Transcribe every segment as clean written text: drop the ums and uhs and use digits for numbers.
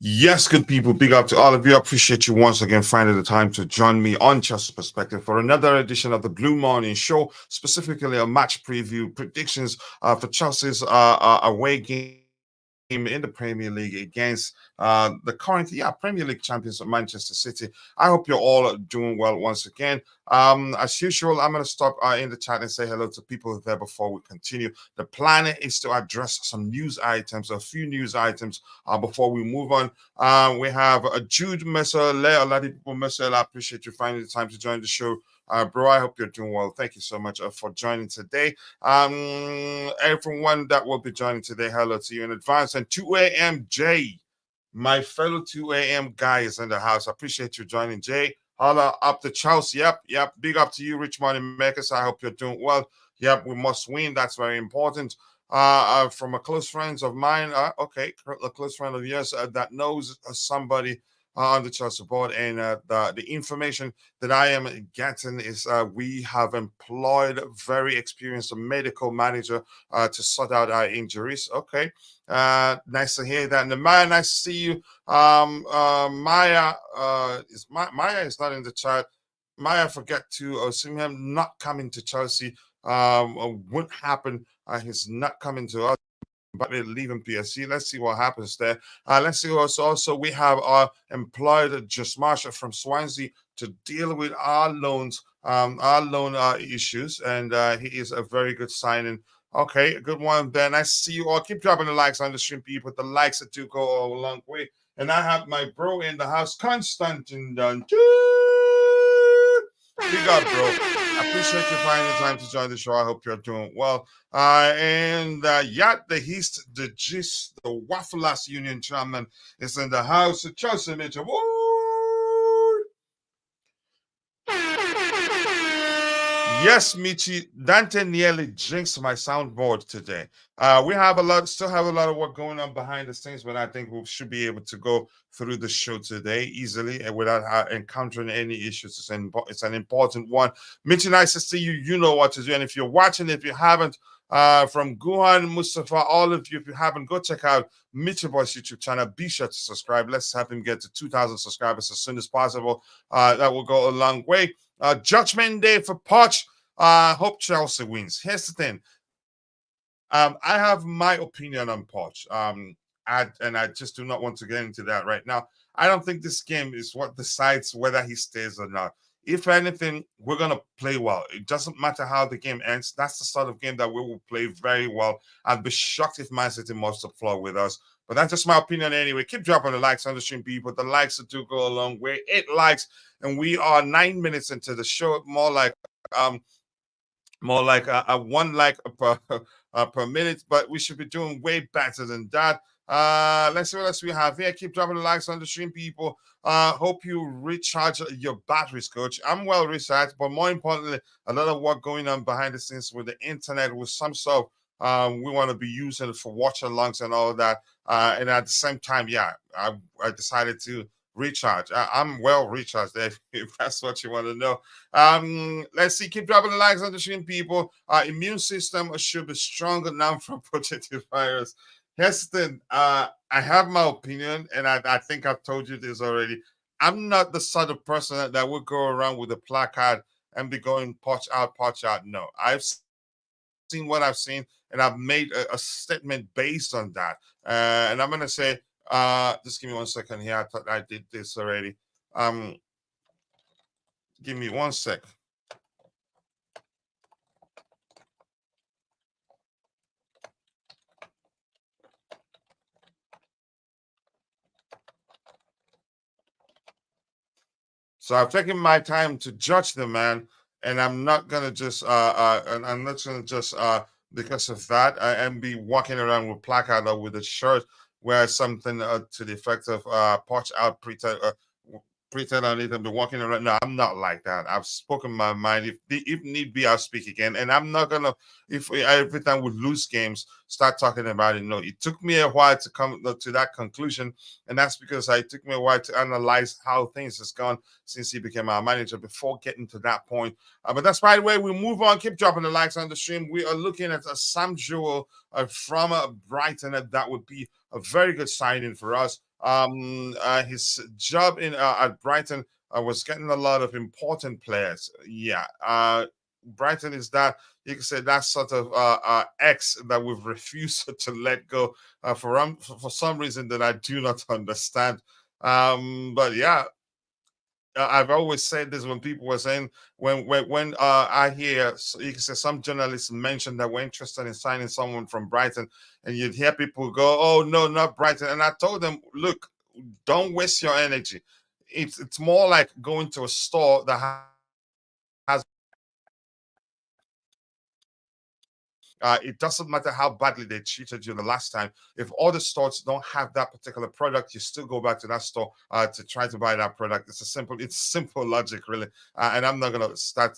Yes, good people. Big up to all of you. I appreciate you once again finding the time to join me on Chelsea Perspective for another edition of the Blue Morning Show, specifically a match preview predictions for Chelsea's away game in the Premier League against the current Premier League champions of Manchester City. I hope you're all doing well once again. As usual, I'm going to stop in the chat and say hello to people there before we continue. The plan is to address some news items, a few news items before we move on. We have Jude Mesole, a lot of people, Mesole, I appreciate you finding the time to join the show. Bro, I hope you're doing well. Thank you so much for joining today. Everyone that will be joining today, hello to you in advance. And 2 a.m. Jay, my fellow 2 a.m. guy is in the house. I appreciate you joining, Jay. Holla up to Chelsea. Yep. Big up to you, Rich Money Makers. I hope you're doing well. Yep, we must win. That's very important. From a close friends of mine, a close friend of yours that knows somebody on the Chelsea board, and the information that I am getting is we have employed a very experienced medical manager to sort out our injuries. Okay, nice to hear that. And Maya, nice to see you. Maya Maya is not in the chat. Maya forget to see him not coming to Chelsea. Won't happen. He's not coming to us, but they're leaving PSG. Let's see what happens there. Let's see what also we have employed Just Marshall from Swansea to deal with our loans, our loan issues, and he is a very good signing. Okay, a good one, Ben. I see you all. Keep dropping the likes on the stream, people. The likes that do go a long way. And I have my bro in the house, Constantine Dunn. Big up, bro. I appreciate you finding the time to join the show. I hope you're doing well. The East, the Gist, the Waffleas Union Chairman is in the house. Chelsea Mitchell. Woo! Yes, Michi. Dante nearly jinxed my soundboard today. Still have a lot of work going on behind the scenes, but I think we should be able to go through the show today easily and without encountering any issues. It's an important one. Michi, nice to see you. You know what to do. And if you're watching, if you haven't, from Guhan, Mustafa, all of you, if you haven't, go check out Mitchell Boy's YouTube channel. Be sure to subscribe. Let's have him get to 2,000 subscribers as soon as possible. That will go a long way. Judgment Day for Poch. Hope Chelsea wins. Here's the thing. I have my opinion on Poch. I just do not want to get into that right now. I don't think this game is what decides whether he stays or not. If anything, we're going to play well. It doesn't matter how the game ends. That's the sort of game that we will play very well. I'd be shocked if Man City must applaud with us. But that's just my opinion anyway. Keep dropping the likes on the stream, people. The likes do go a long way. 8 likes, and we are 9 minutes into the show. More like a 1 like per minute, but we should be doing way better than that. Let's see what else we have here. Keep dropping the likes on the stream, people. Hope you recharge your batteries, coach. I'm well recharged, but more importantly, a lot of work going on behind the scenes with the internet, with some stuff we want to be using for watch alongs and all of that. And at the same time, I decided to recharge. I'm well recharged if that's what you want to know. Let's see. Keep dropping the likes on the stream, people. Our immune system should be stronger now from Pochettino virus. Here's the thing. I have my opinion, and I think I've told you this already. I'm not the sort of person that would go around with a placard and be going Poch out, Poch out. No, I've seen what I've seen, and I've made a statement based on that. And I'm going to say, just give me 1 second here. I thought I did this already. Give me 1 sec. So I've taken my time to judge the man, and I'm not gonna just and I'm not gonna just because of that and be walking around with placard or with a shirt where something to the effect of Poch out pretend I need them to walking around. No, I'm not like that. I've spoken my mind. If need be, I'll speak again. And I'm not gonna if every time we lose games, start talking about it. No, it took me a while to come to that conclusion, and that's because it took me a while to analyze how things has gone since he became our manager before getting to that point. But that's by the way, we move on. Keep dropping the likes on the stream. We are looking at a Sam Jewell from Brighton. That would be a very good signing for us. His job in at Brighton was getting a lot of important players. Yeah, Brighton is that, you can say, that sort of X that we've refused to let go for some reason that I do not understand. But yeah, I've always said this when people were saying, when I hear, so you can say, some journalists mention that we're interested in signing someone from Brighton, and you'd hear people go, "Oh no, not Brighton," and I told them, "Look, don't waste your energy. It's more like going to a store that has it doesn't matter how badly they treated you the last time. If all the stores don't have that particular product, you still go back to that store to try to buy that product. It's simple logic, really. And I'm not gonna start.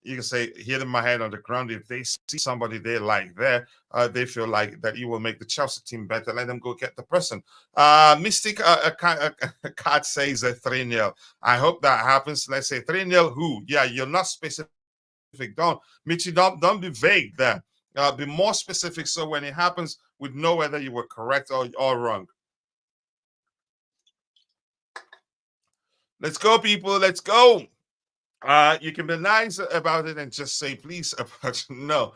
You can say, hitting my head on the ground. If they see somebody they like there, they feel like that you will make the Chelsea team better. Let them go get the person. Mystic card says 3-0. I hope that happens. Let's say 3-0. Who? Yeah, you're not specific. Don't, Michi, don't be vague there. Be more specific so when it happens, we'd know whether you were correct or wrong. Let's go, people. Let's go. You can be nice about it and just say please about no.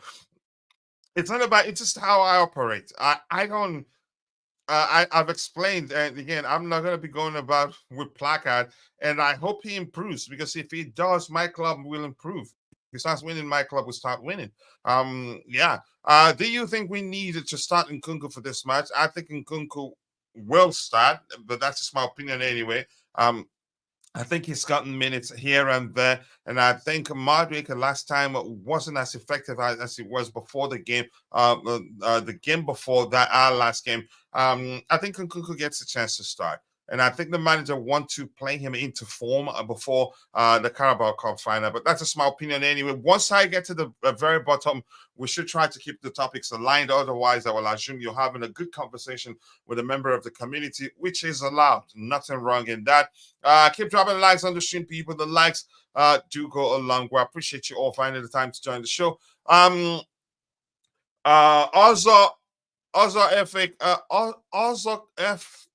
It's not about, it's just how I operate. I don't I've explained, and again, I'm not going to be going about with placard, and I hope he improves, because if he does, my club will improve. If he starts winning, my club will start winning. Yeah. Do you think we needed to start Nkunku for this match? I think Nkunku will start, but that's just my opinion anyway. I think he's gotten minutes here and there, and I think Madrid last time wasn't as effective as it was before the game. The game before that, our last game, I think Nkunku gets a chance to start, and I think the manager want to play him into form before the Carabao Cup final. But that's just my opinion anyway. Once I get to the very bottom, we should try to keep the topics aligned. Otherwise, I will assume you're having a good conversation with a member of the community, which is allowed. Nothing wrong in that. Keep dropping the likes on the stream, people. The likes do go a long way. I appreciate you all finding the time to join the show. Also, also F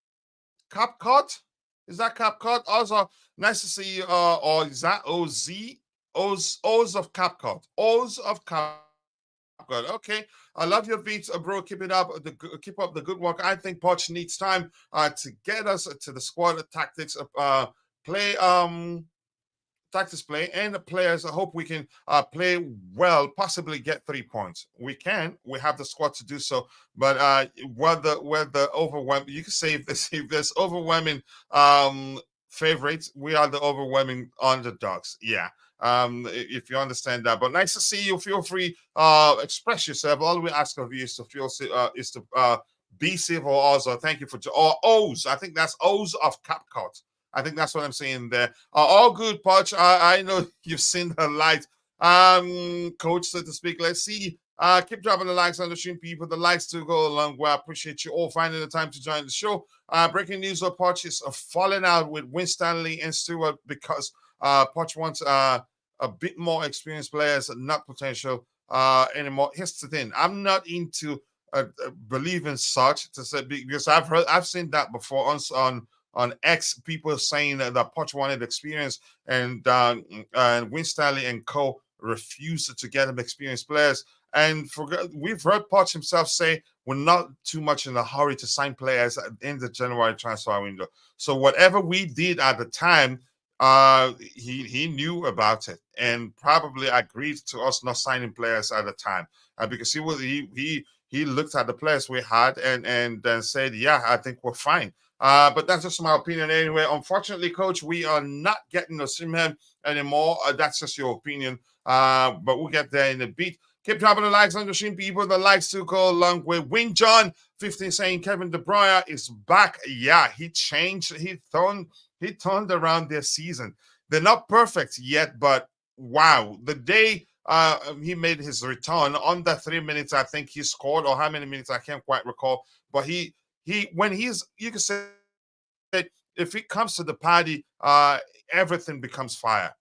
Capcot. Is that Capcot? Also, nice to see you. Or is that OZ? O's of Capcot. O's of Capcot. Okay, I love your beats, bro. Keep it up. Keep up the good work. I think Poch needs time to get us to the squad tactics. Play tactics play, and the players. I hope we can play well, possibly get 3 points. We can. We have the squad to do so. But whether overwhelming, you can say, if there's overwhelming favorites, we are the overwhelming underdogs. Yeah. If you understand that. But nice to see you. Feel free, express yourself. All we ask of you is to be civil also. Thank you for or O's. I think that's O's of Capcot. I think that's what I'm saying there. All good, Poch. I know you've seen the light, coach, so to speak. Let's see. Keep dropping the likes on the stream, people. The likes to go along. Well, I appreciate you all finding the time to join the show. Breaking news of Poch is falling out with Winstanley and Stewart, because Poch wants a bit more experienced players, not potential anymore. Here's the thing: I'm not into believing such, to say, because I've seen that before on X, people saying that Poch wanted experience, and Winstanley and Co refused to get him experienced players. And we've heard Poch himself say we're not too much in a hurry to sign players in the January transfer window. So whatever we did at the time, he knew about it and probably agreed to us not signing players at the time, because he looked at the players we had and then said, yeah, I think we're fine. But that's just my opinion anyway. Unfortunately, coach, we are not getting the Simhan anymore. That's just your opinion. But we'll get there in a bit. Keep dropping the likes on the stream, people. The likes to go along with Wing John 15 saying Kevin De Bruyne is back. Yeah, he changed. He turned around their season. They're not perfect yet, but wow, the day he made his return, under 3 minutes, I think he scored, or how many minutes I can't quite recall. But when he's, you can say, if it comes to the party, everything becomes fire.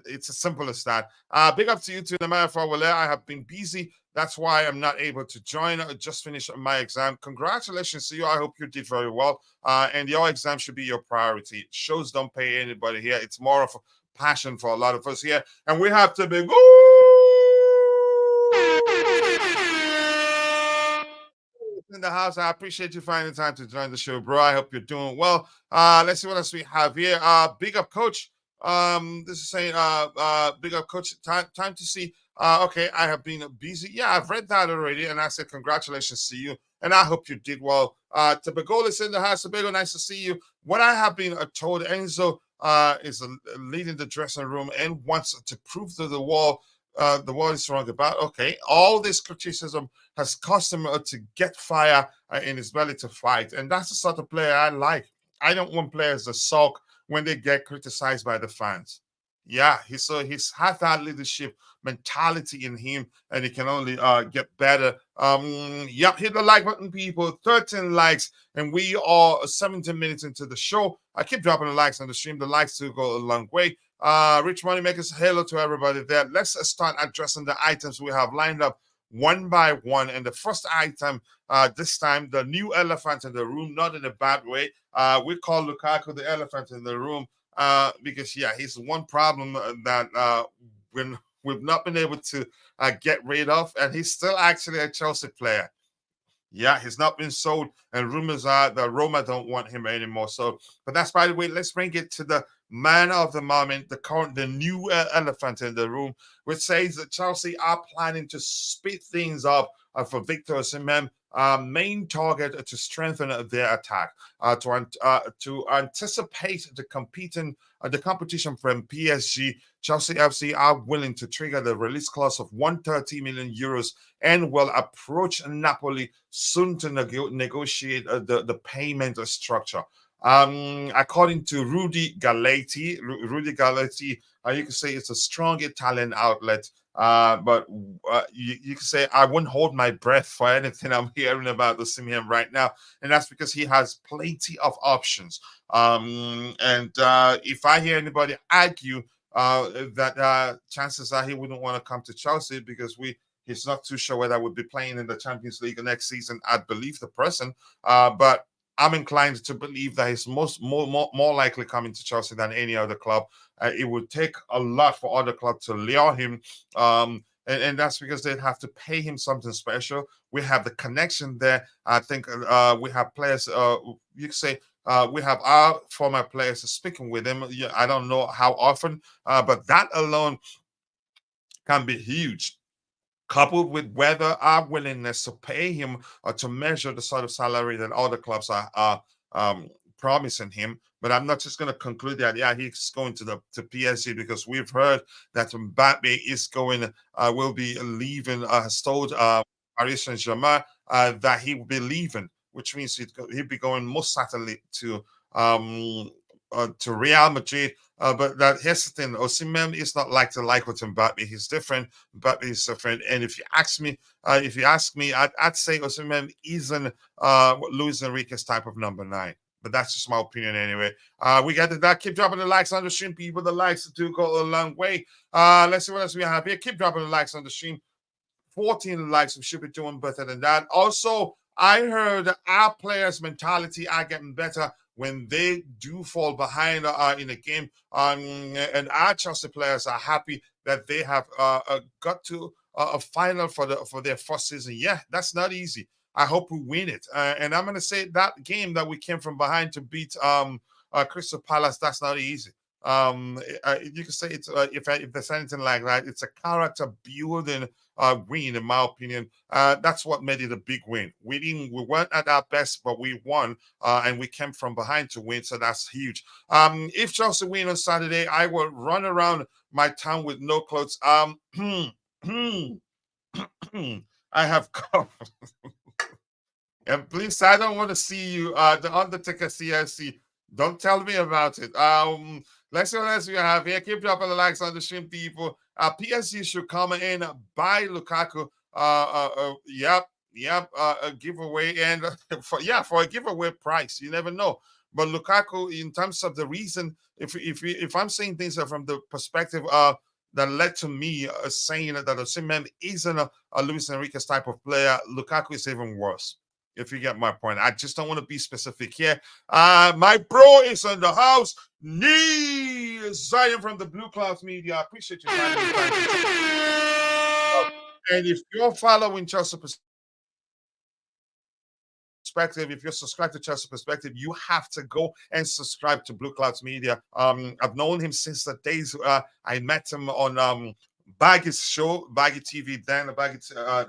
It's as simple as that. Big up to you too, no matter for Wale. I have been busy That's why I'm not able to join. I just finished my exam. Congratulations to you. I hope you did very well. And your exam should be your priority. Shows don't pay anybody here. It's more of a passion for a lot of us here. And we have to be in the house. I appreciate you finding time to join the show, bro. I hope you're doing well. Let's see what else we have here. Big up, coach. This is saying, big up, coach. Time to see. Okay, I have been busy. Yeah, I've read that already, and I said congratulations to you, and I hope you did well. Tebago is in the house. Tebago, nice to see you. What I have been told, Enzo is leading the dressing room and wants to prove to the world is wrong about. Okay, all this criticism has caused him to get fire in his belly to fight, and that's the sort of player I like. I don't want players to sulk when they get criticized by the fans. Yeah, he's had that leadership mentality in him, and he can only get better. Yep, hit the like button, people. 13 likes, and we are 17 minutes into the show. I keep dropping the likes on the stream. The likes do go a long way. Rich Money Makers, hello to everybody there. Let's start addressing the items we have lined up one by one. And the first item, this time, the new elephant in the room, not in a bad way. We call Lukaku the elephant in the room because, yeah, he's one problem that we've not been able to get rid of. And he's still actually a Chelsea player. Yeah, he's not been sold, and rumors are that Roma don't want him anymore. So, but that's by the way. Let's bring it to the man of the moment, the new elephant in the room, which says that Chelsea are planning to speed things up for Victor Osimhen. Main target to strengthen their attack, to anticipate the competition from PSG. Chelsea FC are willing to trigger the release clause of 130 million euros and will approach Napoli soon to negotiate the payment structure. According to Rudy Galati, you can say it's a strong Italian outlet. But you can say I wouldn't hold my breath for anything I'm hearing about the Simeon right now, and that's because he has plenty of options. And if I hear anybody argue that chances are he wouldn't want to come to Chelsea because he's not too sure whether we'll be playing in the Champions League next season. I'd believe the person, but I'm inclined to believe that he's more likely coming to Chelsea than any other club. It would take a lot for other clubs to lure him, and that's because they'd have to pay him something special. We have the connection there. I think we have players. You could say we have our former players speaking with him. I don't know how often, but that alone can be huge, coupled with whether our willingness to pay him or to measure the sort of salary that other clubs are promising him. But I'm not just going to conclude that, yeah, he's going to PSG because we've heard that Mbappe is will be leaving, has told Paris Saint-Germain that he will be leaving, which means he'll be going most certainly to Real Madrid. But here's the thing: Osimhen is not like with Mbappe. He's different. Mbappe is different. And if you ask me, I'd say Osimhen isn't Luis Enrique's type of number 9. But that's just my opinion anyway. We got that. Keep dropping the likes on the stream, people. The likes do go a long way. Let's see what else we have here. Keep dropping the likes on the stream. 14 likes. We should be doing better than that. Also, I heard our players' mentality are getting better when they do fall behind in a game. And our Chelsea players are happy that they have got to a final for their first season. Yeah, that's not easy. I hope we win it. And I'm going to say that game that we came from behind to beat Crystal Palace, that's not easy. You can say it's if there's anything like that, it's a character building win, in my opinion. That's what made it a big win. We weren't at our best, but we won, and we came from behind to win, so that's huge. If Chelsea win on Saturday, I will run around my town with no clothes. I have come. And please, I don't want to see you, the Undertaker CLC. Don't tell me about it. Let's see what else we have here. Keep dropping the likes on the stream, people. PSG should come in, buy Lukaku. A giveaway, and for a giveaway price. You never know. But Lukaku, in terms of the reason, if I'm saying things from the perspective that led to me saying that Osimhen isn't a Luis Enrique's type of player. Lukaku is even worse. If you get my point, I just don't want to be specific here. My bro is in the house. Zion from the Blue Clouds Media. I appreciate you finding the time to and if you're following Chelsea Perspective, if you're subscribed to Chelsea Perspective, you have to go and subscribe to Blue Clouds Media. I've known him since the days I met him on Baggy's show, Baggy TV. Then Baggy,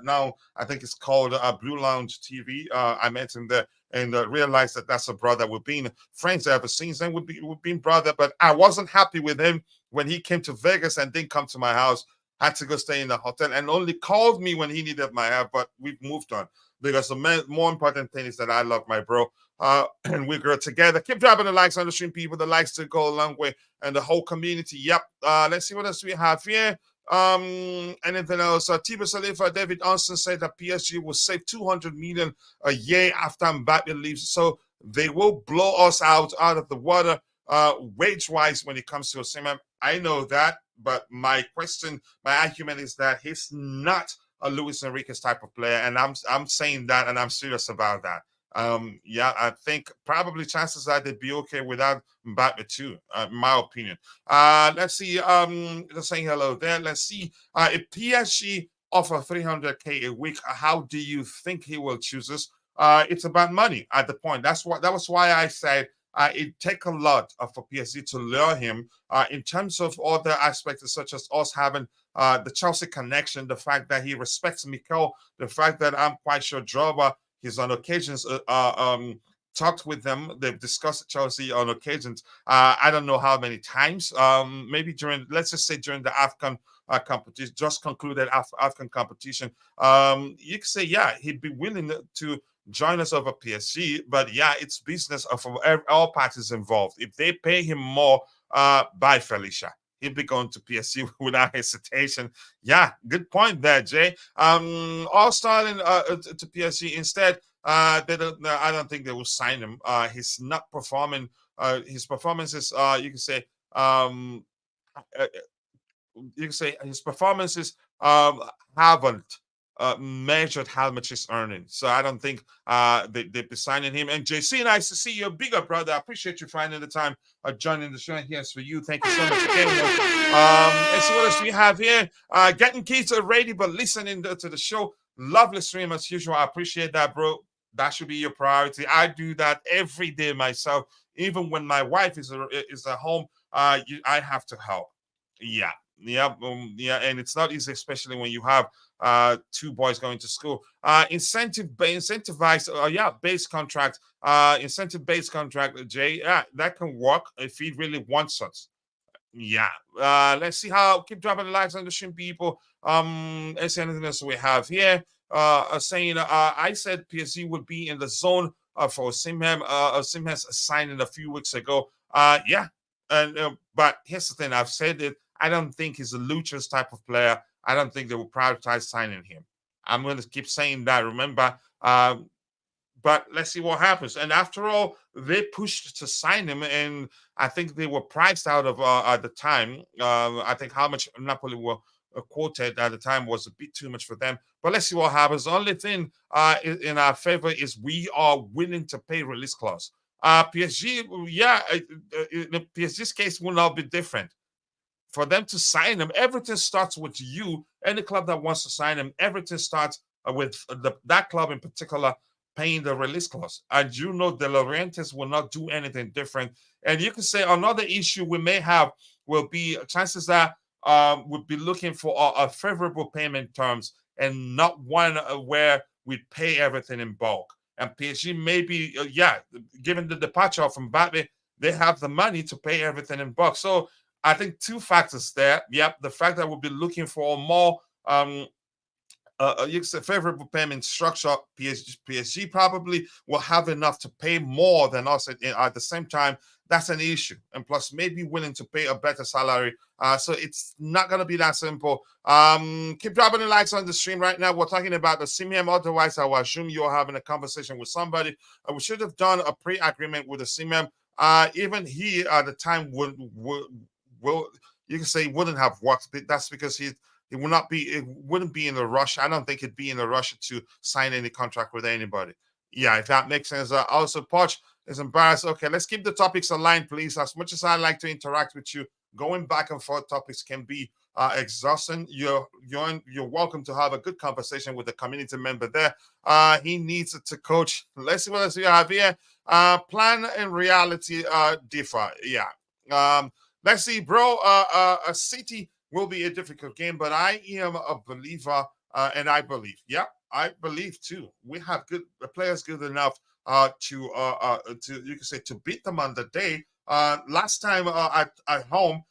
now I think it's called Blue Lounge TV. I met him there and realized that that's a brother. We've been friends ever since. Then we've been brother, but I wasn't happy with him when he came to Vegas and didn't come to my house. Had to go stay in the hotel and only called me when he needed my help. But we've moved on because the more important thing is that I love my bro. And we grow together. Keep dropping the likes on the stream, people. The likes to go a long way, and the whole community. Yep. Let's see what else we have here. Anything else? Tiba Salifa, David Austin said that PSG will save 200 million a year after Mbappe leaves, so they will blow us out of the water wage-wise when it comes to Osimhen. I know that, but my argument is that he's not a Luis Enrique's type of player, and I'm saying that, and I'm serious about that. Yeah, I think probably chances are they'd be okay without Mbappe too, in my opinion. Let's see. Just saying hello there. Let's see. If PSG offer 300K a week, how do you think he will choose us? It's about money at the point. That was why I said it take a lot for PSG to lure him in terms of other aspects, such as us having the Chelsea connection, the fact that he respects Mikel, the fact that I'm quite sure Drogba, he's on occasions talked with them. They've discussed Chelsea on occasions. I don't know how many times. Maybe let's just say during the AFCON competition, just concluded AFCON competition. You could say, yeah, he'd be willing to join us over PSG, but yeah, it's business of all parties involved. If they pay him more, by Felicia, he'll be going to PSG without hesitation. Yeah, good point there, Jay. All starting to PSG instead. They don't. I don't think they will sign him. He's not performing. His performances. You can say his performances haven't measured how much he's earning. So I don't think they'd be signing him. And JC, nice to see you, bigger brother. I appreciate you finding the time joining the show. And here's for you. Thank you so much again. Let's see what else we have here. Getting kids ready, but listening to the show. Lovely stream as usual. I appreciate that, bro. That should be your priority. I do that every day myself. Even when my wife is at home, I have to help. Yeah. Yeah, and it's not easy, especially when you have two boys going to school. Incentivized, base contract, incentive-based contract, Jay. Yeah, that can work if he really wants us. Yeah. Let's see how. Keep dropping the likes on the stream, people. Let's see anything else we have here. Saying, I said PSG would be in the zone for Osimhen. Osimhen's signing a few weeks ago. Yeah, and but here's the thing. I've said it. I don't think he's a Lucha's type of player. I don't think they will prioritize signing him. I'm going to keep saying that. Remember, but let's see what happens. And after all, they pushed to sign him, and I think they were priced out of at the time. I think how much Napoli were quoted at the time was a bit too much for them. But let's see what happens. The only thing in our favor is we are willing to pay release clause. PSG, in PSG's case will not be different. For them to sign him, everything starts with you. Any club that wants to sign him, everything starts with that club in particular paying the release clause. And you know the Laurentiis will not do anything different. And you can say another issue we may have will be chances that we'll be looking for a favorable payment terms and not one where we pay everything in bulk. And PSG maybe, given the departure from Mbappe, they have the money to pay everything in bulk. So I think two factors there. Yep, the fact that we'll be looking for more favorable payment structure. PSG probably will have enough to pay more than us at the same time. That's an issue. And plus, maybe willing to pay a better salary. So it's not going to be that simple. Keep dropping the likes on the stream right now. We're talking about the CMM. Otherwise, I will assume you're having a conversation with somebody. We should have done a pre-agreement with the CMM. Even he at the time will, you can say, wouldn't have worked. That's because he would not be, it wouldn't be in a rush. I don't think he'd be in a rush to sign any contract with anybody. Yeah, if that makes sense. Also, Poch is embarrassed. Okay, let's keep the topics aligned, please. As much as I like to interact with you, going back and forth topics can be exhausting. You're welcome to have a good conversation with the community member there. He needs to coach. Let's see what else we have here. Plan and reality differ. Yeah. Let's see, bro. A City will be a difficult game, but I am a believer, and I believe. Yeah, I believe too. We have good players, good enough to, you can say, to beat them on the day. Last time at home,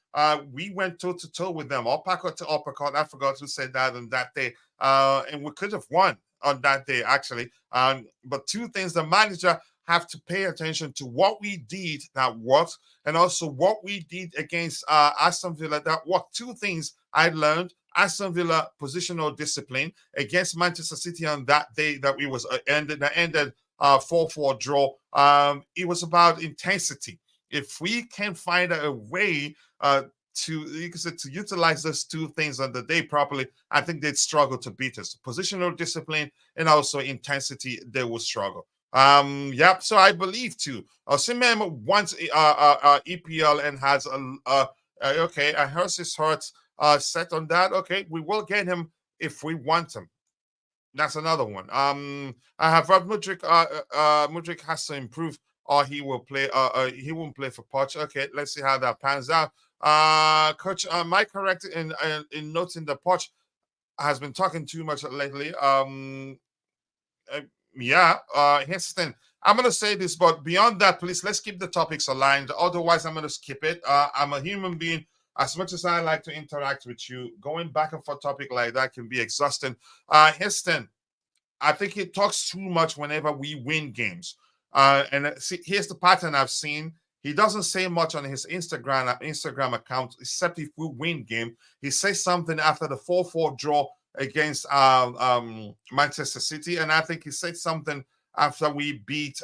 we went toe to toe with them, uppercut to uppercut. I forgot who said that on that day, and we could have won on that day actually. But two things: the manager have to pay attention to what we did that worked, and also what we did against Aston Villa that worked. Two things I learned: Aston Villa positional discipline against Manchester City on that day that we was ended 4-4 draw. It was about intensity. If we can find a way to, you can say, to utilize those two things on the day properly, I think they'd struggle to beat us. Positional discipline and also intensity, they will struggle. Yep. So I believe too. Osimhen wants EPL and has okay. I heard his heart set on that. Okay, we will get him if we want him. That's another one. I have heard Mudryk. Mudryk has to improve, or he will play. He won't play for Poch. Okay, let's see how that pans out. Coach, am I correct in noting that Poch has been talking too much lately? Yeah. Here's the thing. I'm gonna say this, but beyond that, please let's keep the topics aligned. Otherwise, I'm gonna skip it. I'm a human being. As much as I like to interact with you, going back and forth topic like that can be exhausting. Here's the thing. I think he talks too much whenever we win games. And see, here's the pattern I've seen. He doesn't say much on his Instagram account, except if we win game. He says something after the 4-4 draw against Manchester City, and I think he said something after we beat.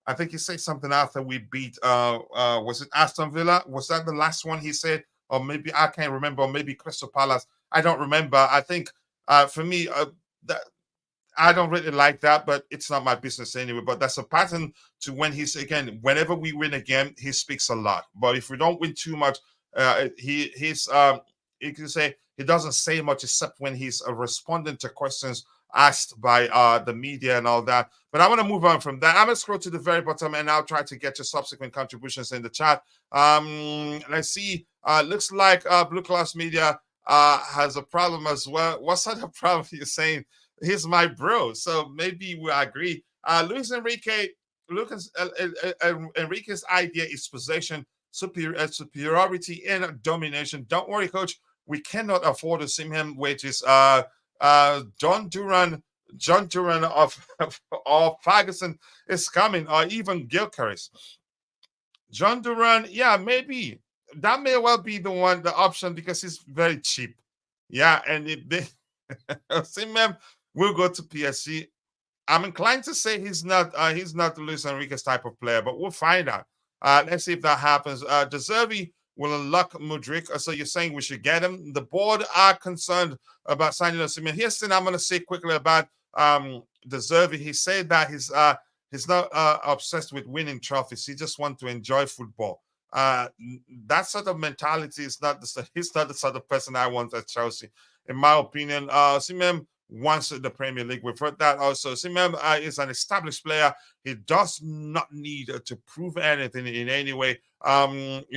I think he said something after we beat. Was it Aston Villa? Was that the last one he said? Or maybe I can't remember. Or maybe Crystal Palace. I don't remember. I think for me that I don't really like that, but it's not my business anyway. But that's a pattern to when he's, again, whenever we win a game, he speaks a lot. But if we don't win too much, he's you can say he doesn't say much except when he's responding to questions asked by the media and all that. But I want to move on from that. I'm gonna scroll to the very bottom and I'll try to get your subsequent contributions in the chat. Let's see. Looks like Blue Class Media has a problem as well. What sort of problem are you saying? He's my bro, so maybe we agree. Enrique's idea is possession, superiority, and domination. Don't worry, coach. We cannot afford to see him wages. John Duran of Ferguson is coming, or even Gilchrist. John Duran, yeah, maybe that may well be the option because he's very cheap. Yeah, and Simem will go to PSG. I'm inclined to say he's not Luis Enrique's type of player, but we'll find out. Let's see if that happens. Deservi will unlock Mudryk. So you're saying we should get him? The board are concerned about signing Osimhen. Here's the thing I'm going to say quickly about Deservi. He said that he's not obsessed with winning trophies. He just wants to enjoy football. That sort of mentality is not he's not the sort of person I want at Chelsea, in my opinion. Osimhen wants the Premier League. We've heard that also. Osimhen is an established player. He does not need to prove anything in any way. In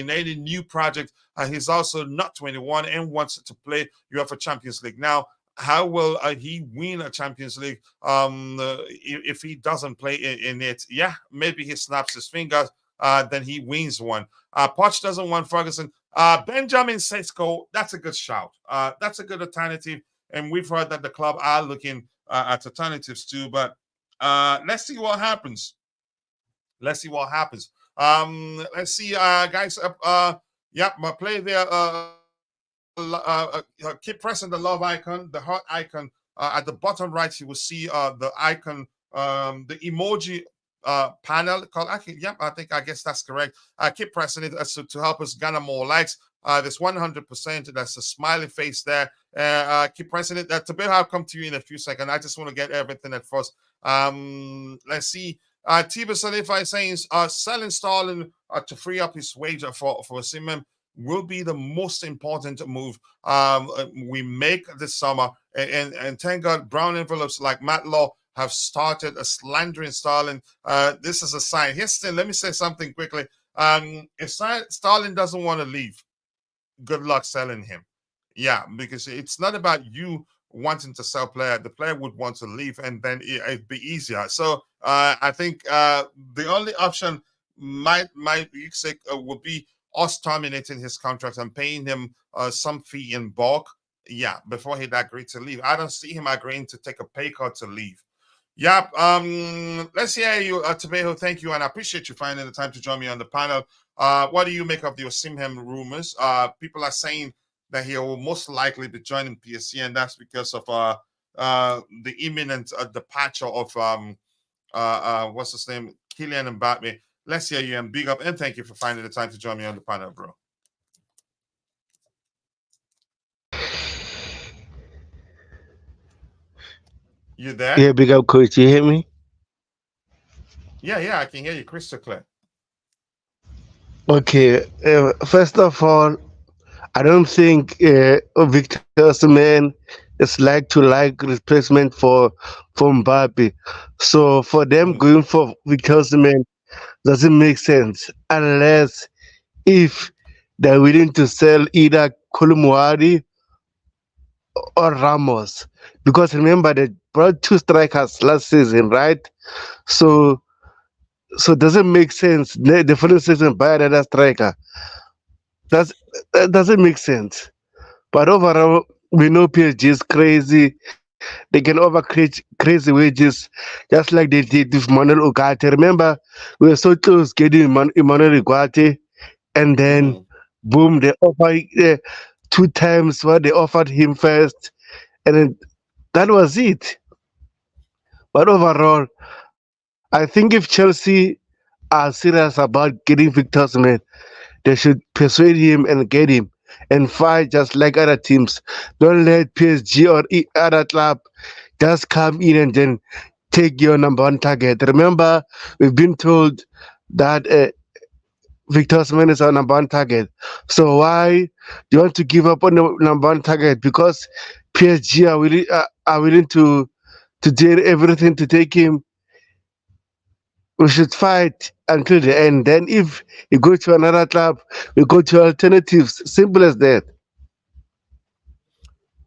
any new project, he's also not 21 and wants to play UEFA Champions League. Now, how will he win a Champions League if he doesn't play in it? Yeah, maybe he snaps his fingers. Then he wins one. Poch doesn't want Ferguson. Benjamin Sesko, that's a good shout. That's a good alternative. And we've heard that the club are looking at alternatives too. But let's see what happens. Let's see what happens. Let's see, guys. Yeah, my play there. Keep pressing the love icon, the heart icon. At the bottom right, you will see the icon, the emoji panel called. Actually, yep, I guess that's correct. Keep pressing it to help us garner more likes. There's 100%. That's a smiley face there. Keep pressing it. Tebogo, I'll come to you in a few seconds. I just want to get everything at first. Let's see. Tiba Salifa is saying selling Starling to free up his wage for Simon will be the most important move we make this summer. And thank God, brown envelopes like Matt Law have started a slandering Starling. This is a sign. Here's let me say something quickly. If Starling doesn't want to leave, good luck selling him. Yeah, because it's not about you wanting to sell player. The player would want to leave, and then it'd be easier. So I think the only option might you say would be us terminating his contract and paying him some fee in bulk. Yeah, before he'd agree to leave. I don't see him agreeing to take a pay cut to leave. Yep. Let's hear you, Tebogo. Thank you, and I appreciate you finding the time to join me on the panel. What do you make of the Osimhen rumors? People are saying that he will most likely be joining PSG, and that's because of the imminent departure of what's his name, Kylian Mbappe. Let's hear you, and big up, and thank you for finding the time to join me on the panel, bro. You there? Yeah, big up, coach. You hear me? Yeah, I can hear you crystal clear. Okay. First of all, I don't think Victor Osimhen is like replacement for Mbappe. So for them Mm, going for Victor Osimhen doesn't make sense unless if they're willing to sell either Kolumuari or Ramos. Because remember they brought two strikers last season, right? So so it doesn't make sense. The following season buy another striker. That's that doesn't make sense. But overall, we know PSG is crazy. They can offer crazy wages, just like they did with Manuel Ugarte. Remember, we were so close getting Emmanuel Ugarte, and then mm. boom, they offer two times what they offered him first, and then that was it. But overall, I think if Chelsea are serious about getting Victor Osimhen, they should persuade him and get him and fight just like other teams. Don't let PSG or other club just come in and then take your number one target. Remember, we've been told that Victor Osimhen is our number one target. So why do you want to give up on the number one target? Because PSG are willing to do everything to take him. We should fight until the end. Then if you go to another club, we go to alternatives. Simple as that.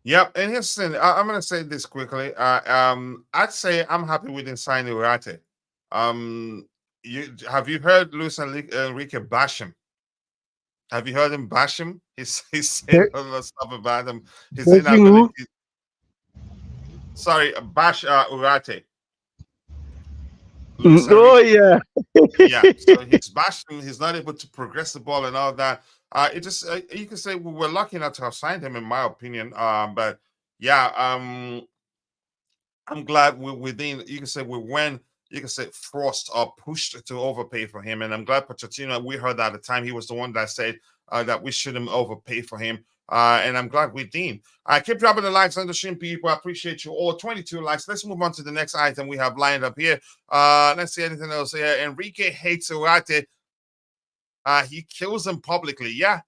Yep, and here's the thing. I'm gonna say this quickly. I'd say I'm happy with signing Urate. You heard Luis Enrique bash him? Have you heard him bash him? He's saying a lot of stuff about him. He's not Bashing gonna. who? Sorry, bash Urate. Luis Oh Enrique. yeah. Yeah, so he's bashed him. He's not able to progress the ball and all that. It just you can say we're lucky enough to have signed him, in my opinion. But yeah, I'm glad we're within. You can say we went. You can say forced or pushed to overpay for him, and I'm glad Pochettino. We heard that at the time. He was the one that said that we shouldn't overpay for him. And I'm glad we did. I keep dropping the likes on the stream, people. I appreciate you all. 22 likes. Let's move on to the next item we have lined up here. Let's see anything else here. Enrique hates Urate. He kills him publicly. Yeah,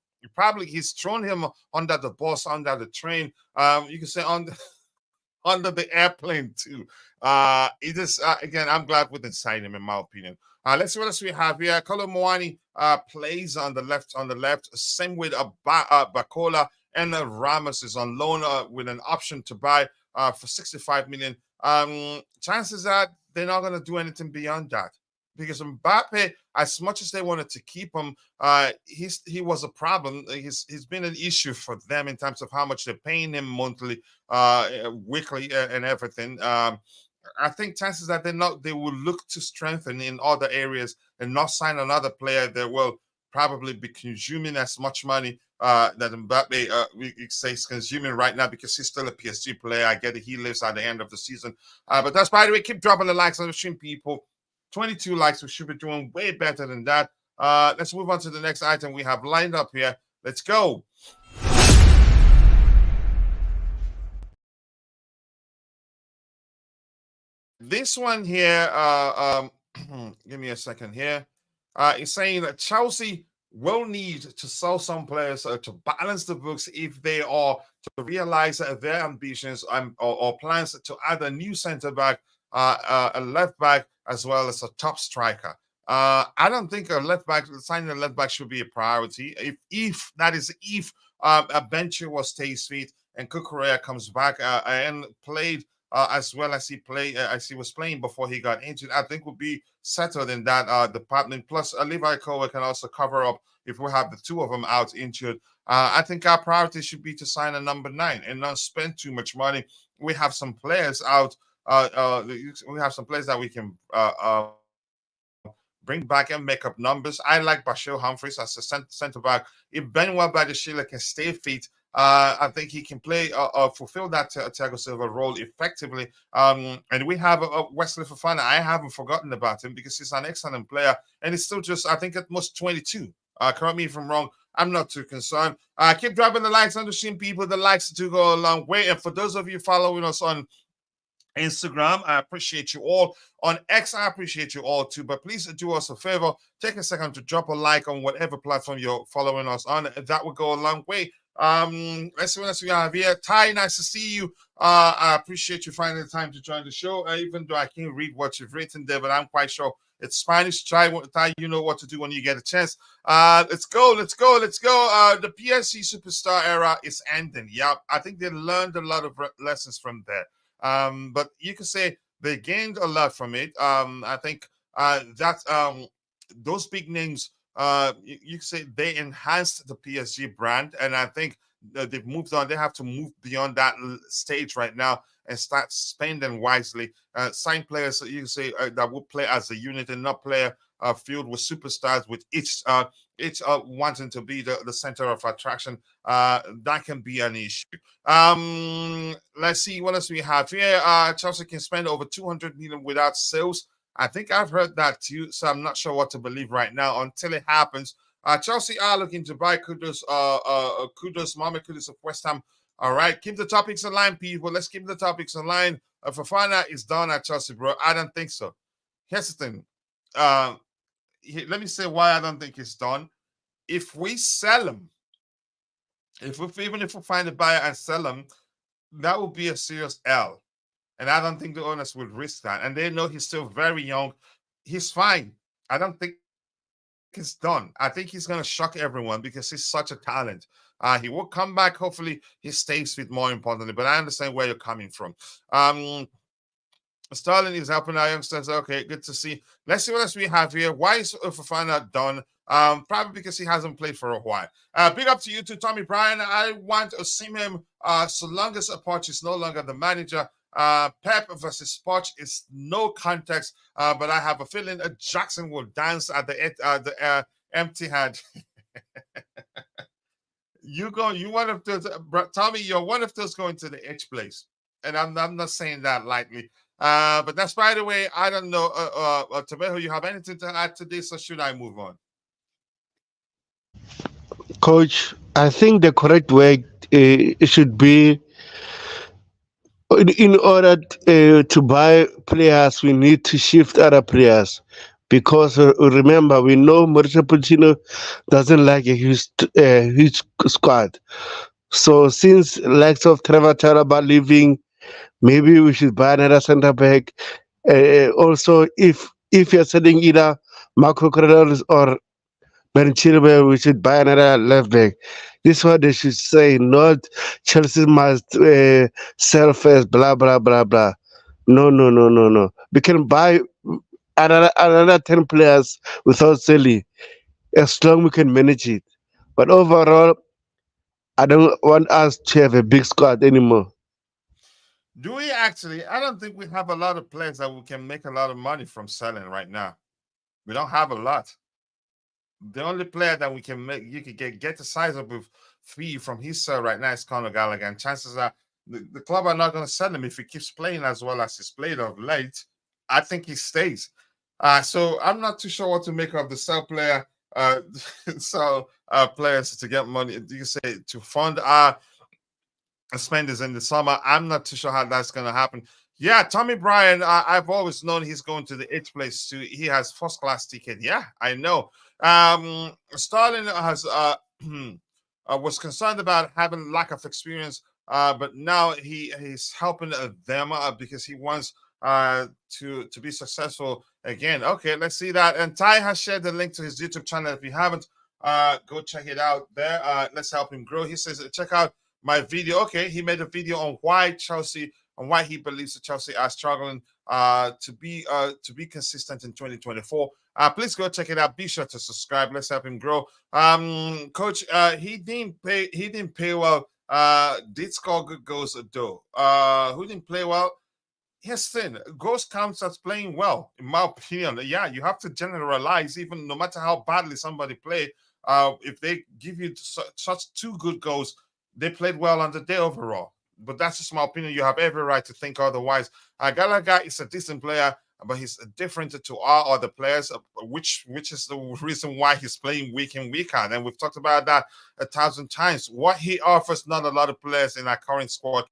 he's thrown him under the bus, under the train. You can say on under the airplane too. It is again. I'm glad we didn't sign him, in my opinion. Let's see what else we have here. Kolo Moani plays on the left. On the left, same with Bacola, and Ramos is on loan with an option to buy for 65 million. Chances are they're not going to do anything beyond that because Mbappe, as much as they wanted to keep him, he was a problem. He's been an issue for them in terms of how much they're paying him monthly, weekly, and everything. I think chances that they will look to strengthen in other areas and not sign another player that will probably be consuming as much money that Mbappe we say is consuming right now because he's still a PSG player. I get it. He lives at the end of the season. But that's, by the way, keep dropping the likes on the stream, people. 22 likes. We should be doing way better than that. Let's move on to the next item we have lined up here. Let's go. This one here, give me a second here. It's saying that Chelsea will need to sell some players to balance the books if they are to realize their ambitions or plans to add a new centre back, a left back, as well as a top striker. I don't think signing a left back should be a priority. If that is, if a Bencher was stays fit and Kukurea comes back and played as well as he was playing before he got injured, I think would be settled in that department. Plus, Levi Kowa can also cover up if we have the two of them out injured. I think our priority should be to sign a number 9 and not spend too much money. We have some players out. We have some players that we can bring back and make up numbers. I like Bashir Humphreys as a centre back. If Benoit Badiashile can stay fit, I think he can play fulfill that Thiago Silva role effectively. And we have Wesley Fofana. I haven't forgotten about him because he's an excellent player, and he's still just, I think, at most 22. Correct me if I'm wrong. I'm not too concerned. Keep dropping the likes. Understand people. The likes do go a long way. And for those of you following us on Instagram, I appreciate you all. On X, I appreciate you all too. But please do us a favor. Take a second to drop a like on whatever platform you're following us on. That would go a long way. Let's see what else we have here. Ty, nice to see you. I appreciate you finding the time to join the show. Even though I can't read what you've written there, but I'm quite sure it's Spanish. Ty, you know what to do when you get a chance. Let's go. The PSG superstar era is ending. Yeah, I think they learned a lot of lessons from there. But you can say they gained a lot from it. I think that those big names, you can say they enhanced the PSG brand, and I think they've moved on. They have to move beyond that stage right now and start spending wisely. Sign players, you can say, that will play as a unit and not play filled with superstars, with each wanting to be the center of attraction. That can be an issue. Let's see what else we have here. Chelsea can spend over 200 million without sales. I think I've heard that too, so I'm not sure what to believe right now until it happens. Chelsea are looking to buy Kudus, Mohamed Kudus of West Ham. All right, keep the topics in line, people. Let's keep the topics in line. Fofana is done at Chelsea, bro. I don't think so. Here's the thing. Let me say why I don't think it's done. If we sell him, even if we find a buyer and sell him, that would be a serious L. And I don't think the owners would risk that. And they know he's still very young. He's fine. I don't think it's done. I think he's going to shock everyone because he's such a talent. He will come back. Hopefully, he stays fit, more importantly. But I understand where you're coming from. Sterling is helping our youngsters. Okay, good to see. Let's see what else we have here. Why is Fofana done? Probably because he hasn't played for a while. Big up to you too, Tommy Bryan. I want to see him so long as Poch is no longer the manager. Pep versus Poch is no context, but I have a feeling Jackson will dance at the empty hand. You one of those, Tommy. You're one of those going to the H place, and I'm not saying that lightly. But that's, by the way, I don't know. Tebago, you have anything to add to this, or should I move on? Coach, I think the correct way it should be, in order to buy players, we need to shift other players. Because remember, we know Mauricio Pochettino doesn't like a huge squad. So since likes of Trevor Chalaba leaving, maybe we should buy another centre back. Also, if you're selling either Marco Corredors or Ben Chilwell, we should buy another left back. This is what they should say, not Chelsea must sell first, blah, blah, blah, blah. No, no, no, no, no. We can buy another 10 players without selling, as long we can manage it. But overall, I don't want us to have a big squad anymore. Do we actually? I don't think we have a lot of players that we can make a lot of money from selling right now. We don't have a lot. The only player that we can make, you could get the size of with fee from his sale right now is Conor Gallagher. And chances are the club are not going to sell him if he keeps playing as well as he's played of late. I think he stays. So I'm not too sure what to make of the sell player, uh, sell players to get money. You say to fund spenders in the summer. I'm not too sure how that's going to happen. Yeah, Tommy Bryan, I've always known he's going to the eighth place too. He has first class ticket. Yeah, I know. Starling has was concerned about having lack of experience, but now he's helping them because he wants to be successful again. Okay, let's see that. And Ty has shared the link to his YouTube channel. If you haven't, go check it out there. Let's help him grow. He says, check out my video. Okay, he made a video on why Chelsea and why he believes that Chelsea are struggling to be consistent in 2024. Please go check it out. Be sure to subscribe. Let's help him grow. Coach, he didn't play well. Did score good goals though. Who didn't play well? Here's the thing, goals counts as playing well, in my opinion. Yeah, you have to generalize, even no matter how badly somebody played. If they give you such two good goals, they played well on the day overall. But that's just my opinion. You have every right to think otherwise. Gallagher is a decent player, but he's different to all other players, which is the reason why he's playing week in, week out. And we've talked about that 1,000 times. What he offers, not a lot of players in our current squad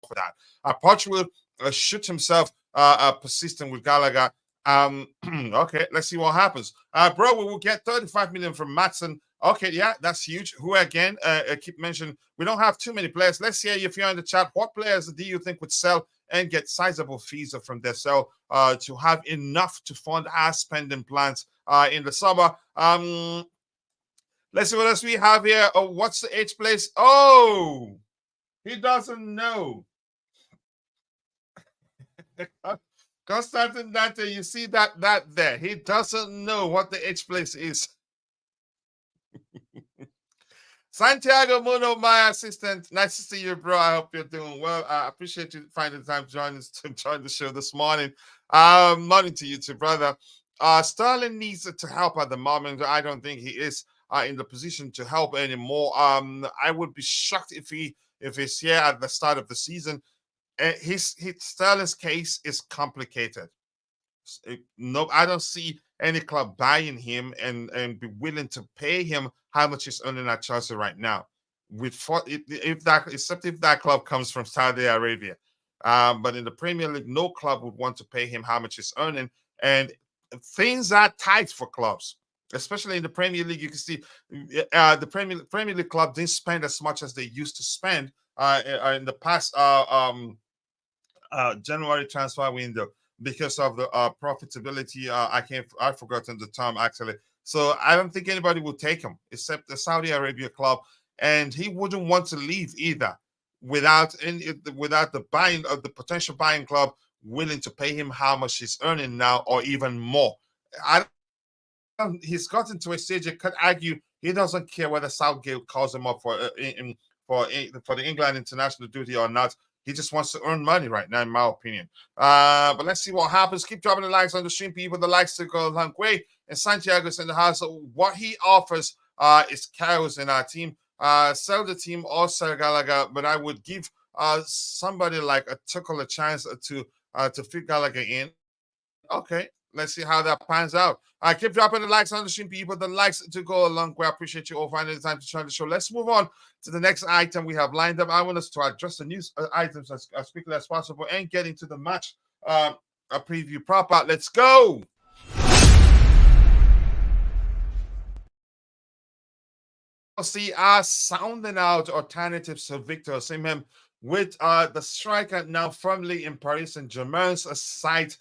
for that. Portugal shoot himself persistent with Gallagher. Okay, let's see what happens. Bro, we will get 35 million from Matson. Okay, yeah, that's huge. Who again? Keep mentioning we don't have too many players. Let's hear if you're in the chat. What players do you think would sell and get sizable fees from their sell to have enough to fund our spending plans in the summer? Let's see what else we have here. Oh, what's the eighth place? Oh, he doesn't know. Constantine Dante, you see that there. He doesn't know what the H place is. Santiago Muno, my assistant. Nice to see you, bro. I hope you're doing well. I appreciate you finding the time to join the show this morning. Morning to you too, brother. Sterling needs to help at the moment. I don't think he is in the position to help anymore. I would be shocked if he's here at the start of the season. His Sterling's case is complicated. No, I don't see any club buying him and be willing to pay him how much he's earning at Chelsea right now. Except if that club comes from Saudi Arabia, but in the Premier League, no club would want to pay him how much he's earning, and things are tight for clubs. Especially in the Premier League, you can see the Premier League club didn't spend as much as they used to spend in the past January transfer window because of the profitability. I've forgotten the term actually. So I don't think anybody will take him except the Saudi Arabia club, and he wouldn't want to leave either without the buying of the potential buying club willing to pay him how much he's earning now or even more. He's gotten to a stage. You could argue he doesn't care whether Southgate calls him up for the England international duty or not. He just wants to earn money right now, in my opinion. But let's see what happens. Keep dropping the likes on the stream, people. The likes to go a long way. And Santiago's in the house. So what he offers is chaos in our team. Sell the team or sell Gallagher, but I would give somebody like a Tuchel a chance to fit Gallagher in. Okay, let's see how that pans out. I keep dropping the likes on the stream, people. The likes to go a long way. I appreciate you all finding the time to join the show. Let's move on to the next item we have lined up. I want us to address the news items as quickly as possible and get into the match a preview proper. Let's go. See are sounding out alternatives to Victor Osimhen with the striker now firmly in Paris Saint-Germain's side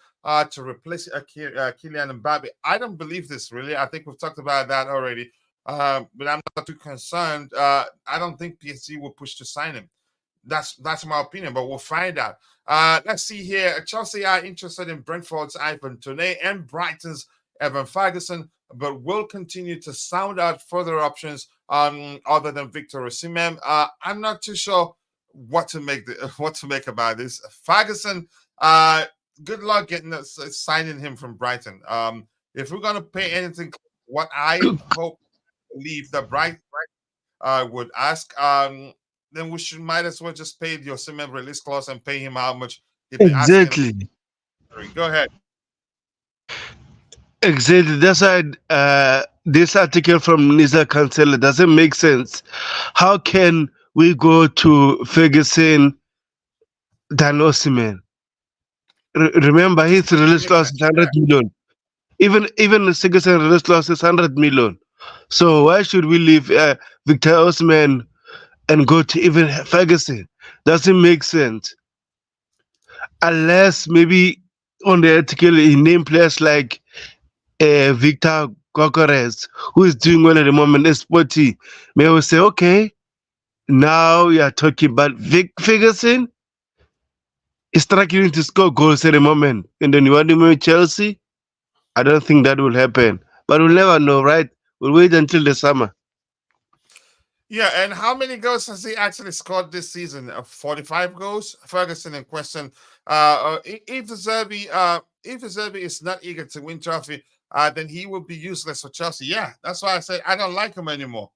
to replace Kylian Mbappe. I don't believe this really. I think we've talked about that already, but I'm not too concerned. I don't think PSG will push to sign him. That's my opinion, but we'll find out. Let's see here. Chelsea are interested in Brentford's Ivan Toney and Brighton's Evan Ferguson, but will continue to sound out further options other than Victor Osimhen. I'm not too sure what to make about this. Ferguson, good luck signing him from Brighton. If we're gonna pay anything, what I believe that Brighton would ask, then might as well just pay the Osimhen release clause and pay him how much. Exactly. Go ahead. Exactly. That's why this article from Nisa Cancel doesn't make sense. How can we go to Ferguson than Osimhen? Remember, Just his doesn't release make clause is sense. Yeah. 100 million. Even Ferguson release clause is 100 million. So why should we leave Victor Osimhen and go to even Ferguson? Doesn't make sense. Unless maybe on the article he named players like Victor Gokores, who is doing well at the moment, is 40. May we say, okay, now you are talking about Vic Ferguson is struggling to score goals at the moment. And then you want him with Chelsea? I don't think that will happen. But we'll never know, right? We'll wait until the summer. Yeah, and how many goals has he actually scored this season? 45 goals. Ferguson in question. If the Zerbi is not eager to win trophy, then he will be useless for Chelsea. Yeah, that's why I say I don't like him anymore.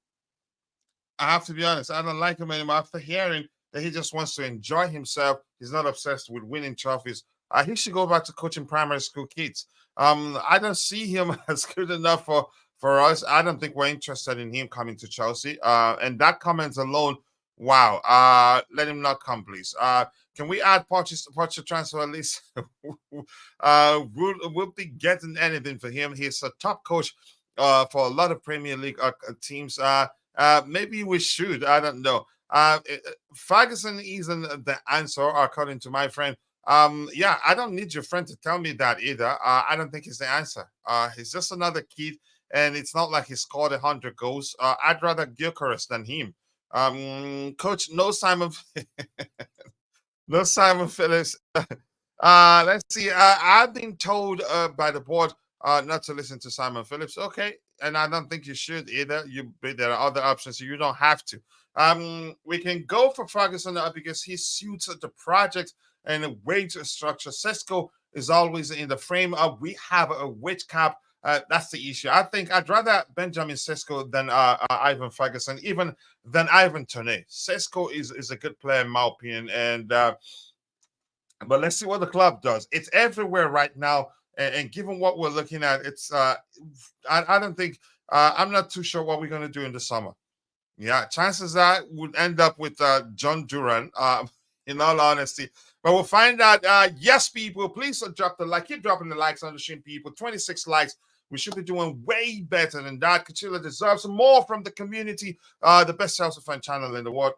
I have to be honest. I don't like him anymore. After hearing that he just wants to enjoy himself, he's not obsessed with winning trophies. He should go back to coaching primary school kids. I don't see him as good enough for us. I don't think we're interested in him coming to Chelsea. And that comment alone, wow. Let him not come, please. Can we add Pochettino transfer list? We'll be getting anything for him. He's a top coach for a lot of Premier League teams. Maybe we should. I don't know. Ferguson isn't the answer, according to my friend. Yeah, I don't need your friend to tell me that either. I don't think he's the answer. He's just another kid, and it's not like he scored 100 goals. I'd rather Gyökeres than him. Coach, no Simon, no Simon Phillips. Let's see. I've been told by the board not to listen to Simon Phillips. Okay, and I don't think you should either. There are other options, so you don't have to. We can go for Ferguson because he suits the project and the wage structure. Sesko is always in the frame of we have a wage cap. That's the issue. I think I'd rather Benjamin Sesko than Ivan Ferguson, even than Ivan Toney. Sesko is a good player in my opinion, and but let's see what the club does. It's everywhere right now, and given what we're looking at, it's I don't think I'm not too sure what we're going to do in the summer. Yeah, chances are would end up with John Duran. In all honesty, but we'll find out. Yes, people, please drop the like. Keep dropping the likes on the stream, people. 26 likes. We should be doing way better than that. Kachila deserves more from the community. The best Chelsea fan channel in the world.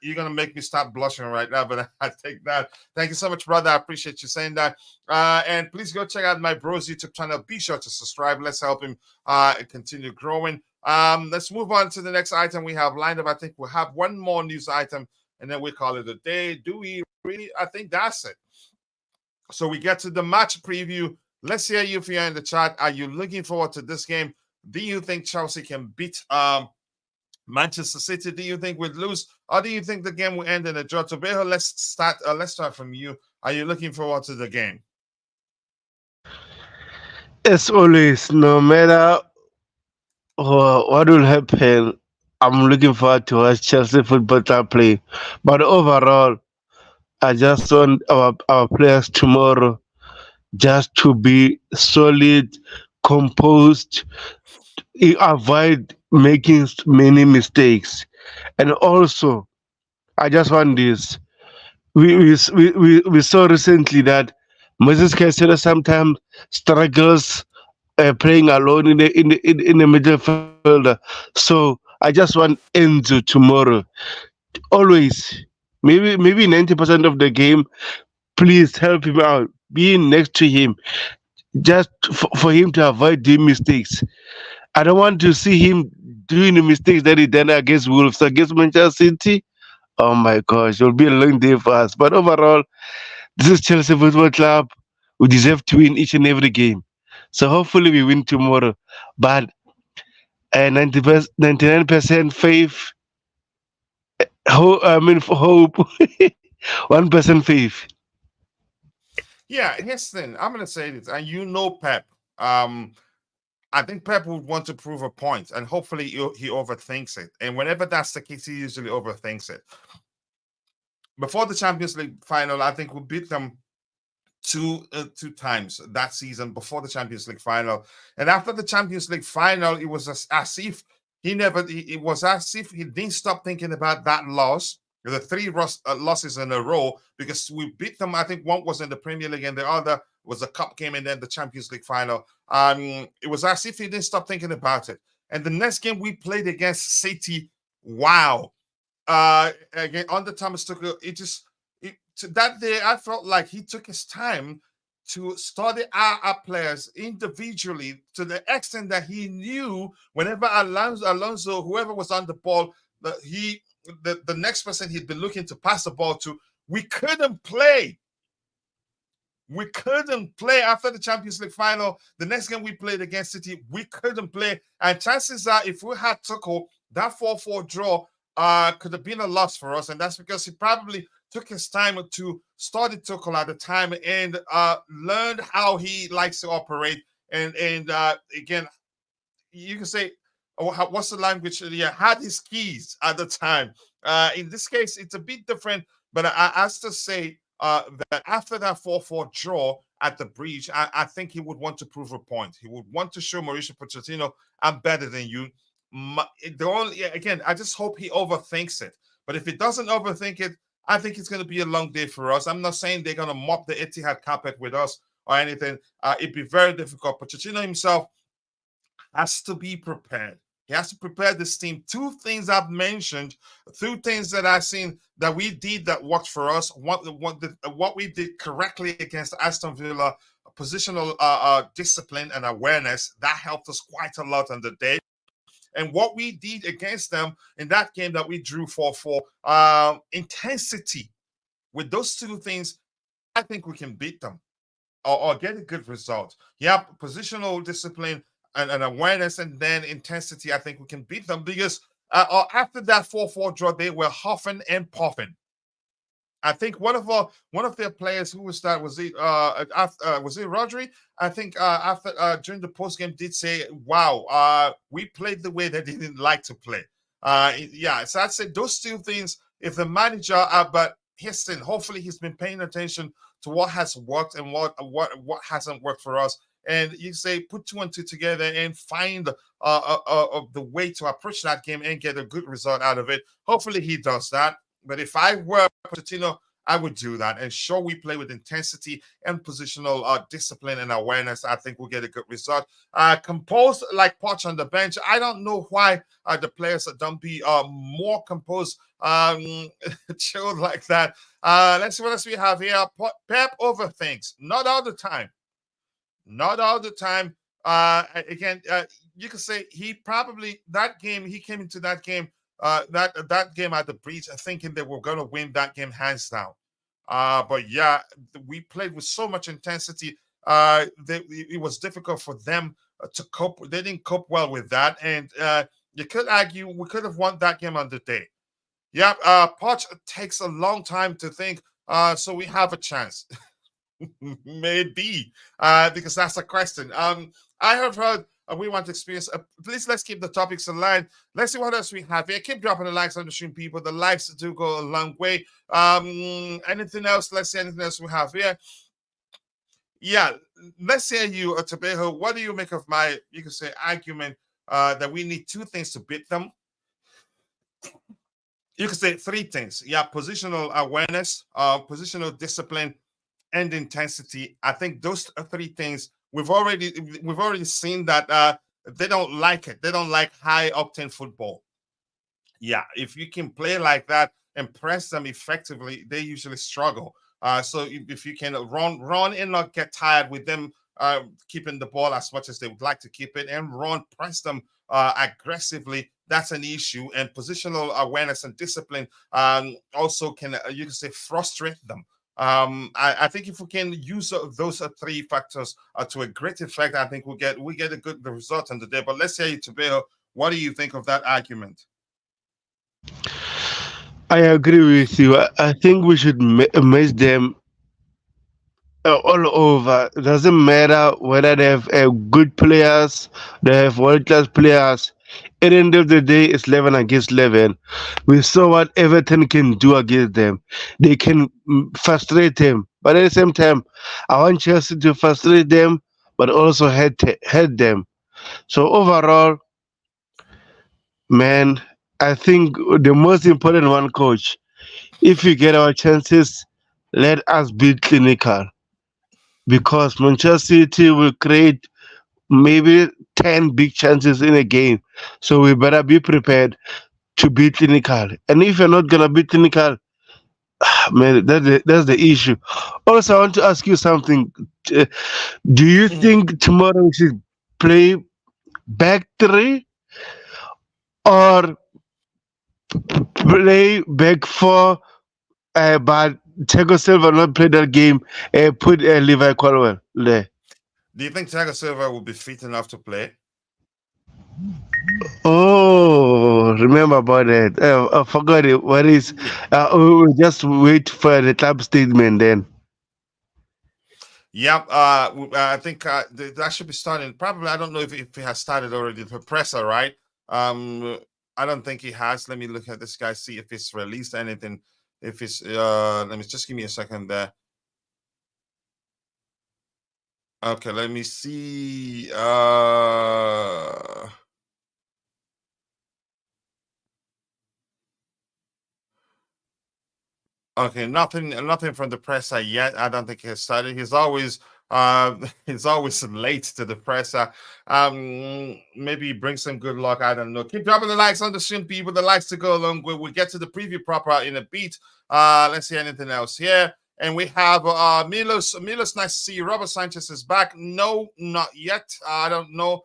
You're gonna make me stop blushing right now, but I take that. Thank you so much, brother. I appreciate you saying that. And please go check out my bro's YouTube channel. Be sure to subscribe. Let's help him continue growing. Let's move on to the next item we have lined up. I think we'll have one more news item, and then we call it a day. Do we really? I think that's it. So we get to the match preview. Let's hear you if you're in the chat. Are you looking forward to this game? Do you think Chelsea can beat Manchester City? Do you think we'd lose, or do you think the game will end in a draw? Tebago, let's start. Let's start from you. Are you looking forward to the game? As always, no matter what will happen, I'm looking forward to watch Chelsea football club play. But overall, I just want our players tomorrow just to be solid, composed, avoid making many mistakes. And also, I just want this. We saw recently that Moses Caicedo sometimes struggles playing alone in the midfielder. So I just want Enzo tomorrow. Always, maybe 90% of the game. Please help him out. Being next to him, just for him to avoid doing mistakes. I don't want to see him doing the mistakes that he done against Wolves, against Manchester City. Oh my gosh, it'll be a long day for us. But overall, this is Chelsea Football Club. We deserve to win each and every game. So hopefully we win tomorrow. But 99% faith, hope, 1% faith. Yeah, here's the thing. I'm gonna say this, and you know Pep. Um, I think Pep would want to prove a point, and hopefully he overthinks it. And whenever that's the case, he usually overthinks it. Before the Champions League final, I think we beat them two times that season before the Champions League final. And after the Champions League final, it was as if it was as if he didn't stop thinking about that loss, the three losses in a row, because we beat them. I think one was in the Premier League and the other was a cup game and then the Champions League final. It was as if he didn't stop thinking about it. And the next game we played against City, wow. Again, under Thomas Tuchel, that day I felt like he took his time to study our players individually to the extent that he knew whenever Alonso, whoever was on the ball, the next person he'd been looking to pass the ball to, we couldn't play. We couldn't play after the Champions League final. The next game we played against City, we couldn't play. And chances are, if we had Tuchel, that 4-4 draw could have been a loss for us. And that's because he probably took his time to study Tuchel at the time and learned how he likes to operate. And again, you can say, what's the language? Yeah, had his keys at the time. In this case, it's a bit different. But I have to say that after that 4-4 draw at the Bridge, I think he would want to prove a point. He would want to show Mauricio Pochettino, I'm better than you. Again, I just hope he overthinks it. But if he doesn't overthink it, I think it's going to be a long day for us. I'm not saying they're going to mop the Etihad carpet with us or anything. It'd be very difficult. Pochettino himself has to be prepared. He has to prepare this team. Two things I've mentioned, two things that I've seen that we did that worked for us. What we did correctly against Aston Villa, positional discipline and awareness, that helped us quite a lot on the day. And what we did against them in that game that we drew 4-4, intensity. With those two things, I think we can beat them or get a good result. Yeah, positional discipline and awareness, and then intensity. I think we can beat them because after that 4-4 draw, they were huffing and puffing. I think one of their players, who was that? Was it Rodri? I think after during the post game did say, "Wow, we played the way that they didn't like to play." Yeah, so I'd say those two things. If the manager, but Houston, hopefully he's been paying attention to what has worked and what hasn't worked for us. And you say put 2 and 2 together and find the way to approach that game and get a good result out of it. Hopefully he does that. But if I were Pochettino, I would do that. And sure, we play with intensity and positional discipline and awareness. I think we'll get a good result. Composed like Poch on the bench. I don't know why the players don't be more composed, chilled like that. Let's see what else we have here. Pep overthinks. Not all the time. Not all the time. Again, you could say he came into that game, that game at the Breach, thinking they were going to win that game hands down. But yeah, we played with so much intensity. It was difficult for them to cope. They didn't cope well with that, and you could argue we could have won that game on the day. Yeah, Poch takes a long time to think. So we have a chance. Maybe, because that's a question. I have heard we want to experience. Please, let's keep the topics in line. Let's see what else we have here. Keep dropping the likes on the stream, people. The likes do go a long way. Anything else? Let's see anything else we have here. Yeah, let's hear you, Tebogo. What do you make of my, you can say, argument that we need two things to beat them? You can say three things. Yeah, positional awareness, positional discipline, and intensity. I think those three things we've already seen that they don't like it. They don't like high octane football. Yeah, if you can play like that and press them effectively, they usually struggle. So if you can run and not get tired with them keeping the ball as much as they would like to keep it, and press them aggressively, that's an issue. And positional awareness and discipline also can, you can say, frustrate them. I think if we can use those three factors to a great effect, I think we get a good result on the day. But let's hear you, Tebogo. What do you think of that argument? I agree with you. I think we should match them all over. It doesn't matter whether they have good players, they have world-class players. At the end of the day, it's 11 against 11. We saw what Everton can do against them. They can frustrate them, but at the same time, I want Chelsea to frustrate them, but also head them. So overall, man, I think the most important one, coach, if we get our chances, let us be clinical because Manchester City will create maybe 10 big chances in a game. So we better be prepared to be clinical. And if you're not gonna be clinical, man, that's the issue. Also, I want to ask you something. Uh, Do you Mhm. think tomorrow we should play back three or play back four? But Thiago Silva not play that game. Put Levi Colwell there. Do you think Thiago Silva will be fit enough to play? Oh, remember about that. I forgot it. What is? We'll just wait for the club statement then. Yep. I think that should be starting. Probably, I don't know if he has started already. The presser, right? I don't think he has. Let me look at this guy, see if he's released anything. If it's, let me just give me a second there. Okay, let me see. Okay, nothing from the presser yet. I don't think he has started. He's always he's always late to the presser. Maybe bring some good luck. I don't know. Keep dropping the likes on the stream, people. The likes to go along with. We'll get to the preview proper in a beat. Let's see anything else here. And we have Milos. Milos, nice to see you. Robert Sanchez is back. No, not yet. I don't know.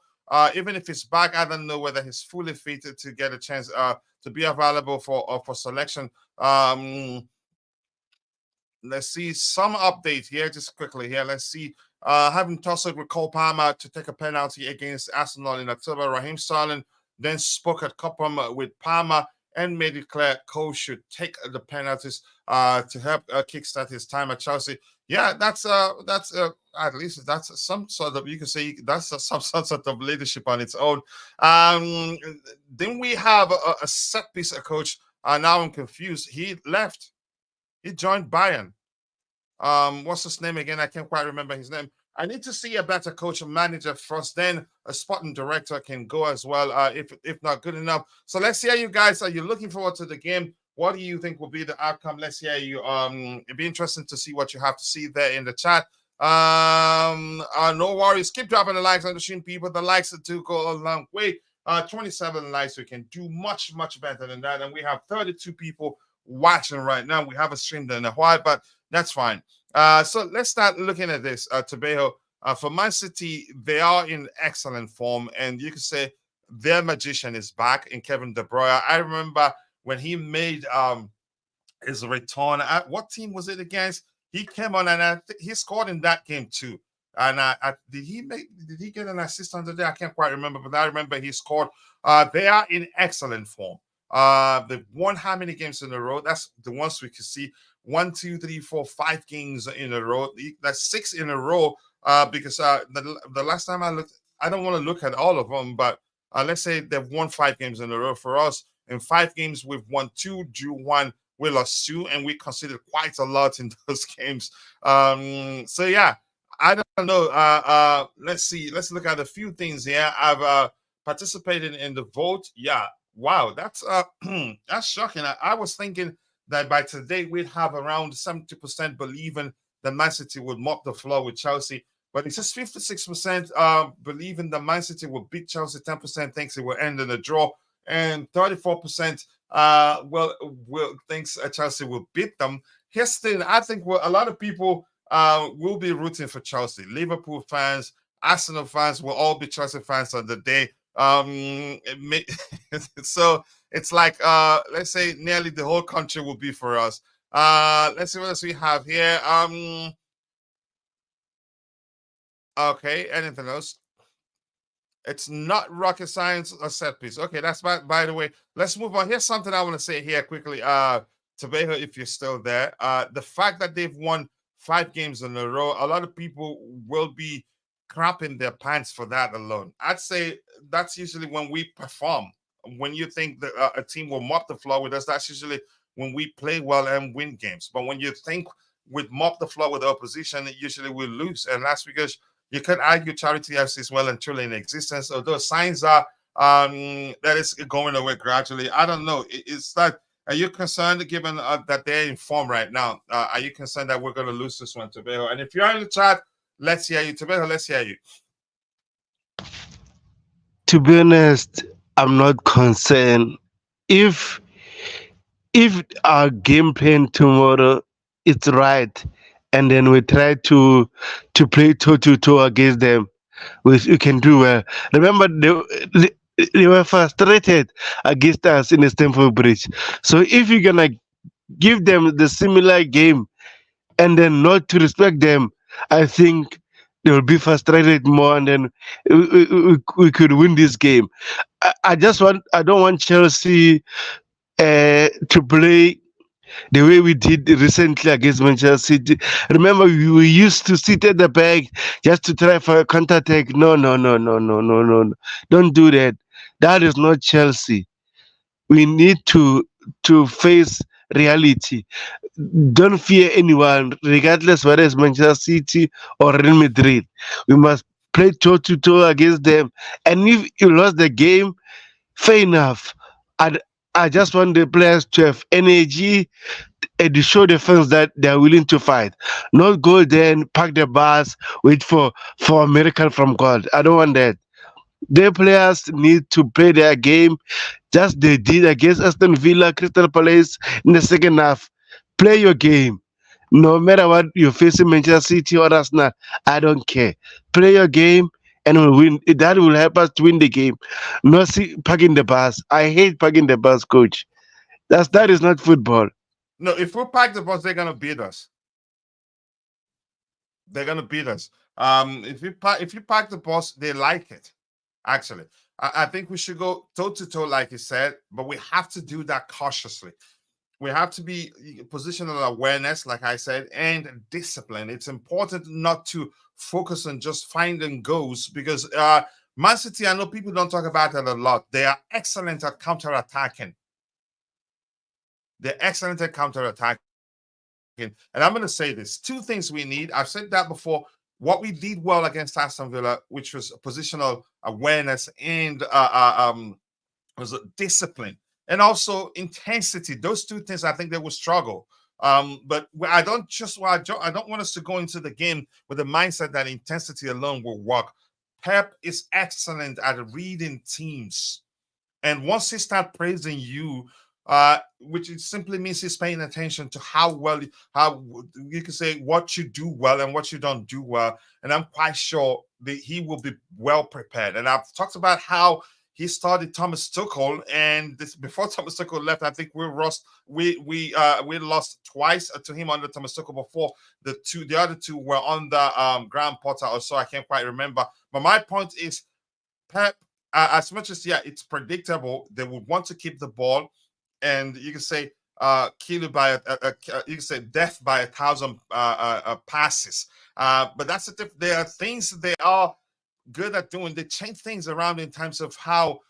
Even if he's back, I don't know whether he's fully fit to get a chance to be available for selection. Let's see some update here, just quickly here. Let's see. Having tussled with Cole Palmer to take a penalty against Arsenal in October, Raheem Sterling then spoke at Cobham with Palmer and made it clear Cole should take the penalties to help kickstart his time at Chelsea. Yeah, that's at least that's some sort of, you can say that's some sort of leadership on its own. Um, then we have a set piece coach. Now I'm confused. He left. He joined Bayern. What's his name again? I can't quite remember his name. I need to see a better coach and manager first. Then a sporting director can go as well, if not good enough. So let's hear you guys. Are you looking forward to the game? What do you think will be the outcome? Let's hear you. It'd be interesting to see what you have to see there in the chat. No worries. Keep dropping the likes on the stream, people. The likes do go a long way. 27 likes. We can do much, much better than that. And we have 32 people watching right now. We haven't streamed in a while, but that's fine. So let's start looking at this. Tebago, for Man City, they are in excellent form, and you can say their magician is back in Kevin De Bruyne. I remember when he made his return. What team was it against? He came on and he scored in that game too. And did he get an assist on the day? I can't quite remember, but I remember he scored. They are in excellent form. They've won how many games in a row? That's the ones we can see. 1, 2, 3, 4, 5 games in a row. That's 6 in a row. Because the last time I looked, I don't want to look at all of them, but let's say they've won 5 games in a row. For us, in 5 games, we've won 2, drew 1, we lost 2, and we conceded quite a lot in those games. So yeah, I don't know. Let's see. Let's look at a few things here. I've participated in the vote. Yeah, wow, that's that's shocking. I was thinking that by today we'd have around 70% believing that Man City would mop the floor with Chelsea. But it's just 56% believing that Man City will beat Chelsea, 10% thinks it will end in a draw, and 34% will thinks Chelsea will beat them. Here's the thing, I think a lot of people will be rooting for Chelsea. Liverpool fans, Arsenal fans will all be Chelsea fans on the day. So it's like let's say nearly the whole country will be for us. Let's see what else we have here. Okay, anything else? It's not rocket science or set piece. Okay, that's by the way. Let's move on. Here's something I want to say here quickly. Tebago, if you're still there, the fact that they've won 5 games in a row, a lot of people will be crapping their pants for that alone. I'd say that's usually when we perform. When you think that a team will mop the floor with us, that's usually when we play well and win games. But when you think we'd mop the floor with the opposition, usually we lose. And that's because you could argue Charity FC is well and truly in existence, although signs are that it's going away gradually. I don't know. It's like, are you concerned, given that they're in form right now? Are you concerned that we're going to lose this one, Tebogo? And if you're in the chat, let's hear you, Tebogo. Let's hear you. To be honest, I'm not concerned. If if our game plan tomorrow is right, and then we try to play toe to toe against them, we can do well. Remember, they were frustrated against us in the Stamford Bridge. So if you're gonna give them the similar game and then not to respect them, I think they will be frustrated more, and then we could win this game. I don't want Chelsea to play the way we did recently against Manchester City. Remember, we used to sit at the back just to try for a counter attack. No, no, no, no, no, no, no, no. Don't do that. That is not Chelsea. We need to face reality. Don't fear anyone, regardless whether it's Manchester City or Real Madrid. We must play toe to toe against them. And if you lost the game, fair enough. I, I just want the players to have energy and to show the fans that they are willing to fight. Not go there and pack the bus, wait for a miracle from God. I don't want that. Their players need to play their game just they did against Aston Villa, Crystal Palace in the second half. Play your game. No matter what you're facing, Manchester City or Arsenal, I don't care. Play your game and we'll win. That will help us to win the game. Not parking the bus. I hate parking the bus, coach. That is not football. No, if we pack the bus, they're gonna beat us. They're gonna beat us. If you pack the bus, they like it. Actually, I think we should go toe to toe, like you said, but we have to do that cautiously. We have to be positional awareness, like I said, and discipline. It's important not to focus on just finding goals because Man City, I know people don't talk about it a lot. They are excellent at counter-attacking. They're excellent at counter-attacking. And I'm going to say this, two things we need. I've said that before. What we did well against Aston Villa, which was positional awareness and was discipline and also intensity. Those two things, I think they will struggle. But I don't want us to go into the game with the mindset that intensity alone will work. Pep is excellent at reading teams. And once he starts praising you, which it simply means he's paying attention to how you can say what you do well and what you don't do well. And I'm quite sure that he will be well prepared. And I've talked about how he started Thomas Tuchel, and before Thomas Tuchel left, I think we lost twice to him under Thomas Tuchel before. The other two were on the Graham Potter or so. I can't quite remember. But my point is, Pep, as much as it's predictable, they would want to keep the ball, and you can say kill it by you can say death by 1,000 passes. But that's there are things they are good at doing. They change things around in terms of how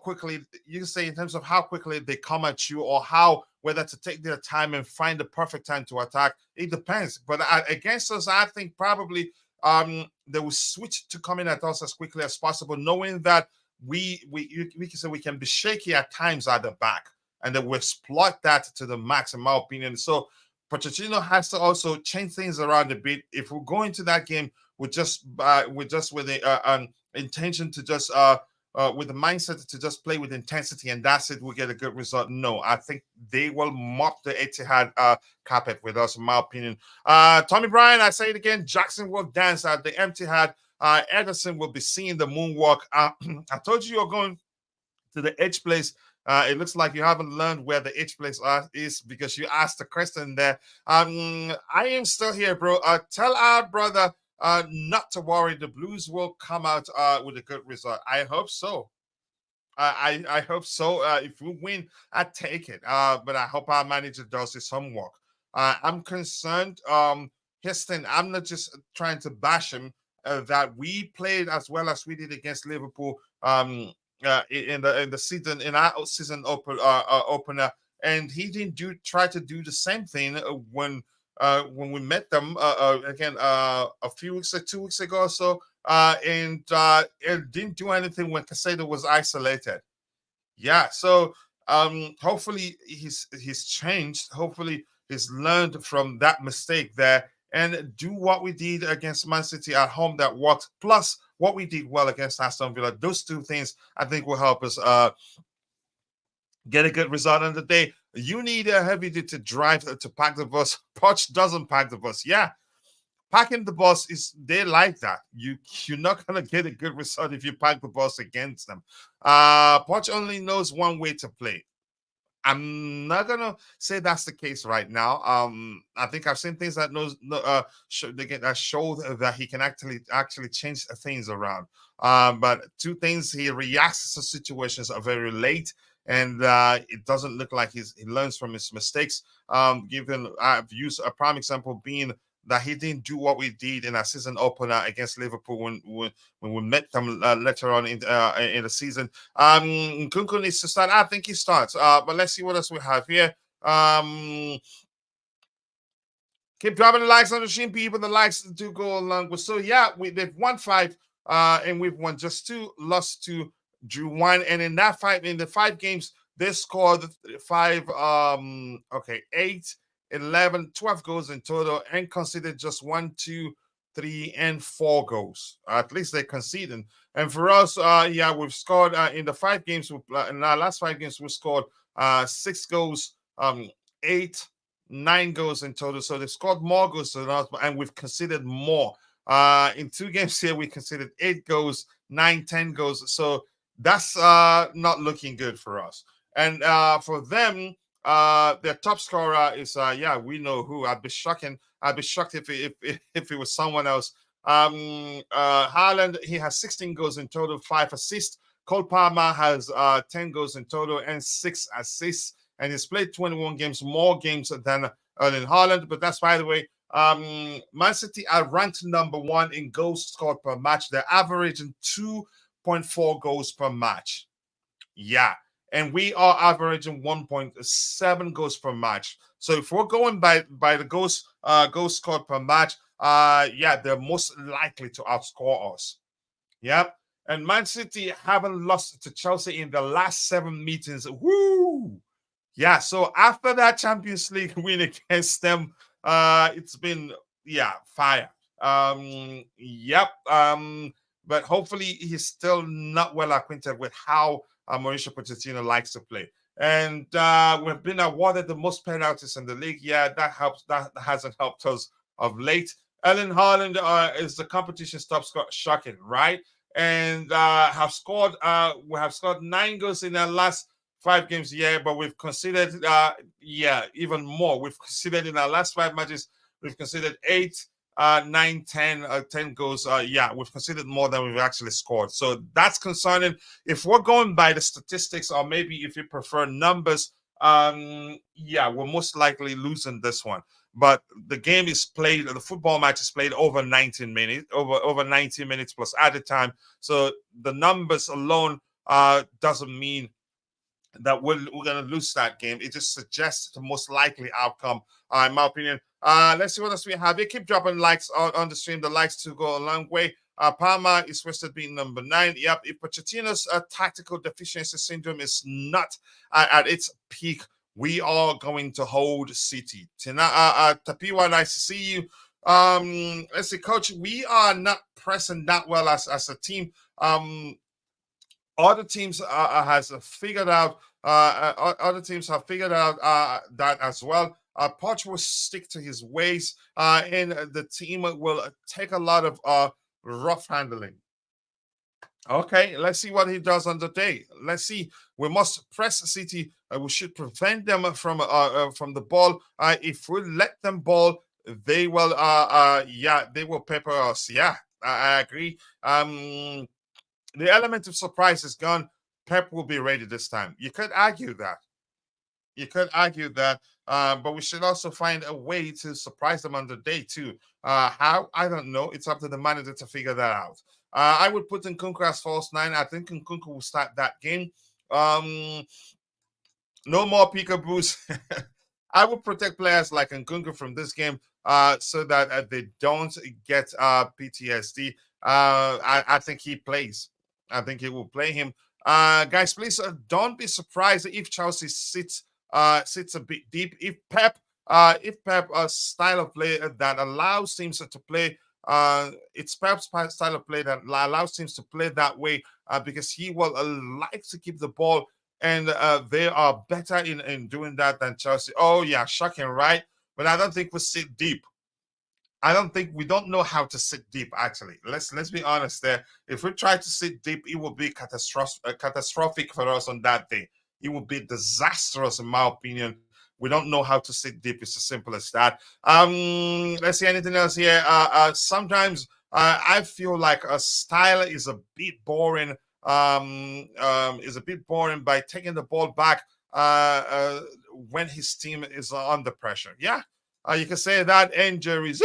quickly you can say in terms of how quickly they come at you, or how whether to take their time and find the perfect time to attack. It depends. But against us, I think probably they will switch to coming at us as quickly as possible, knowing that we can say we can be shaky at times at the back, and then we exploit that to the max, in my opinion. So Pochettino has to also change things around a bit. If we go into that game with with an intention to just with the mindset to just play with intensity and that's it, we'll get a good result. No, I think they will mop the Etihad carpet with us, in my opinion. Tommy Bryan, I say it again, Jackson will dance at the Etihad. Ederson will be seeing the moonwalk. I told you you're going to the H place. It looks like you haven't learned where the H place is because you asked the question there. I am still here, bro. Tell our brother not to worry. The Blues will come out with a good result. I hope so. I hope so. If we win, I take it. But I hope our manager does his homework. I'm concerned. Houston, I'm not just trying to bash him. that we played as well as we did against Liverpool in the season, in our season opener, and he didn't try to do the same thing when we met them again a few weeks, 2 weeks ago or so, and it didn't do anything when Casado was isolated. Yeah, so hopefully he's changed. Hopefully he's learned from that mistake there and do what we did against Man City at home that worked. Plus what we did well against Aston Villa. Those two things I think will help us get a good result on the day. You need a heavy duty drive to pack the bus. Poch doesn't pack the bus. Yeah, packing the bus is they like that. You're not gonna get a good result if you pack the bus against them. Poch only knows one way to play. I'm not gonna say that's the case right now. I think I've seen things that that show that he can actually change things around. But two things: he reacts to situations are very late, and it doesn't look like he learns from his mistakes. Given I've used a prime example being that he didn't do what we did in our season opener against Liverpool when we met them later on in the season. Nkunku needs to start. I think he starts. But let's see what else we have here. Keep dropping the likes on the stream, people. The likes do go along with. So yeah, they've won 5, and we've won just 2, lost 2, drew 1, and in the 5 games they scored 5. 8. 11, 12 goals in total and conceded just 1, 2, 3, and 4 goals. At least they conceded. And for us, we've scored in the 5 games. In our last 5 games, we scored 6 goals, 8, 9 goals in total. So they've scored more goals than us, and we've conceded more. In 2 games here, we conceded 8 goals, 9, 10 goals. So that's not looking good for us. And for them, their top scorer is we know who. I'd be shocked if it was someone else. Haaland, he has 16 goals in total, 5 assists. Cole Palmer has 10 goals in total and 6 assists, and he's played 21 games, more games than Erling Haaland. But that's, by the way, Man City are ranked number 1 in goals scored per match. They're averaging 2.4 goals per match. Yeah. And we are averaging 1.7 goals per match. So if we're going by the goals scored per match, they're most likely to outscore us. Yep. And Man City haven't lost to Chelsea in the last 7 meetings. Woo! Yeah. So after that Champions League win against them, it's been fire. But hopefully he's still not well acquainted with how Mauricio Pochettino likes to play. And we've been awarded the most penalties in the league. Yeah, that helps. That hasn't helped us of late. Erling Haaland is the competition top scorer. Shocking, right? And we have scored 9 goals in our last 5 games. Yeah, but we've conceded even more. We've conceded in our last 5 matches. We've conceded 8. 9, 10, 10 goals. We've conceded more than we've actually scored. So that's concerning. If we're going by the statistics, or maybe if you prefer numbers, we're most likely losing this one. But the game is played, the football match is played over 19 minutes, over 90 minutes plus added time. So the numbers alone doesn't mean that we're going to lose that game. It just suggests the most likely outcome, in my opinion. Let's see what else we have here. Keep dropping likes on the stream. The likes to go a long way. Palma is listed being number 9. Yep, if Pochettino's tactical deficiency syndrome is not at its peak, we are going to hold City. Tapiwa, nice to see you. Let's see, Coach, we are not pressing that well as a team. Other teams has figured out. Other teams have figured out that as well. Poch will stick to his ways, and the team will take a lot of rough handling. Okay, let's see what he does on the day. Let's see. We must press City. We should prevent them from the ball. If we let them ball, they will. They will pepper us. Yeah, I agree. The element of surprise is gone. Pep will be ready this time. You could argue that. You could argue that, but we should also find a way to surprise them on the day too. How? I don't know. It's up to the manager to figure that out. I would put Nkunku as false nine. I think Nkunku will start that game. Um, no more peekaboos. I would protect players like Nkunku from this game so that they don't get PTSD. I think he plays. I think he will play him. Guys, please don't be surprised if Chelsea sits a bit deep. If Pep style of play that allows teams to play, it's Pep's style of play that allows teams to play that way because he will like to keep the ball, and they are better in doing that than Chelsea. Oh yeah, shocking, right? But I don't think we sit deep. I don't think we don't know how to sit deep. Actually, let's be honest. There, if we try to sit deep, it will be catastrophic for us on that day. It will be disastrous, in my opinion. We don't know how to sit deep. It's as simple as that. Let's see anything else here. Sometimes I feel like a style is a bit boring. Is a bit boring by taking the ball back when his team is under pressure. Yeah, you can say that. And Jerry Z.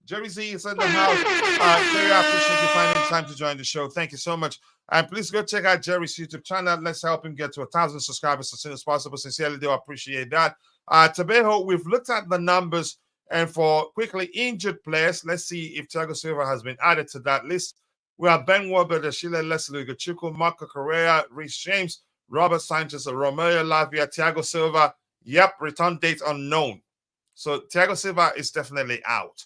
Jerry Z is in the house. Jerry, I appreciate you finding time to join the show. Thank you so much. And please go check out Jerry's YouTube channel. Let's help him get to 1,000 subscribers as soon as possible. Sincerely, do appreciate that. Tebago, we've looked at the numbers, and for quickly injured players, let's see if Thiago Silva has been added to that list. We have Ben Webber, Sheila Leslie Gachuku, Marco Correa, Reece James, Robert Sanchez, Romeo Lavia, Thiago Silva. Yep, return date unknown. So Thiago Silva is definitely out.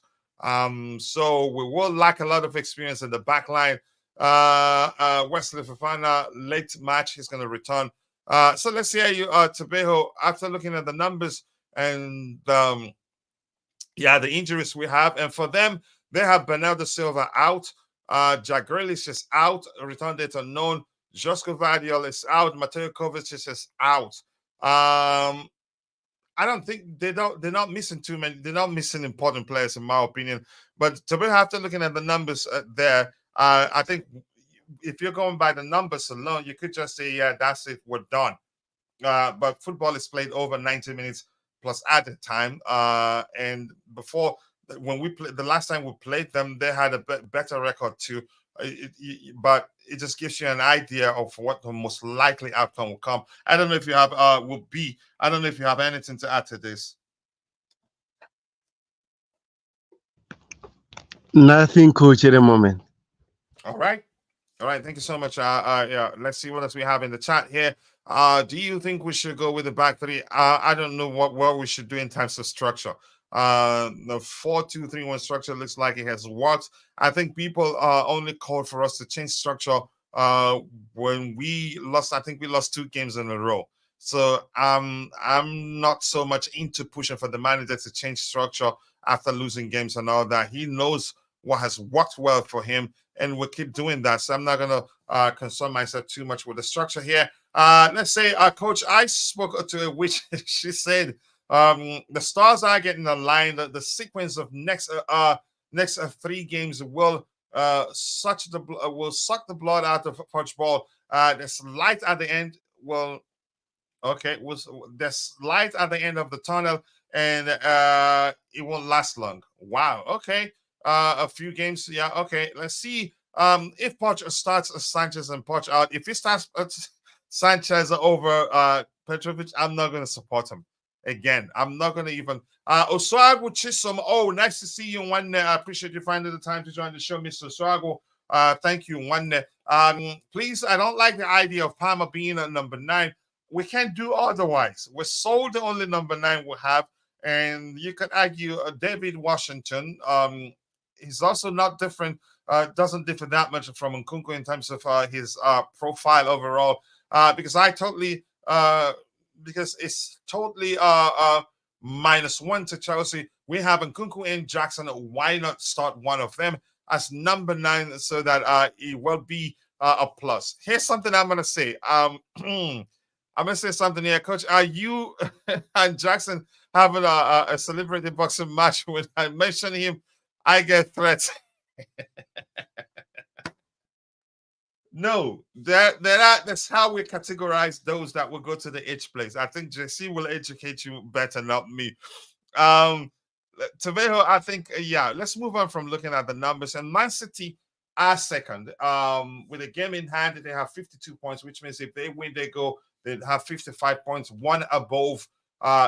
So we will lack a lot of experience in the back line. Wesley Fofana, late match, he's going to return. So let's see how you Tebago, after looking at the numbers and yeah, the injuries we have. And for them, they have Bernardo Silva out. Jack Grealish is out. Return date unknown. Josko Guardiola is out. Mateo Kovacic is out. I don't think they're not missing too many. They're not missing important players, in my opinion. But to be after looking at the numbers there, I think if you're going by the numbers alone, you could just say, yeah, that's it, we're done. But football is played over 90 minutes plus added time. And before, when we played the last time we played them, they had a better record too. But it just gives you an idea of what the most likely outcome will come. I don't know if you have will be. I don't know if you have anything to add to this. Nothing, coach, at the moment. All right. All right, thank you so much. Yeah, let's see what else we have in the chat here. Do you think we should go with the back three? I don't know what we should do in terms of structure. The 4-2-3-1 structure looks like it has worked. I think people only called for us to change structure when we lost. I think we lost 2 games in a row. So I'm not so much into pushing for the manager to change structure after losing games and all that. He knows what has worked well for him, and we'll keep doing that. So I'm not going to concern myself too much with the structure here. Let's say, Coach, I spoke to a witch. She said the stars are getting aligned. The sequence of next 3 games will suck the blood out of Punch Ball. There's light at the end. Well, okay, there's light at the end of the tunnel, and it won't last long. Wow. Okay. A few games. Yeah. Okay. Let's see. If Poch starts Sanchez and Poch out, if he starts Sanchez over Petrovic, I'm not going to support him. Again, I'm not going to even. Oswago Chisom. Oh, nice to see you, one. I appreciate you finding the time to join the show, Mr. Oswago. Thank you, one. Please, I don't like the idea of Palmer being at number 9. We can't do otherwise. We're sold the only number 9 we have, and you could argue David Washington. He's also not different. Doesn't differ that much from Nkunku in terms of his profile overall. Because it's totally -1 to Chelsea. We have Nkunku and Jackson. Why not start one of them as number 9 so that it will be a plus? Here's something I'm gonna say. I'm gonna say something here, Coach. Are you and Jackson having a celebrity boxing match? When I mention him, I get threats. No, that's how we categorize those that will go to the H place. I think JC will educate you better, not me. Um, Tebago, I think, yeah, let's move on from looking at the numbers. And Man City are second. With a game in hand, they have 52 points, which means if they win, they have 55 points, one above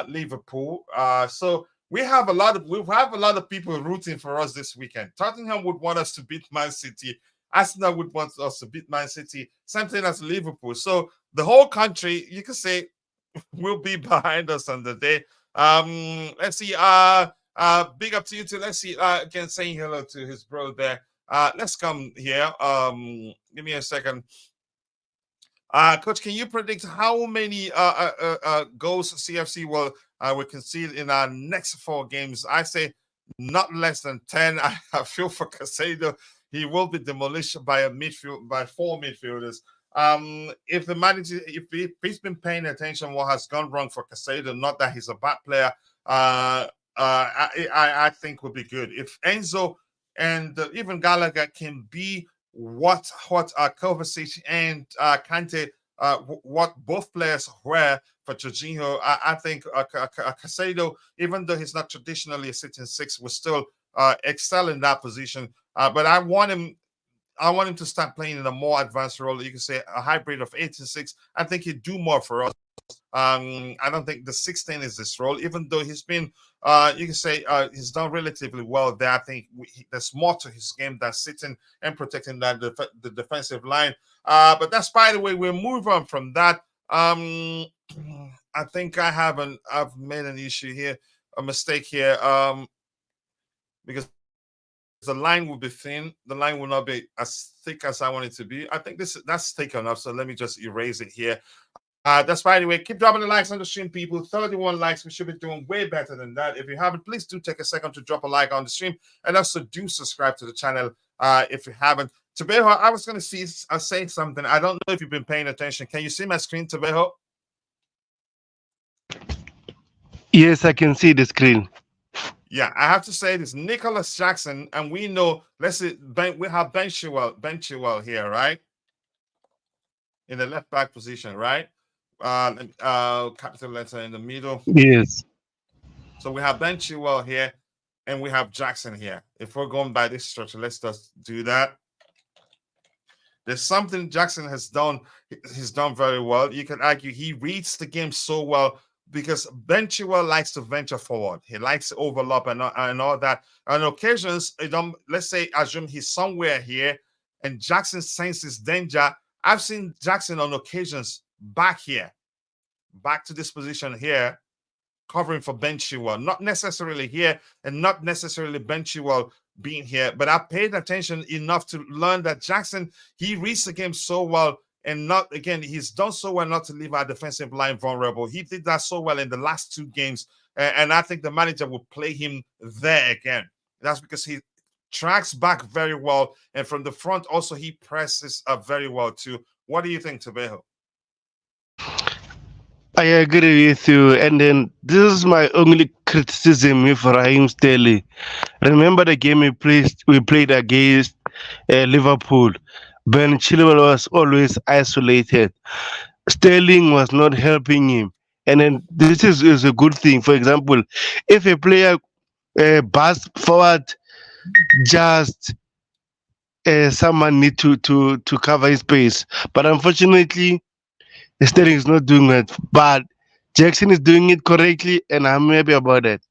Liverpool. So we have a lot of people rooting for us this weekend. Tottenham would want us to beat Man City. Arsenal would want us to beat Man City. Same thing as Liverpool. So the whole country, you can say, will be behind us on the day. Let's see. Big up to you too. Let's see. Again, saying hello to his bro there. Let's come here. Give me a second. Coach, can you predict how many goals CFC will concede in our next 4 games? I say not less than 10. I feel for Casado. He will be demolished by 4 midfielders. If the manager, if he's been paying attention, what has gone wrong for Casado, not that he's a bad player, I think would be good. If Enzo and even Gallagher can be what Kovacic and Kante, what both players were for Jorginho, I think Casado, even though he's not traditionally a sitting 6, will still excel in that position. But I want him to start playing in a more advanced role. You can say a hybrid of 8 and 6. I think he'd do more for us. I don't think the 16 is this role, even though he's been, you can say, he's done relatively well there. I think there's more to his game than sitting and protecting the defensive line. But that's, by the way, we'll move on from that. I think I've made an issue here, a mistake here, because the line will be thin. The line will not be as thick as I want it to be. I think that's thick enough. So let me just erase it here. That's by the way. Keep dropping the likes on the stream, people. 31 likes. We should be doing way better than that. If you haven't, please do take a second to drop a like on the stream, and also do subscribe to the channel if you haven't. Tebago, I was going to say something. I don't know if you've been paying attention. Can you see my screen, Tebago? Yes, I can see the screen. Yeah, I have to say this. Nicholas Jackson, and we know. Let's see. We have Ben Chilwell here, right? In the left back position, right? Capital letter in the middle. Yes. So we have Ben Chilwell here, and we have Jackson here. If we're going by this structure, let's just do that. There's something Jackson has done. He's done very well. You can argue he reads the game so well because Ben Chilwell likes to venture forward. He likes to overlap and all that. On occasions, let's say, assume he's somewhere here, and Jackson senses danger. I've seen Jackson on occasions back here, back to this position here, covering for Ben Chilwell. Not necessarily here, and not necessarily Ben Chilwell being here, but I paid attention enough to learn that Jackson, he reads the game so well, and not, again, he's done so well not to leave our defensive line vulnerable. He did that so well in the last 2 games, and I think the manager will play him there again. That's because he tracks back very well, and from the front also he presses very well too. What do you think, Tebago? I agree with you. And then this is my only criticism with Raheem Sterling. Remember the game we played against Liverpool. Ben Chilwell was always isolated. Sterling was not helping him. And then this is a good thing. For example, if a player bursts forward, just someone need to cover his space. But unfortunately, Sterling is not doing that. But Jackson is doing it correctly, and I'm happy about that.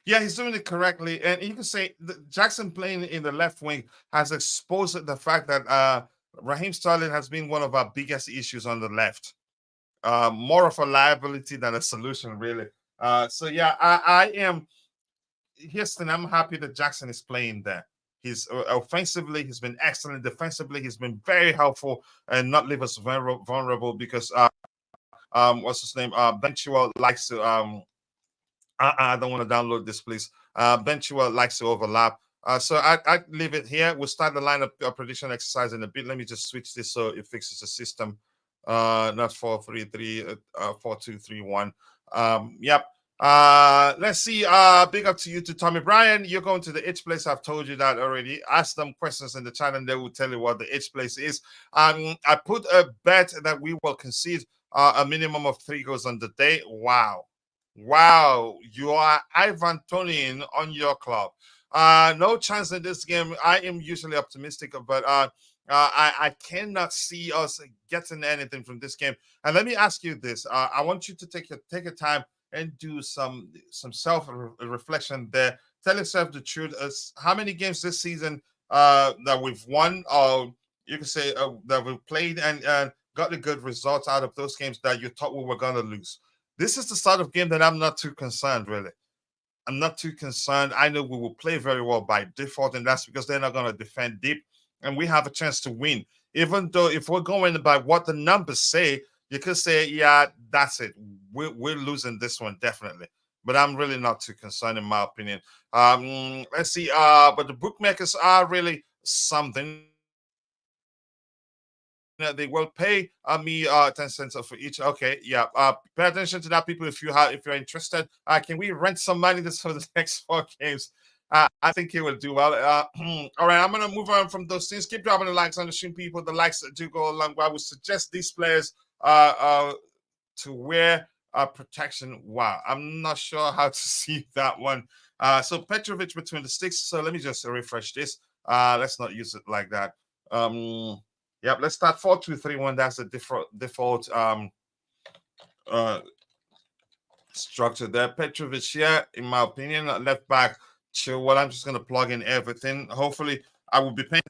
Yeah, he's doing it correctly. And you can say Jackson playing in the left wing has exposed the fact that Raheem Sterling has been one of our biggest issues on the left. More of a liability than a solution, really. So yeah, I am. Houston, I'm happy that Jackson is playing there. He's offensively, he's been excellent. Defensively, he's been very helpful and not leave us vulnerable because what's his name? Ben Chilwell likes to I don't want to download this, please. Ben Chilwell likes to overlap. So I leave it here. We'll start the lineup prediction exercise in a bit. Let me just switch this so it fixes the system. Not 4-3-3, 4-2-3-1. Yep. Let's see. Big up to you, to Tommy Bryan. You're going to the H place. I've told you that already. Ask them questions in the chat and they will tell you what the H place is. I put a bet that we will concede a minimum of 3 goals on the day. Wow. Wow. You are Ivan Tonian on your club. No chance in this game. I am usually optimistic, but I cannot see us getting anything from this game. And let me ask you this. I want you to take a time and do some self reflection there. Tell yourself the truth. As how many games this season that we've won, or you can say that we've played and got the good results out of those games that you thought we were going to lose. This is the sort of game that I'm not too concerned, really. I'm not too concerned. I know we will play very well by default, and that's because they're not going to defend deep, and we have a chance to win. Even though if we're going by what the numbers say, you could say, yeah, that's it. We're losing this one, definitely. But I'm really not too concerned, in my opinion. Let's see. But the bookmakers are really something. They will pay me 10 cents for each. Okay, yeah. Pay attention to that, people. If you're interested, can we rent some money this for the next 4 games? I think he will do well. All right, I'm gonna move on from those things. Keep dropping the likes on the stream, people. The likes do go a long way. I would suggest these players to wear protection. Wow, I'm not sure how to see that one. So Petrovic between the sticks. So let me just refresh this. Let's not use it like that. Yep, let's start 4-2-3-1. That's the default structure there. Petrovic here, in my opinion, left back. Chill. Well, I'm just gonna plug in everything. Hopefully, I will be paying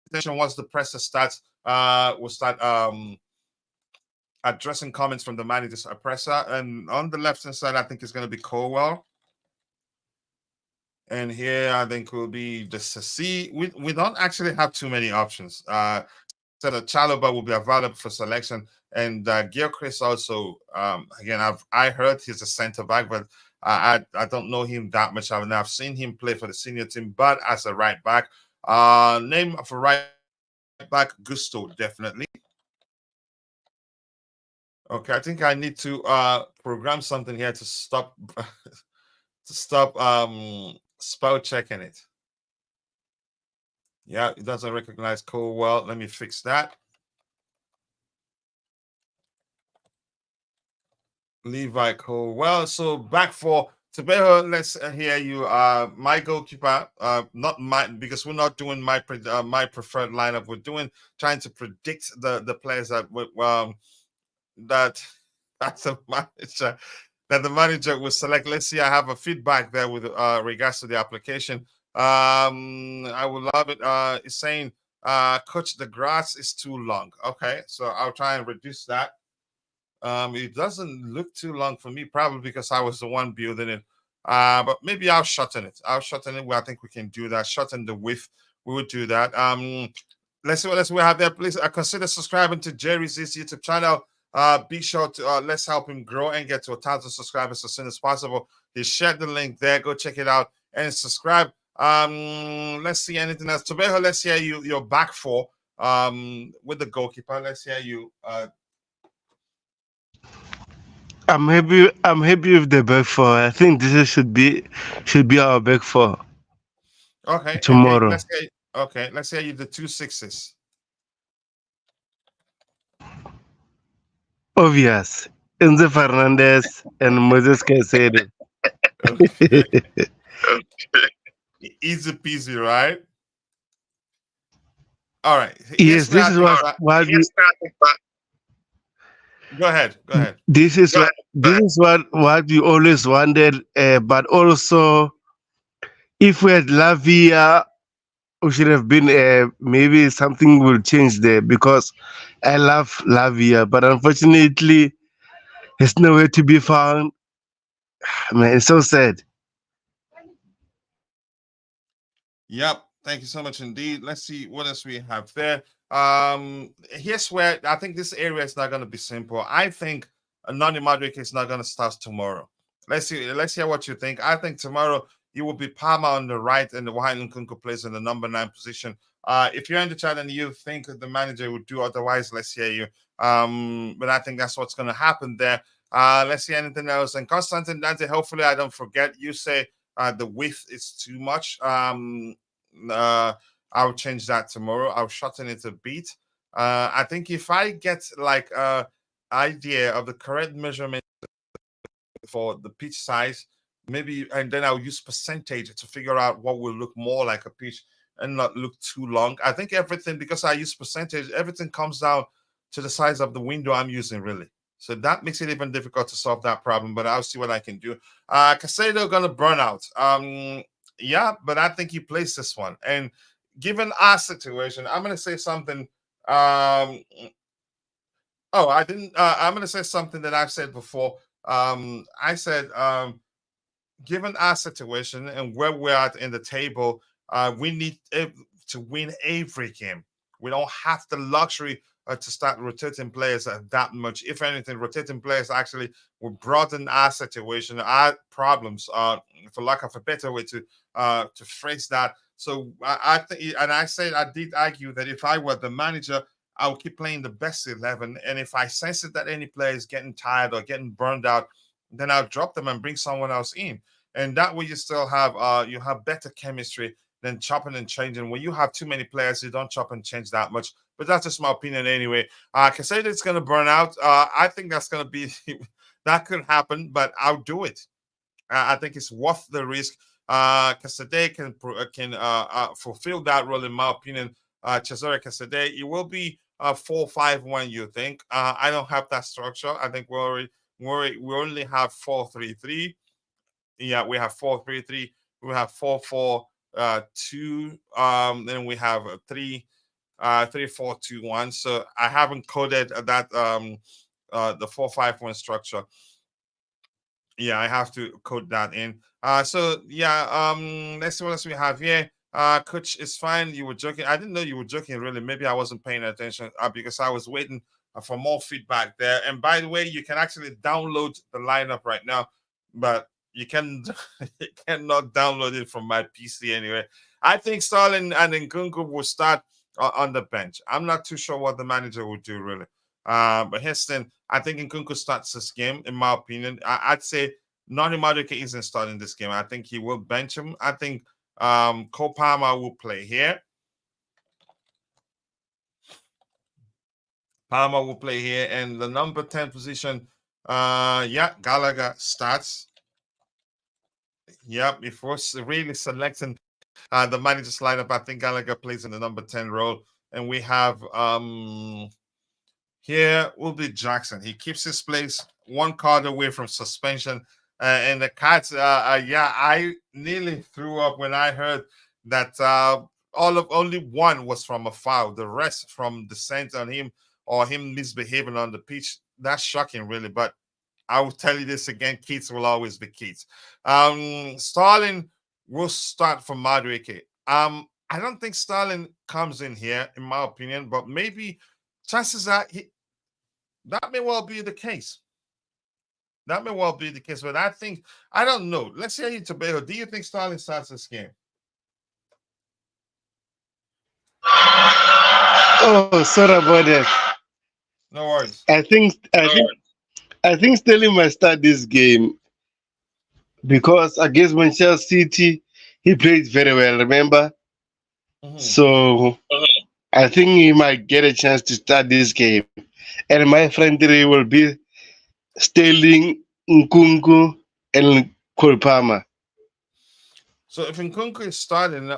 attention once the presser starts. We'll start addressing comments from the manager's presser. And on the left hand side, I think it's gonna be Colwell. And here I think will be the Sassi. We don't actually have too many options. So the Chalobah will be available for selection, and Gilchrist also. Again, I heard he's a centre back, but I don't know him that much. I've seen him play for the senior team, but as a right back. Name of a right back, Gusto, definitely. Okay, I think I need to program something here to stop spell checking it. Yeah, it doesn't recognize Colwell. Let me fix that. Levi Colwell. So back for Tebago. Let's hear you. My goalkeeper. Not mine, because we're not doing my preferred lineup. We're trying to predict the players that that's a manager that the manager will select. Let's see. I have a feedback there with regards to the application. I would love it. It's saying, Coach, the grass is too long. Okay, so I'll try and reduce that. It doesn't look too long for me, probably because I was the one building it. But maybe I'll shorten it. I think we can do that. Shorten the width. We would do that. Let's see what else we have there. Please consider subscribing to Jerry's YouTube channel. Be sure to let's help him grow and get to 1,000 subscribers as soon as possible. He shared the link there. Go check it out and subscribe. Let's see anything else. Tobeho, let's hear your back four with the goalkeeper. Let's hear you. I'm happy. I'm happy with the back four. I think this should be our back four. Okay. Tomorrow. Let's hear you the 2 6s. Obvious. Enzo Fernandez and Moses Caicedo. Okay. Easy peasy, right? All right. Yes, this is what Go ahead. This is what we always wanted. But also, if we had Lavia, we should have been. Maybe something will change there, because I love Lavia, but unfortunately, it's nowhere to be found. Man, it's so sad. Yep. Thank you so much indeed. Let's see what else we have there. Here's where I think this area is not going to be simple. I think Nani Madrid is not going to start tomorrow. Let's hear what you think. I think tomorrow you will be Palmer on the right and the while Nkunku plays in the number 9 position. If you're in the chat and you think the manager would do otherwise, let's hear you. But I think that's what's going to happen there. Let's see anything else. And Constantine Dante, hopefully I don't forget. You say the width is too much. I'll change that tomorrow. I'll shorten it a bit. I think if I get like a idea of the correct measurement for the pitch size, maybe, and then I'll use percentage to figure out what will look more like a pitch and not look too long. I think everything, because I use percentage, everything comes down to the size of the window I'm using, really. So that makes it even difficult to solve that problem, but I'll see what I can do. Casado gonna burn out. Yeah, but I think he plays this one. And given our situation, I'm gonna say something. Oh, I didn't. I'm gonna say something that I've said before. I said, given our situation and where we're at in the table, we need to win every game. We don't have the luxury to start rotating players that much. If anything, rotating players actually will broaden our situation, our problems, for lack of a better way to phrase that. So I think, and I said I did argue that if I were the manager, I would keep playing the best 11. And if I sense that any player is getting tired or getting burned out, then I'll drop them and bring someone else in. And that way you still have you have better chemistry than chopping and changing. When you have too many players, you don't chop and change that much. But that's just my opinion anyway. I can say that it's going to burn out. I think that's going to be that could happen, but I'll do it. I think it's worth the risk. Kasade can fulfill that role, in my opinion. Cesare Kasade, it will be 4-5-1. You think? I don't have that structure. I think we only have 4-3-3. Yeah, we have 4-3-3. We have 4-4-2. Then we have 3-4-2-1. So I haven't coded that the 4-5-1 structure. Yeah, I have to code that in. So yeah, let's see what else we have here. Coach is fine. You were joking. I didn't know you were joking, really. Maybe I wasn't paying attention because I was waiting for more feedback there. And by the way, you can actually download the lineup right now, but you can you cannot download it from my PC anyway. I think Sterling and Nkunku will start on the bench. I'm not too sure what the manager will do, really. But Heston, I think Nkunku starts this game, in my opinion. I'd say Nani Madueke isn't starting this game. I think he will bench him. I think Cole Palmer will play here. Palmer will play here. And the number 10 position, yeah, Gallagher starts. Yep, if we're really selecting the manager's lineup, I think Gallagher plays in the number 10 role. And we have here will be Jackson. He keeps his place one card away from suspension. And the Cats, yeah, I nearly threw up when I heard that only one was from a foul. The rest from dissent on him or him misbehaving on the pitch. That's shocking, really. But I will tell you this again: Keats will always be Keats. Starling will start for Madueke. I don't think Starling comes in here, in my opinion, but maybe chances are that may well be the case. That may well be the case, but I don't know. Let's hear you, Tebago. Do you think Starling starts this game? Oh, sorry about that. No worries. I think Sterling might start this game because against Manchester City he played very well. Remember, so I think he might get a chance to start this game. And my friend three will be Sterling, Nkunku, and Kolpama. So if Nkunku is starting,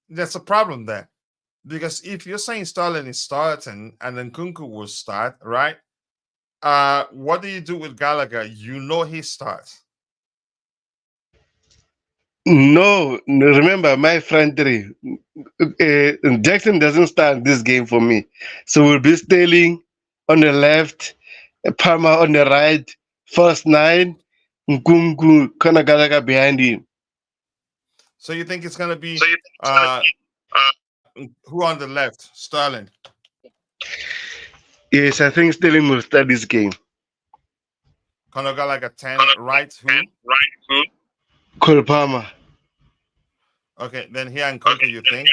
that's a problem there. Because if you're saying Sterling is starting and then Nkunku will start, right? What do you do with Gallagher? You know he starts. No, remember my friend three. Jackson doesn't start this game for me. So we'll be Sterling on the left, Palmer on the right, first nine, Nkunku, Kanagalaga behind him. So you think it's gonna be who on the left? Sterling. Yes, I think Sterling will start this game. Kanagalaga 10, right? Who? Cole Palmer. Okay, then here Nkunku, you think?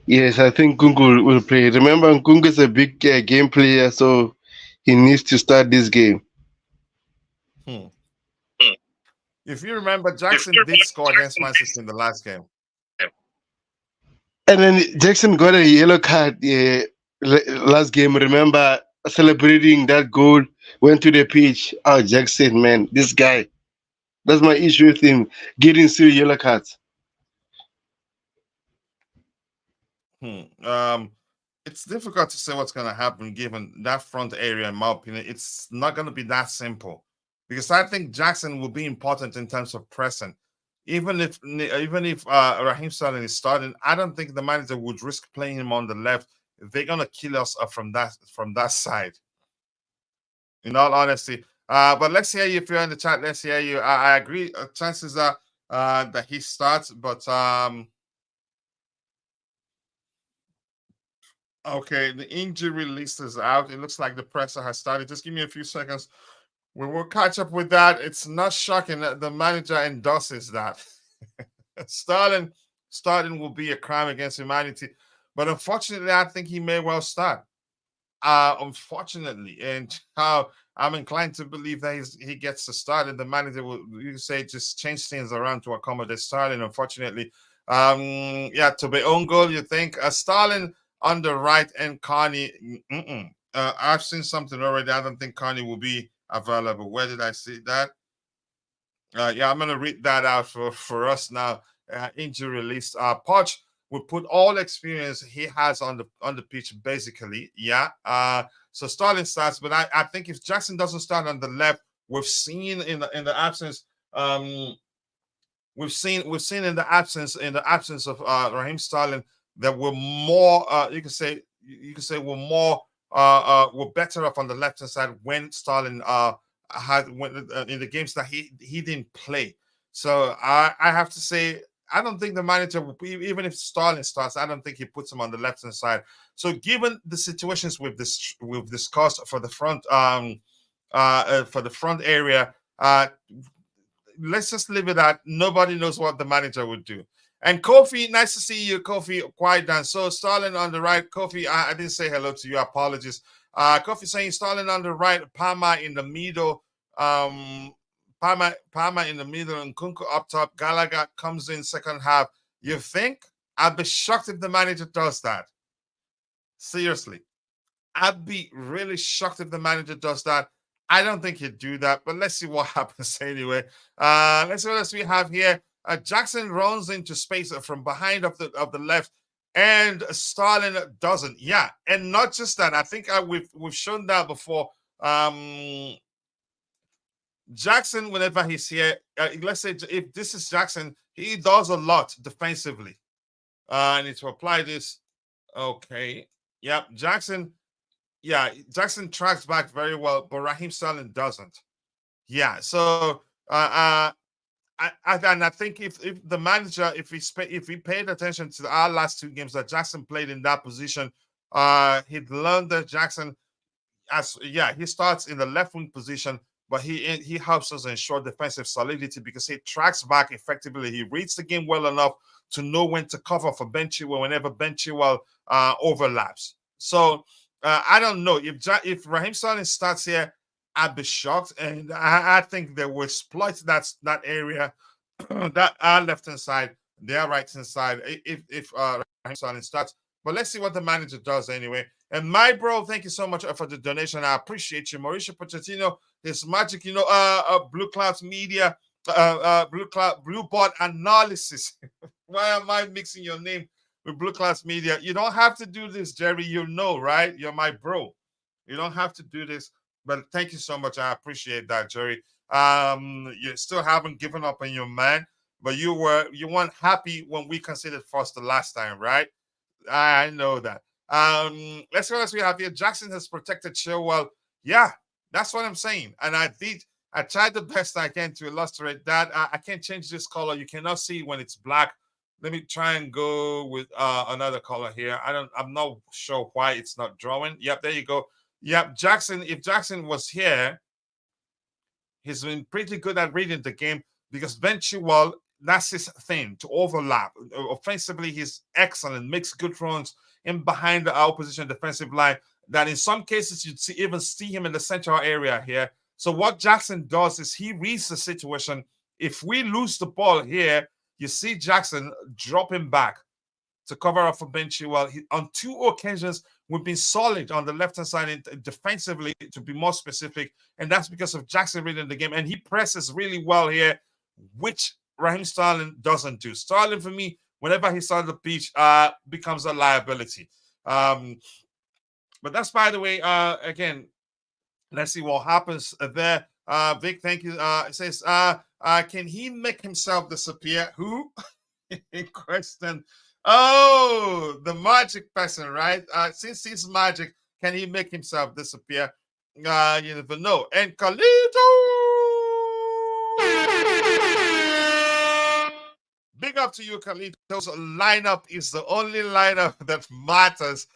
Yes, I think Nkunku will play. Remember, Nkunku is a big game player, so he needs to start this game. Hmm. If you remember, Jackson did score against Man City in the last game. And then Jackson got a yellow card last game. Remember celebrating that goal, went to the pitch. Oh, Jackson, man, this guy. That's my issue with him, getting 3 yellow cards. It's difficult to say what's going to happen given that front area. In my opinion, it's not going to be that simple because I think Jackson will be important in terms of pressing. Even if Raheem Sterling is starting, I don't think the manager would risk playing him on the left. They're going to kill us from that side. In all honesty, but let's hear you if you're in the chat. Let's hear you. I agree. Chances are that he starts, but okay, the injury list is out. It looks like the presser has started. Just give me a few seconds. We will catch up with that. It's not shocking that the manager endorses that. Starting will be a crime against humanity. But unfortunately, I think he may well start. Unfortunately, and how I'm inclined to believe that he gets to start, and the manager will, you say, just change things around to accommodate Starling. Unfortunately, yeah, to be own goal, you think Starling on the right and Carney. I've seen something already. I don't think Carney will be available. Where did I see that? Yeah, I'm gonna read that out for us now. Injury list. Poch will put all experience he has on the pitch, basically. Yeah. So Starling starts, but I think if Jackson doesn't start on the left, we've seen in the absence. We've seen in the absence of Raheem Sterling that we're more. You can say we're more. We're better off on the left hand side when Sterling had in the games that he didn't play. So I have to say I don't think the manager will, even if Sterling starts, I don't think he puts him on the left hand side. So given the situations we've discussed for the front area, let's just leave it at nobody knows what the manager would do. And Kofi, nice to see you, Kofi. Quiet down. So Sterling on the right, Kofi. I didn't say hello to you. Apologies. Kofi saying Sterling on the right, Palmer in the middle. Palmer in the middle, and Nkunku up top. Gallagher comes in second half. You think? I'd be shocked if the manager does that. Seriously, I'd be really shocked if the manager does that. I don't think he'd do that, but let's see what happens anyway. Let's see what else we have here. Jackson runs into space from behind of the left, and Sterling doesn't. Yeah, and not just that. I think we've shown that before. Jackson, whenever he's here, let's say if this is Jackson, he does a lot defensively. I need to apply this. Okay. Yep. Jackson tracks back very well, but Raheem Sterling doesn't. Yeah. So and I think if the manager, if he paid attention to our last 2 games that Jackson played in that position, he'd learned that Jackson he starts in the left wing position, but he helps us ensure defensive solidity because he tracks back effectively. He reads the game well enough to know when to cover for Ben Chilwell whenever Ben Chilwell overlaps. So I don't know if Raheem Sterling starts here, I'd be shocked, and I think they will exploit that area, that our left hand side, their right hand side. If Raheem Sterling starts, but let's see what the manager does anyway. And my bro, thank you so much for the donation. I appreciate you, Mauricio Pochettino. His magic, Blue Clouds Media, Blue Bot Analysis. Why am I mixing your name with Blue Clouds Media? You don't have to do this, Jerry. You know, right? You're my bro. You don't have to do this. But thank you so much. I appreciate that, Jerry. You still haven't given up on your man, but you weren't happy when we considered first the last time, right? I know that. Let's see what else we have here. Jackson has protected Chilwell. Yeah, that's what I'm saying. And I tried the best I can to illustrate that. I can't change this color. You cannot see when it's black. Let me try and go with another color here. I'm not sure why it's not drawing. Yep, there you go. Yep, Jackson. If Jackson was here, he's been pretty good at reading the game because Ben Chilwell, that's his thing, to overlap. Offensively, he's excellent, makes good runs in behind the opposition defensive line. that in some cases you'd even see him in the central area here. So what Jackson does is he reads the situation. If we lose the ball here, you see Jackson dropping back to cover up for Ben Chilwell. On 2 occasions, we've been solid on the left-hand side defensively, to be more specific, and that's because of Jackson reading the game. And he presses really well here, which Raheem Sterling doesn't do. Sterling, for me, whenever he's on the pitch, becomes a liability. But that's, by the way, again, let's see what happens there. Vic, thank you. It says, can he make himself disappear? Who? In question. Oh, the magic person, right? Since he's magic, can he make himself disappear? You never know. And Carlito! Big up to you, Carlito's lineup is the only lineup that matters.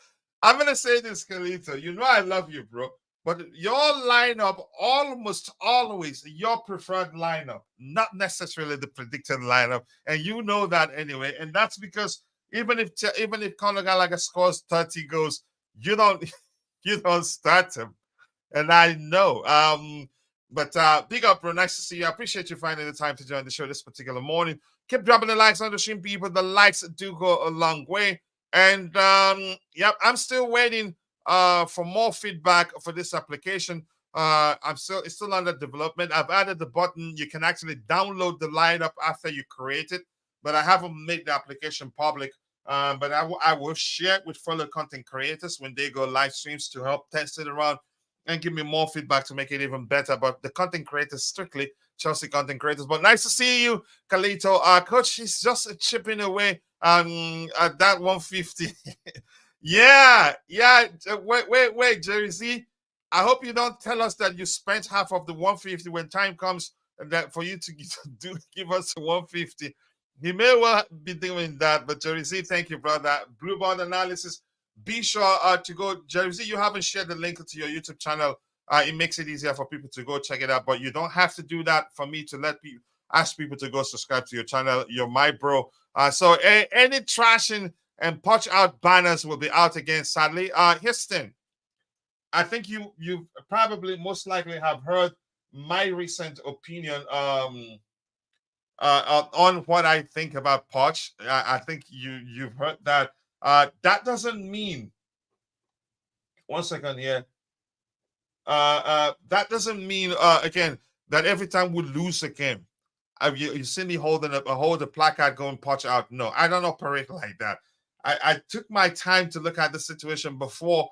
I'm going to say this, Carlito. You know I love you, bro. But your lineup almost always your preferred lineup, not necessarily the predicted lineup. And you know that anyway. And that's because even if Conor Gallagher scores 30 goals, you don't start him. And I know. But big up, bro. Nice to see you. I appreciate you finding the time to join the show this particular morning. Keep dropping the likes on the stream, people. The likes do go a long way. And yep, I'm still waiting for more feedback for this application. It's still under development. I've added the button. You can actually download the lineup after you create it, but I haven't made the application public. But I will share it with fellow content creators when they go live streams to help test it around and give me more feedback to make it even better. But the content creators, strictly Chelsea content creators. But nice to see you, Carlito. Coach, he's just chipping away at that 150. Yeah. Wait, Jerry Z. I hope you don't tell us that you spent half of the 150 when time comes that for you to give us the 150. He may well be doing that, but Jerry Z, thank you, brother. Blue Bond Analysis. Be sure to go. Jerry Z, you haven't shared the link to your YouTube channel. It makes it easier for people to go check it out, but you don't have to do that for me to ask people to go subscribe to your channel. You're my bro. So any trashing and punch out banners will be out again, sadly. Houston, I think you probably most likely have heard my recent opinion on what I think about Poch. I think you've heard that. That doesn't mean. One second here. That doesn't mean again that every time we lose a game, you see me holding a placard going Poch out. No, I don't operate like that. I took my time to look at the situation before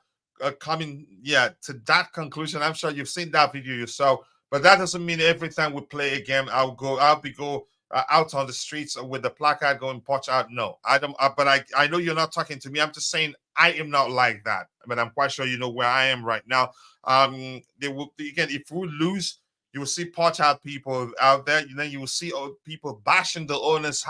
coming to that conclusion. I'm sure you've seen that video yourself, but that doesn't mean every time we play a game I'll be out on the streets with the placard going Poch out. No, I don't. But I know you're not talking to me. I'm just saying I am not like that. But I'm quite sure you know where I am right now. They will again if we lose. You will see Poch out people out there. Then you will see people bashing the owners,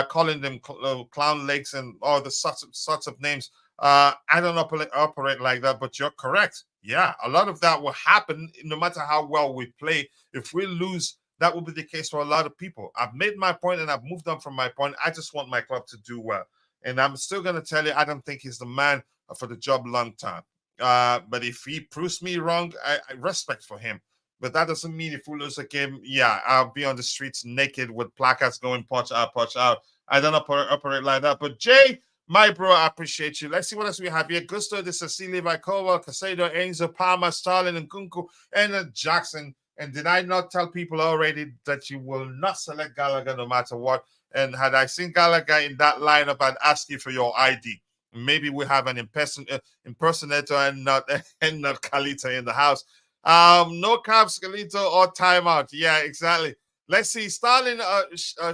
calling them clown legs and all the sorts of names. I don't operate like that, but you're correct. Yeah, a lot of that will happen no matter how well we play. If we lose, that will be the case for a lot of people. I've made my point and I've moved on from my point. I just want my club to do well. And I'm still going to tell you, I don't think he's the man for the job long term. But if he proves me wrong, I respect for him. But that doesn't mean if we lose a game, I'll be on the streets naked with placards going Poch out. I don't operate like that. But Jay, my bro, I appreciate you. Let's see what else we have here. Gusto de Cecilia Vicova, Casado, Enzo, Palma, Stalin, and Nkunku, and Jackson. And did I not tell people already that you will not select Gallagher no matter what? And had I seen Gallagher in that lineup, I'd ask you for your ID. Maybe we have an impersonator and not Kalita in the house. No caps, Kalito, or timeout. Yeah, exactly. Let's see. Stalin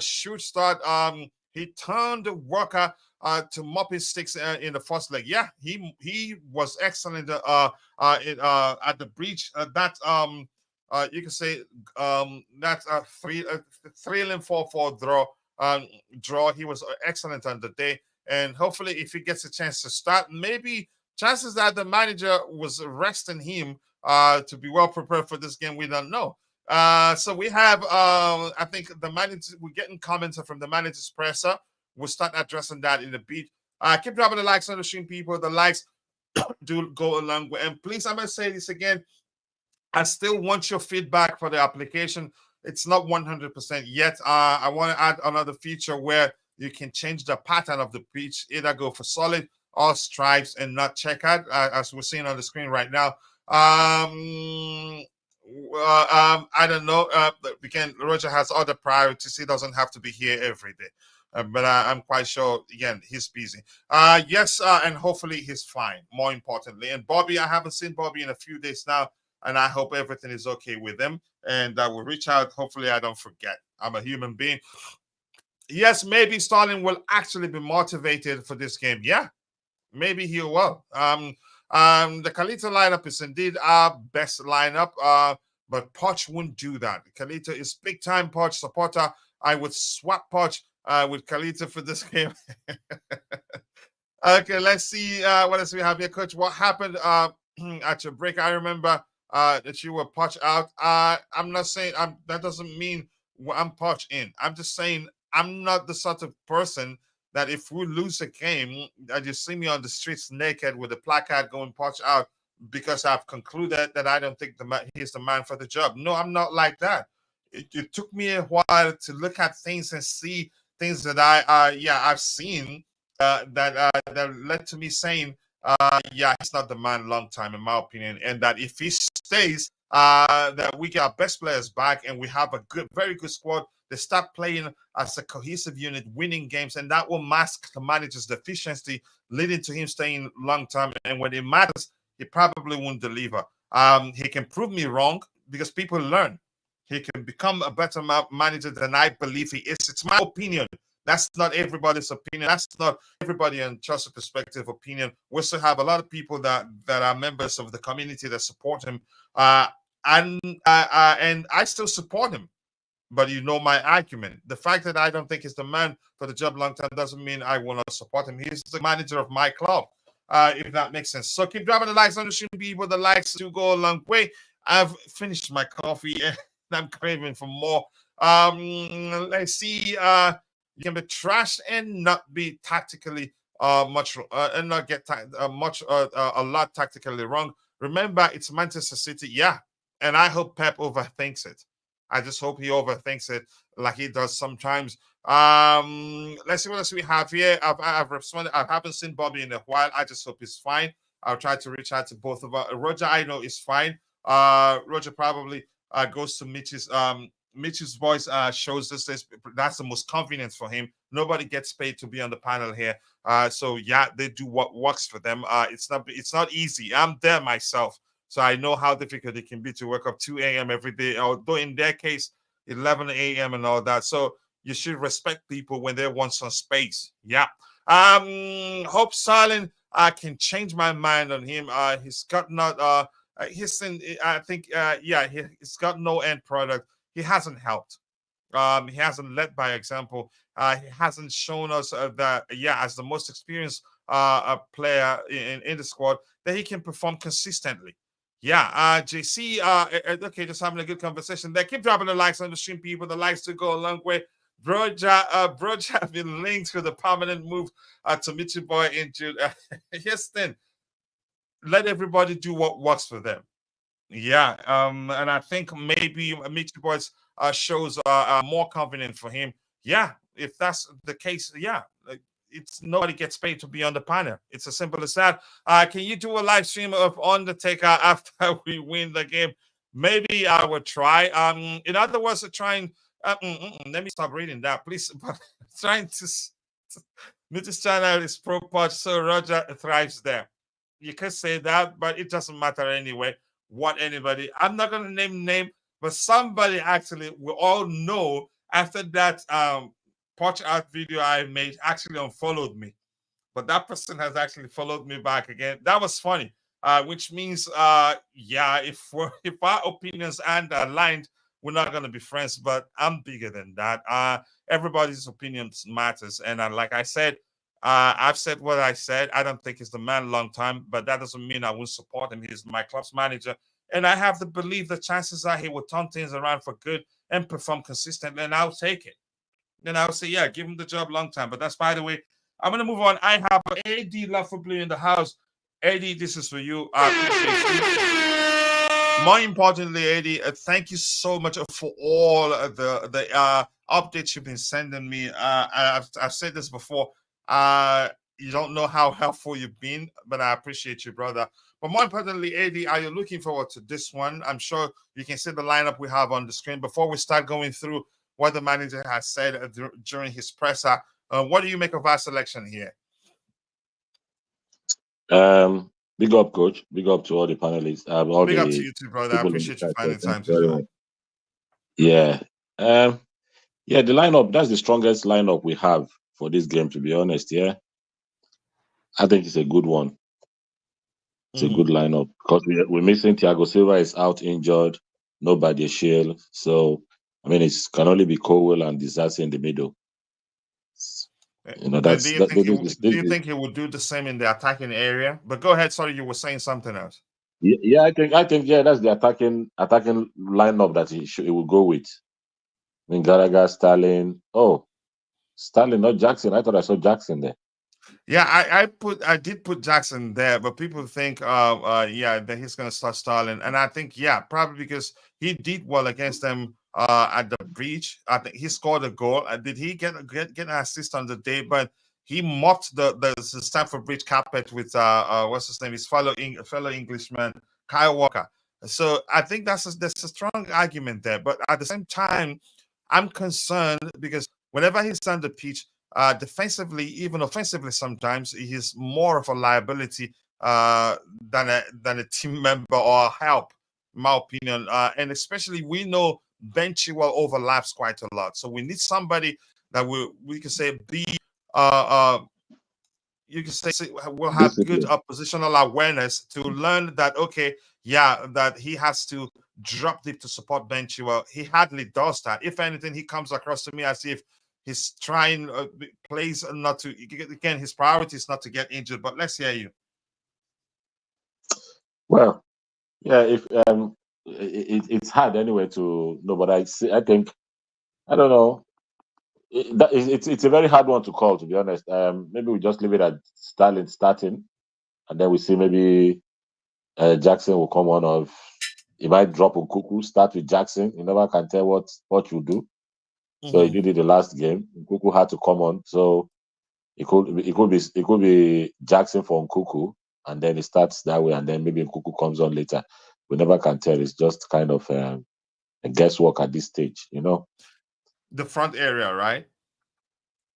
shoot start. He turned Walker to mop his sticks in the first leg. Yeah, he was excellent at the breach. You can say that's a 3-4 draw. He was excellent on the day, and hopefully, if he gets a chance to start, maybe chances that the manager was resting him to be well prepared for this game. We don't know. So we have, I think the manager. We're getting comments from the manager's presser. We'll start addressing that in a bit. Keep dropping the likes on the stream, people. The likes do go along with. And please, I'm gonna say this again. I still want your feedback for the application. It's not 100% yet. I want to add another feature where you can change the pattern of the pitch, either go for solid or stripes and not checkered, as we're seeing on the screen right now. I don't know. Roger has other priorities. He doesn't have to be here every day. But I'm quite sure, again, he's busy. Yes, and hopefully he's fine, more importantly. And Bobby, I haven't seen Bobby in a few days now, and I hope everything is okay with him. And I will reach out. Hopefully, I don't forget. I'm a human being. Yes, maybe Sterling will actually be motivated for this game. Yeah, maybe he will. The Kalita lineup is indeed our best lineup. But Poch wouldn't do that. Kalita is big time Poch supporter. I would swap Poch with Kalita for this game. Okay, let's see what else we have here, Coach. What happened at your break? I remember that you were Poch out. I'm not saying that doesn't mean I'm Poch in. I'm just saying I'm not the sort of person that if we lose a game, that you see me on the streets naked with a placard going Poch out because I've concluded that I don't think he's the man for the job. No, I'm not like that. It took me a while to look at things and see things that I've seen that led to me saying, yeah, he's not the man long time, in my opinion, and that if he stays, that we get our best players back and we have a very good squad. They start playing as a cohesive unit, winning games, and that will mask the manager's deficiency, leading to him staying long term. And when it matters, he probably won't deliver. He can prove me wrong because people learn. He can become a better manager than I believe he is. It's my opinion. That's not everybody's opinion. That's not everybody in Chelsea perspective opinion. We still have a lot of people that are members of the community that support him, and I still support him. But you know my argument. The fact that I don't think he's the man for the job long term doesn't mean I will not support him. He's the manager of my club, if that makes sense. So keep dropping the likes on the stream, people. The likes do go a long way. I've finished my coffee and I'm craving for more. Let's see. You can be trashed and not be tactically much and not get a lot tactically wrong. Remember, it's Manchester City, yeah, and I hope Pep overthinks it. I just hope he overthinks it like he does sometimes. Let's see what else we have here. I've responded. I haven't seen Bobby in a while. I just hope he's fine. I'll try to reach out to both of us. Roger, I know is fine. Roger probably goes to Mitch's voice shows us this. That's the most convenient for him. Nobody gets paid to be on the panel here. So yeah, they do what works for them. It's not easy. I'm there myself. So I know how difficult it can be to wake up 2 a.m. every day, although in their case, 11 a.m. and all that. So you should respect people when they want some space. Yeah. Hope Silent can change my mind on him. He's got not he's he's got no end product. He hasn't helped. He hasn't led by example. He hasn't shown us that as the most experienced player in the squad, that he can perform consistently. Yeah, JC, okay, just having a good conversation there. Keep dropping the likes on the stream, people. The likes to go a long way. Broja have been linked to the permanent move to Mitchell Boy into Houston. Let everybody do what works for them. Yeah, and I think maybe Mitchell Boy's shows are more convenient for him. Yeah, if that's the case, yeah. It's nobody gets paid to be on the panel. It's as simple as that. Can you do a live stream of Undertaker after we win the game? Maybe I would try. In other words, trying. Let me stop reading that, please. But trying to. Mitch's channel is pro Poch, so Roger thrives there. You could say that, but it doesn't matter anyway. What anybody? I'm not gonna name, but somebody actually we all know after that Poch out video I made actually unfollowed me, but that person has actually followed me back again. That was funny, which means, if our opinions aren't aligned, we're not gonna be friends. But I'm bigger than that. Everybody's opinions matters, and like I said, I've said what I said. I don't think he's the man long time, but that doesn't mean I won't support him. He's my club's manager, and I have to believe the chances are he will turn things around for good and perform consistently, and I'll take it. Then I'll say, yeah, give him the job long time. But that's, by the way, I'm going to move on. I have AD Love for Blue in the house. Eddie, this is for you. I appreciate you. More importantly, Eddie, thank you so much for all the updates you've been sending me. I've said this before. You don't know how helpful you've been, but I appreciate you, brother. But more importantly, Eddie, are you looking forward to this one? I'm sure you can see the lineup we have on the screen. Before we start going through what the manager has said during his presser, what do you make of our selection here? Big up, coach. Big up to all the panelists. All Big up to the you too, brother. I people in the appreciate you chat. finding Thank time you to very join. much. Yeah. Yeah, the lineup, that's the strongest lineup we have for this game, to be honest. Yeah. I think it's a good one. It's a good lineup because we're missing Thiago Silva is out injured, nobody shield. So I mean it can only be Cowell and Disaster in the middle. You know, And do that's you that think this, he would do the same in the attacking area? But go ahead. Sorry, you were saying something else. yeah, I think yeah, that's the attacking lineup that he will go with. I mean Gallagher, Sterling. Oh, Sterling, not Jackson. I thought I saw Jackson there. Yeah, I did put Jackson there, but people think yeah that he's gonna start Starling, and I think yeah probably because he did well against them at the breach. I think he scored a goal. Did he get an assist on the day? But he mopped the Stamford Bridge carpet with what's his name? His fellow Englishman Kyle Walker. So I think there's a strong argument there. But at the same time, I'm concerned because whenever he's on the pitch, defensively, even offensively, sometimes he's more of a liability than a team member or help, in my opinion. And especially we know Ben Chilwell overlaps quite a lot, so we need somebody that we can say be you can say will have good Discipline. positional awareness to learn that okay, yeah, that he has to drop deep to support Ben Chilwell. He hardly does that. If anything, he comes across to me as if he's trying plays not to again. His priority is not to get injured. But let's hear you. Well, yeah, if it's hard anyway to know, but I think I don't know. It's a very hard one to call, to be honest. Maybe we just leave it at Sterling starting, and then we see maybe Jackson will come on, or he might drop Nkunku, start with Jackson. You never can tell what you do. So he did it the last game. Nkunku had to come on, so it could be Jackson for Nkunku, and then it starts that way, and then maybe Nkunku comes on later. We never can tell. It's just kind of a guesswork at this stage, you know. The front area, right?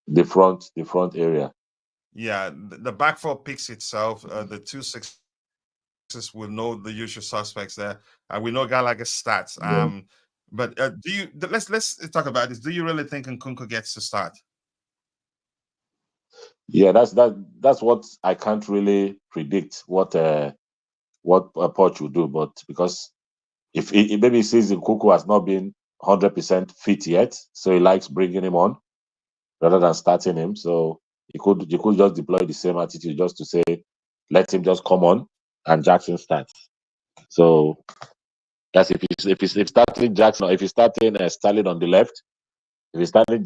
The front area. Yeah, the back four picks itself. The 2 6s will know the usual suspects there. We know Gallagher's stats. Yeah. But let's talk about this. Do you really think Nkunku gets to start? Yeah, that's what I can't really predict what Poch will do, but because if maybe he sees Nkunku has not been 100% fit yet, so he likes bringing him on rather than starting him. So you could just deploy the same attitude just to say let him just come on and Jackson starts. So that's if he's starting Jackson, or if he's starting Sterling on the left. If he's starting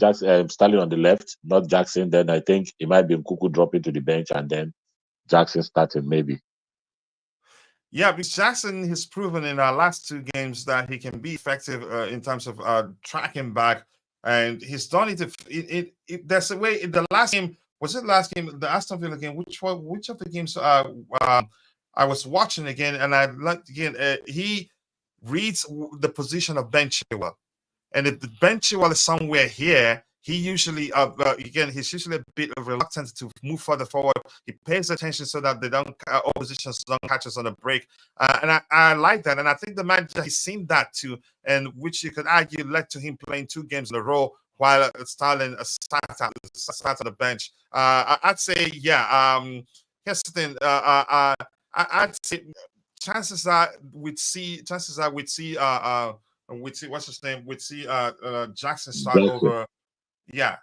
Sterling on the left, not Jackson, then I think it might be Nkunku dropping to the bench and then Jackson starting maybe. Yeah, because Jackson has proven in our last 2 games that he can be effective in terms of tracking back, and he's done it. There's a way. In the last game, was it last game? The Aston Villa game. Which of the games? I was watching again, and I liked again. He reads the position of Ben Chilwell. And if the bench is somewhere here, he usually, again, he's usually a bit reluctant to move further forward. He pays attention so that they don't, oppositions don't catch us on a break. And I like that. And I think the manager, he's seen that too, and which you could argue led to him playing 2 games in a row while Sterling starts on the bench. I'd say, yeah. Here's the thing. I'd say we'd see what's his name. We'd see Jackson Jackson.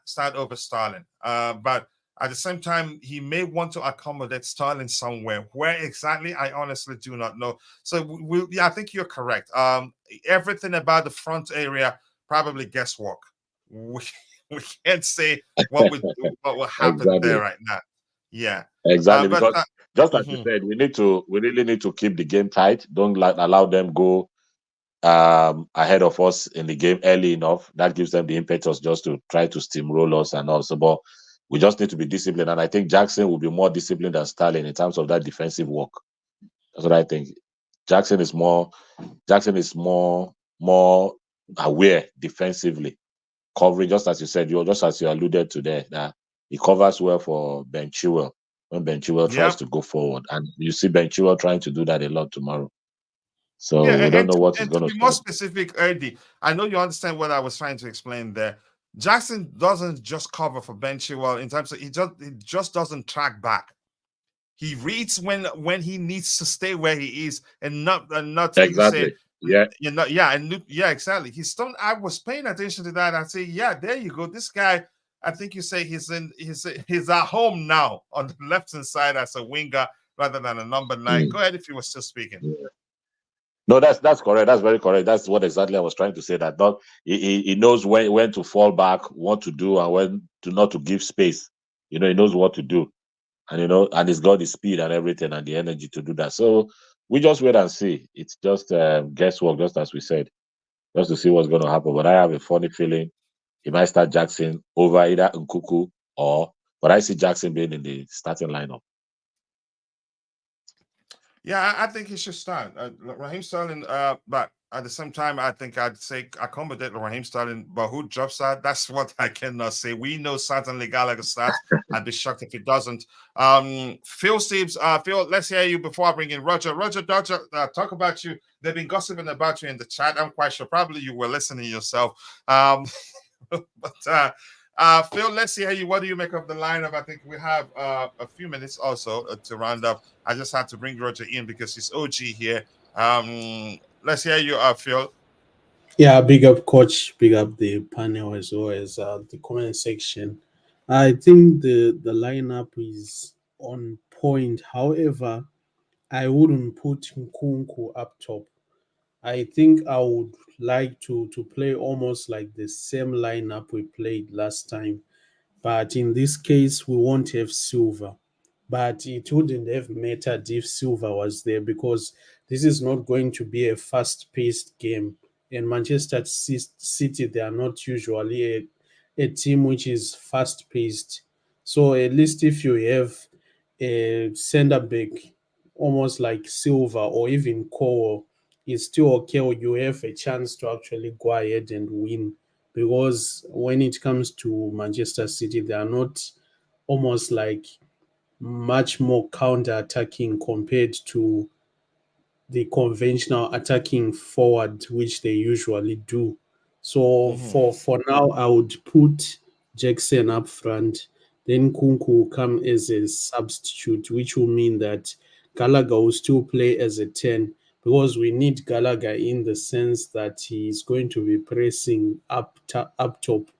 start over Starling. But at the same time, he may want to accommodate Starling somewhere. Where exactly, I honestly do not know. So I think you're correct. Everything about the front area probably guesswork. We can't say what will happen there Exactly. right now. Yeah. Exactly, But because just as you mhm. said, we really need to keep the game tight. Don't allow them go ahead of us in the game early enough. That gives them the impetus just to try to steamroll us and also. But we just need to be disciplined, and I think Jackson will be more disciplined than Sterling in terms of that defensive work. That's what I think. Jackson is more Jackson is more aware defensively, covering just as you said, you just as you alluded to there, that he covers well for Ben Chilwell when Ben Chilwell tries Yeah. to go forward, and you see Ben Chilwell trying to do that a lot tomorrow. So Yeah, we don't know what he's and to going to be more show. specific, Eddie, I know you understand what I was trying to explain there. Jackson doesn't just cover for Ben Chilwell in terms of he just doesn't track back. He reads when he needs to stay where he is and not like you said, Exactly. Yeah. you know, yeah, and yeah, exactly. He's still I was paying attention to that. I say, yeah, there you go. This guy, I think you say he's at home now on the left hand side as a winger rather than a number 9. Mm. Go ahead if you were still speaking. Yeah. No, that's correct. That's very correct. That's what exactly I was trying to say. That not he knows when to fall back, what to do, and when to not to give space. He knows what to do, and and he's got the speed and everything and the energy to do that. So we just wait and see. It's just guesswork, just as we said, just to see what's going to happen. But I have a funny feeling he might start Jackson over either Nkunku but I see Jackson being in the starting lineup. Yeah, I think he should start. Raheem Sterling, but at the same time, I think I'd say accommodate Raheem Sterling, but who drops out? That's what I cannot say. We know certainly Gallagher starts. I'd be shocked if he doesn't. Phil Steves, Phil, let's hear you before I bring in Roger. Roger, Dodger, talk about you. They've been gossiping about you in the chat. I'm quite sure probably you were listening yourself. But Phil, let's see how you. What do you make of the lineup? I think we have a few minutes also to round up. I just had to bring Roger in because he's OG here. Let's hear you, Phil. Yeah, big up coach, big up the panel as well as the comment section. I think the lineup is on point. However, I wouldn't put Nkunku up top. I think I would like to play almost like the same lineup we played last time. But in this case, we won't have Silver. But it wouldn't have mattered if Silver was there because this is not going to be a fast paced game. And Manchester City, they are not usually a team which is fast paced. So at least if you have a centre back almost like Silver or even Cole, it's still okay. You have a chance to actually go ahead and win because when it comes to Manchester City, they are not almost like much more counter attacking compared to the conventional attacking forward which they usually do. So Mm-hmm. for now, I would put Jackson up front. Then Kunku will come as a substitute, which will mean that Gallagher will still play as a 10 because we need Gallagher in the sense that he is going to be pressing up top,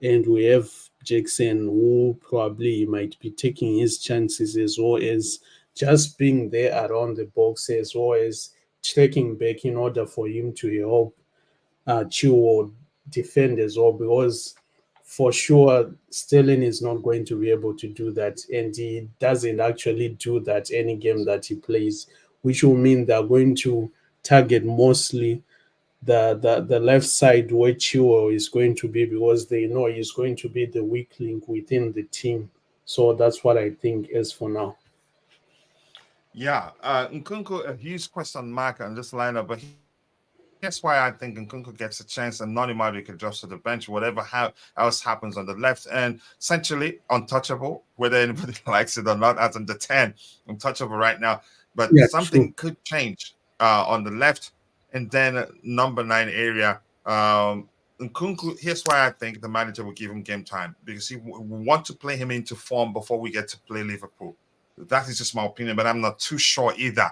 and we have Jackson who probably might be taking his chances as well as just being there around the box as well as checking back in order for him to help Chilwell defend as well because for sure Sterling is not going to be able to do that and he doesn't actually do that any game that he plays, which will mean they're going to target mostly the left side where Chilwell is going to be because they know he's going to be the weak link within the team. So that's what I think as for now. Yeah, Nkunku, a huge question mark on this lineup, but here's why I think Nkunku gets a chance and Nonimari could drop to the bench, whatever else happens on the left. And essentially untouchable, whether anybody likes it or not, as in the 10, untouchable right now. But Yeah, something true. could change on the left. And then number 9 area. Nkunku, here's why I think the manager will give him game time because he want to play him into form before we get to play Liverpool. That is just my opinion, but I'm not too sure either.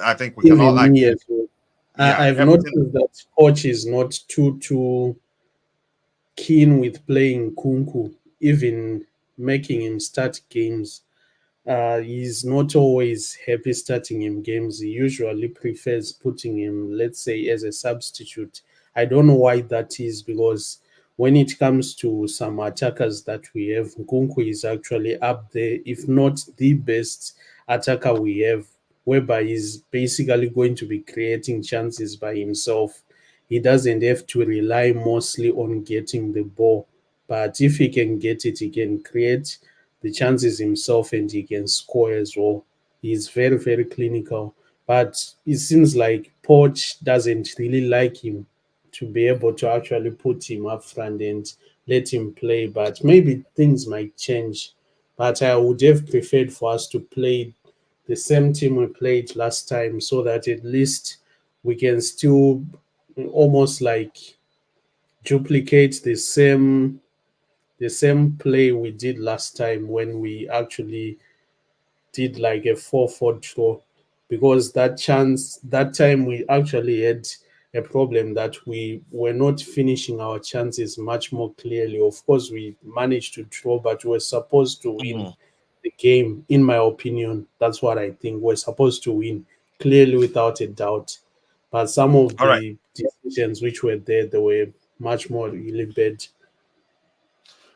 I think we can all Even like, me as well. yeah, I've noticed everything. that coach is not too keen with playing Kunku, even making him start games. He's not always happy starting him games. He usually prefers putting him, let's say, as a substitute. I don't know why that is because when it comes to some attackers that we have, Nkunku is actually up there, if not the best attacker we have, whereby he's basically going to be creating chances by himself. He doesn't have to rely mostly on getting the ball, but if he can get it, he can create the chances himself and he can score as well. He's very, very clinical. But it seems like Poch doesn't really like him to be able to actually put him up front and let him play. But maybe things might change. But I would have preferred for us to play the same team we played last time so that at least we can still almost like duplicate the same play we did last time when we actually did like a 4-4 draw, because that time we actually had a problem that we were not finishing our chances much more clearly. Of course, we managed to draw, but we were supposed to win Mhm. the game. In my opinion, that's what I think. We're supposed to win clearly without a doubt. But some of All right. the decisions which were there, they were much more really bad.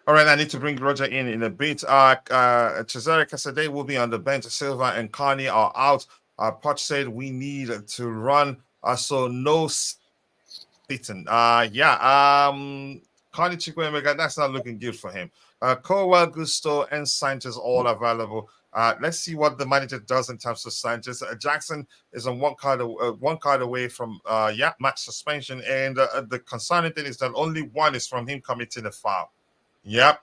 All right, I need to bring Roger in a bit. Cesare Casade will be on the bench. Silva and Carney are out. Poch said we need to run, so no sitting. Carney Chikwemega, that's not looking good for him. Cowell, Gusto, and Sanchez all available. Let's see what the manager does in terms of Sanchez. Jackson is on one card away from match suspension, and the concerning thing is that only one is from him committing a foul. Yep.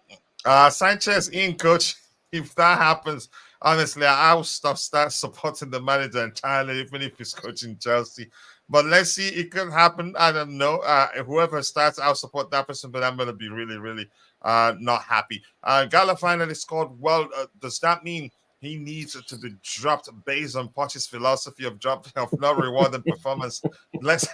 Sanchez in, coach. If that happens, honestly, I'll start supporting the manager entirely, even if he's coaching Chelsea. But let's see, it could happen. I don't know. Whoever starts, I'll support that person, but I'm gonna be really, really not happy. Gala finally scored well. Does that mean he needs to be dropped based on Poch's philosophy of not rewarding performance? Let's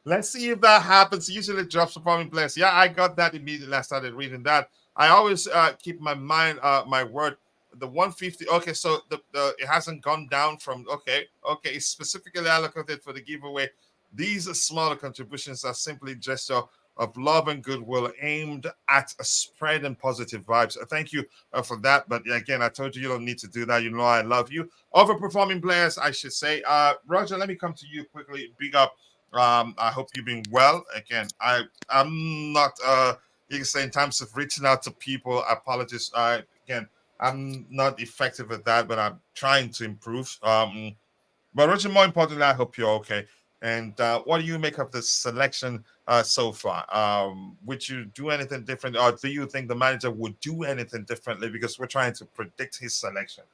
Let's see if that happens. Usually drops performing players. Yeah, I got that immediately. I started reading that. I always keep my mind, my word. The 150. Okay, so the it hasn't gone down from. Okay, it's specifically allocated for the giveaway. These smaller contributions are simply gesture of love and goodwill aimed at spreading positive vibes. Thank you for that. But again, I told you don't need to do that. You know I love you. Overperforming players, I should say. Roger, let me come to you quickly. Big up. I hope you've been well. Again, I'm not you can say in terms of reaching out to people, apologies. Again, I'm not effective at that, but I'm trying to improve. But Roger, more importantly, I hope you're okay. And what do you make of the selection so far? Would you do anything different, or do you think the manager would do anything differently? Because we're trying to predict his selection.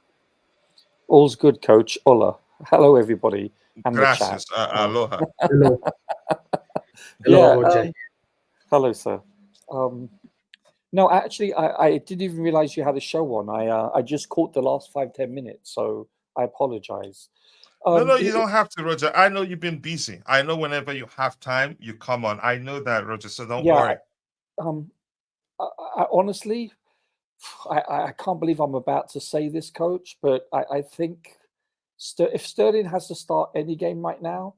All's good, Coach. Hola. Hello, everybody. And Gracias. the chat. Aloha. Hello, Yeah, Roger. hello, sir. No, actually, I didn't even realize you had a show on. I just caught the last 5-10 minutes, so I apologize. No, you don't have to, Roger. I know you've been busy. I know whenever you have time, you come on. I know that, Roger, so don't worry. I honestly, I can't believe I'm about to say this, Coach, but I think if Sterling has to start any game right now,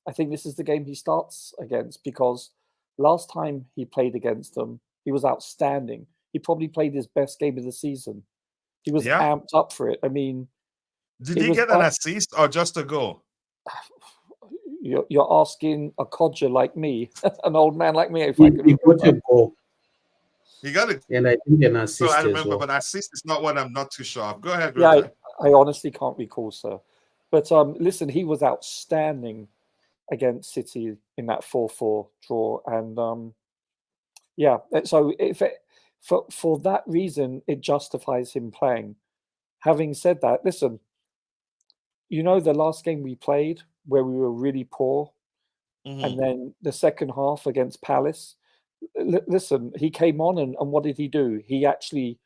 I think this is the game he starts against, because last time he played against them, he was outstanding. He probably played his best game of the season. He was amped up for it. I mean, did he get an assist or just a goal? You're asking a codger like me, an old man like me, if He I could got a goal. He got a And I think an assist I remember, as well. but assist is not what I'm not too sure of. Go ahead, Yeah, Roger. I honestly can't recall, sir. But listen, he was outstanding against City in that 4-4 draw, and so for that reason, it justifies him playing. Having said that, listen, the last game we played where we were really poor, and then the second half against Palace. Listen, he came on and what did he do? He actually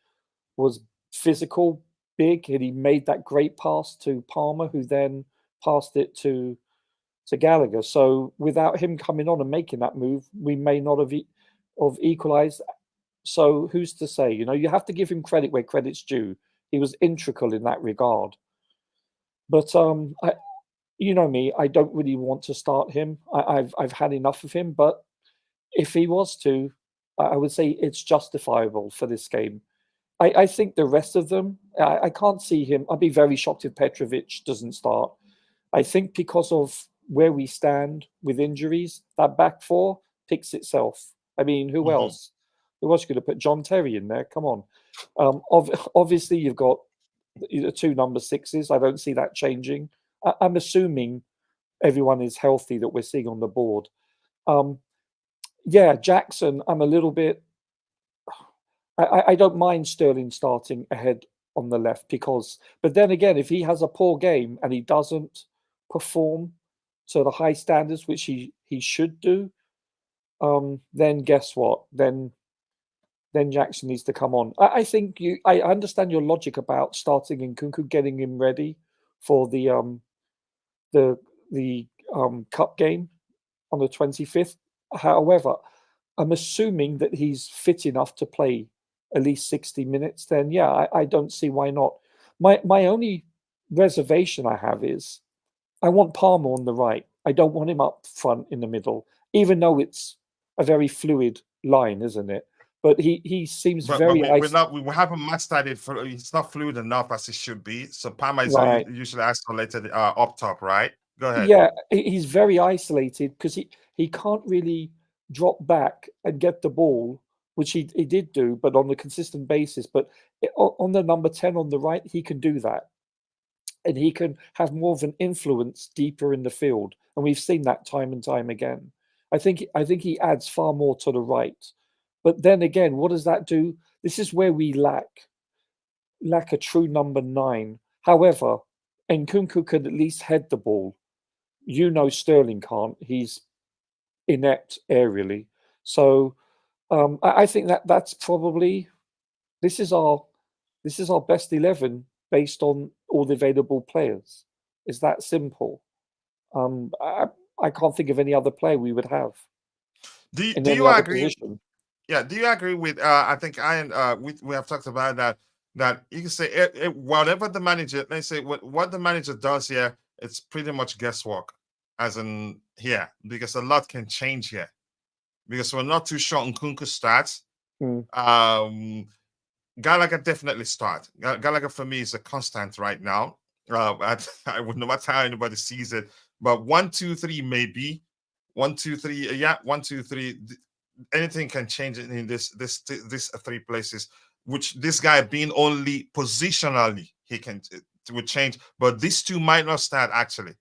was physical, big, and he made that great pass to Palmer, who then passed it to Gallagher. So without him coming on and making that move, we may not have equalised. So who's to say? You have to give him credit where credit's due. He was integral in that regard. But you know me, I don't really want to start him. I've had enough of him. But if he was to, I would say it's justifiable for this game. I think the rest of them, I can't see him. I'd be very shocked if Petrovic doesn't start. I think because of where we stand with injuries, that back four picks itself. I mean, who else? Who else could have put John Terry in there? Come on. Obviously, you've got the two number sixes. I don't see that changing. I'm assuming everyone is healthy that we're seeing on the board. Yeah, Jackson, I'm a little bit. I don't mind Sterling starting ahead on the left but then again, if he has a poor game and he doesn't perform to the high standards which he should do, then guess what? Then Jackson needs to come on. I think I understand your logic about starting Nkunku, getting him ready for the cup game on the 25th. However, I'm assuming that he's fit enough to play at least 60 minutes. Then yeah, I don't see why not. My only reservation I have is I want Palmer on the right. I don't want him up front in the middle, even though it's a very fluid line, isn't it? But he seems but very. we haven't mastered it. It's not fluid enough as it should be. So Palmer is usually isolated up top, right? Go ahead. Yeah, he's very isolated because he can't really drop back and get the ball, which he did do, but on a consistent basis. But on the number 10 on the right, he can do that. And he can have more of an influence deeper in the field. And we've seen that time and time again. I think he adds far more to the right. But then again, what does that do? This is where we lack a true number 9. However, Nkunku could at least head the ball. Sterling can't. He's inept aerially. So I think that's probably this is our best 11 based on all the available players. It's that simple. I can't think of any other player we would have. Do you agree? Position. Yeah. Do you agree with? I think we have talked about that you can say whatever the manager. Let's say what the manager does here. It's pretty much guesswork, as in here, because a lot can change here. Because we're not too sure Nkunku starts. Gallagher definitely start. Gallagher for me is a constant right now. I would no matter how anybody sees it, but 1, 2, 3 maybe 1, 2, 3. Yeah, 1, 2, 3. Anything can change in this 3 places. Which this guy being only positionally he can would change, but these 2 might not start actually.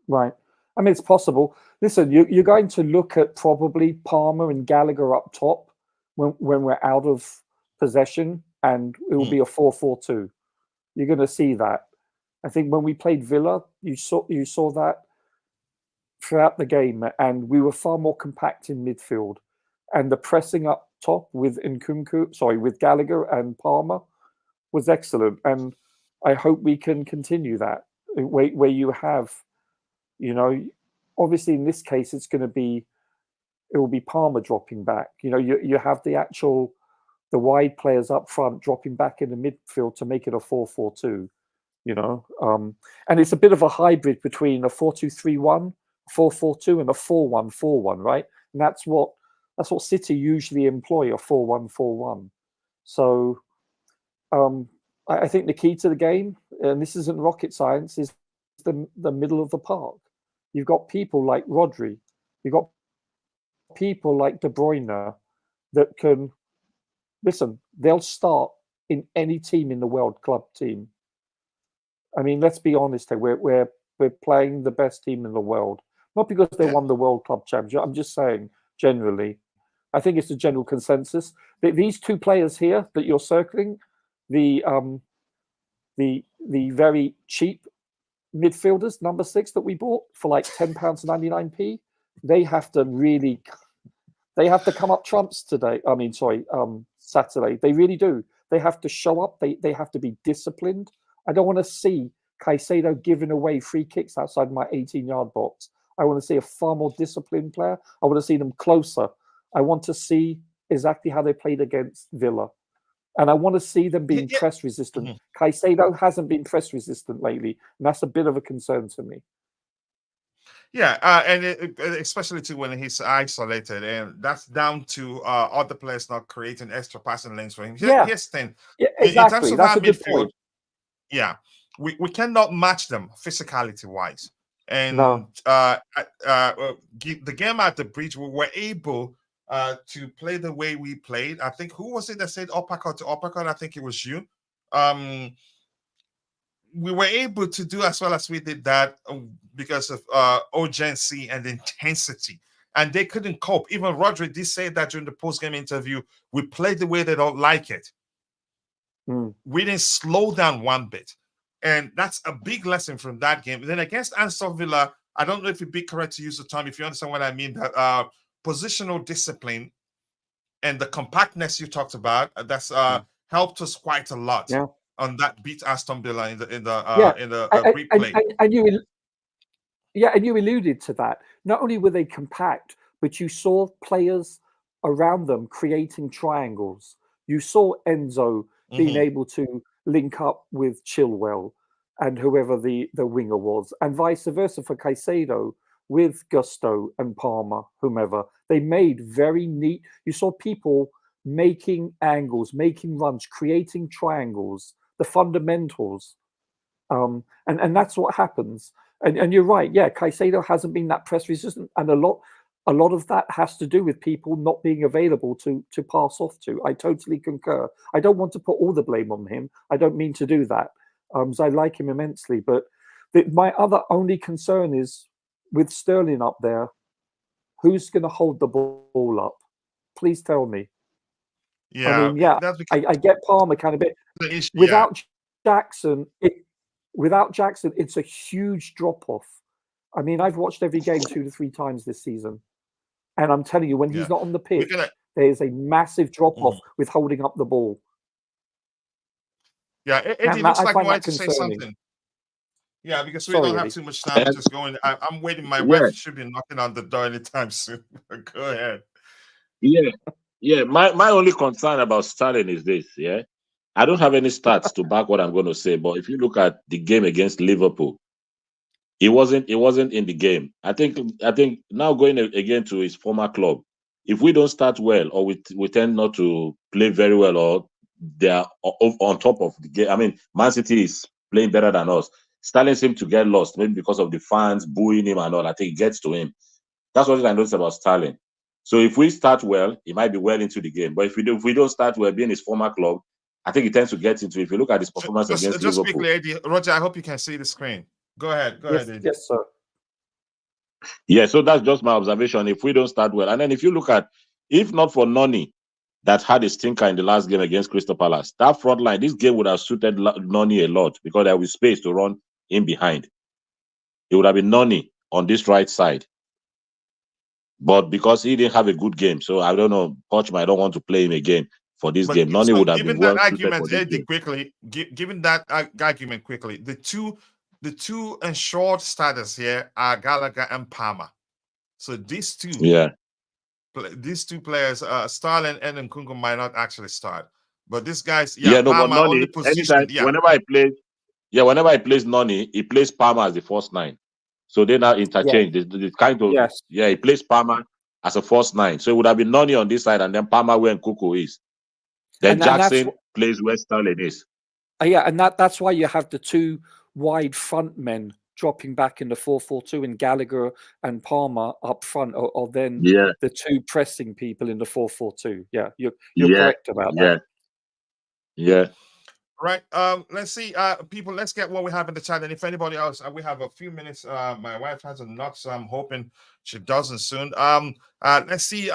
Right. I mean, it's possible. Listen, you're going to look at probably Palmer and Gallagher up top when we're out of possession, and it will be a 4-4-2. You're going to see that. I think when we played Villa, you saw that throughout the game, and we were far more compact in midfield, and the pressing up top with with Gallagher and Palmer was excellent, and I hope we can continue that where you have, obviously in this case it will be Palmer dropping back. You have the wide players up front dropping back in the midfield to make it a 4-4-2. And it's a bit of a hybrid between a 4-2-3-1, 4-4-2, and a 4-1-4-1, right? And that's what City usually employ, a 4-1-4-1. So I think the key to the game, and this isn't rocket science, is the middle of the park. You've got people like Rodri, you've got people like De Bruyne that can listen. They'll start in any team in the world, club team. I mean, let's be honest here. We're playing the best team in the world, not because they won the World Club Championship. I'm just saying generally. I think it's the general consensus that these 2 players here that you're circling, the very cheap midfielders, number 6 that we bought for like £10.99, they have to come up trumps today. Saturday. They really do. They have to show up. They have to be disciplined. I don't want to see Caicedo giving away free kicks outside my 18-yard box. I want to see a far more disciplined player. I want to see them closer. I want to see exactly how they played against Villa. And I want to see them being press resistant. Caicedo hasn't been press resistant lately, and that's a bit of a concern to me. Yeah, and especially too when he's isolated, and that's down to other players not creating extra passing lanes for him. Here's the thing: Yeah, in terms exactly. of That's our a good midfield, point. yeah, we cannot match them physicality wise. And No. the game at the bridge, we were able to play the way we played. I think who was it that said uppercut to uppercut? I think it was you. We were able to do as well as we did that because of urgency and intensity. And they couldn't cope. Even Rodri did say that during the post-game interview. We played the way they don't like it. We didn't slow down one bit. And that's a big lesson from that game. Then against Aston Villa, I don't know if it'd be correct to use the term, if you understand what I mean, that positional discipline and the compactness you talked about, that's helped us quite a lot. Yeah. On that beat Aston Villa in the replay. And you alluded to that. Not only were they compact, but you saw players around them creating triangles. You saw Enzo being able to link up with Chilwell and whoever the winger was, and vice versa for Caicedo with Gusto and Palmer, whomever. They made very neat. You saw people making angles, making runs, creating triangles, the fundamentals. And that's what happens. And you're right. Yeah, Caicedo hasn't been that press resistant, and a lot of that has to do with people not being available to pass off to. I totally concur. I don't want to put all the blame on him. I don't mean to do that. So I like him immensely, but my other only concern is with Sterling up there. Who's going to hold the ball up? Please tell me. Yeah, I mean, yeah, I get Palmer kind of bit. Without Jackson, it's a huge drop off. I mean, I've watched every game 2 to 3 times this season, and I'm telling you, when he's not on the pitch, there is a massive drop off with holding up the ball. Yeah, it looks like you wanted to say something. Yeah, because we don't have too much time. I'm just going. I'm waiting. My wife should be knocking on the door anytime soon. Go ahead. Yeah. My only concern about Sterling is this. Yeah, I don't have any stats to back what I'm going to say, but if you look at the game against Liverpool, he wasn't in the game. I think now going again to his former club, if we don't start well, or we tend not to play very well, or they are on top of the game. I mean, Man City is playing better than us. Sterling seemed to get lost, maybe because of the fans booing him and all. I think it gets to him. That's what I noticed about Sterling. So if we start well, he might be well into the game. But if we don't start well, being his former club, I think he tends to get into. If you look at his performance against Liverpool, quickly, Eddie, Roger, I hope you can see the screen. Go ahead, Eddie. Yes, sir. Yeah, so that's just my observation. If we don't start well, and then if you look at, if not for Noni, that had a stinker in the last game against Crystal Palace, that front line, this game would have suited Noni a lot because there was space to run in behind. It would have been Noni on this right side. But because he didn't have a good game, so I don't know, Poch might don't want to play him again for this game. Noni would have been well suited for this game. Given that argument quickly, the two ensured starters here are Gallagher and Palmer. So these two players, Sterling and Nkunku, might not actually start. But these guys, Palmer but Noni, only position. Whenever I plays Noni, he plays Palmer as the first 9. So they now interchange. The kind of he plays Palmer as a first 9. So it would have been Noni on this side and then Palmer where Nkunku is. Then Jackson plays where Sterling is. And that's why you have the 2 wide front men dropping back in the 4-4-2 and Gallagher and Palmer up front, or then the 2 pressing people in the 4-4-2. Yeah, you're correct about that. Yeah. Right. Let's see, people. Let's get what we have in the chat, and if anybody else, we have a few minutes. My wife has a knock, so I'm hoping she doesn't soon. Let's see.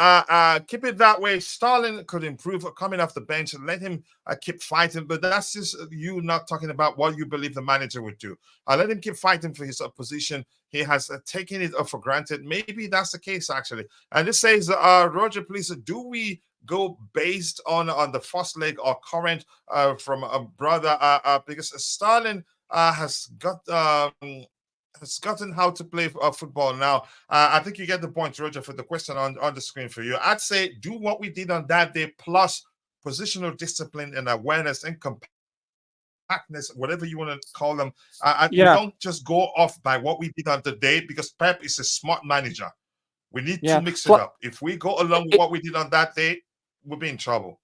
Keep it that way. Sterling could improve coming off the bench, and let him keep fighting. But that's just you not talking about what you believe the manager would do. Let him keep fighting for his position. He has taken it for granted. Maybe that's the case actually. And this says, Roger, please, do we go based on the first leg or current from a brother because Sterling has gotten how to play football now. I think you get the point, Roger, for the question on the screen for you. I'd say do what we did on that day plus positional discipline and awareness and compactness, whatever you want to call them. We Yeah. don't just go off by what we did on the day, because Pep is a smart manager. We need Yeah. to mix it up. If we go along with what we did on that day, we'll be in trouble.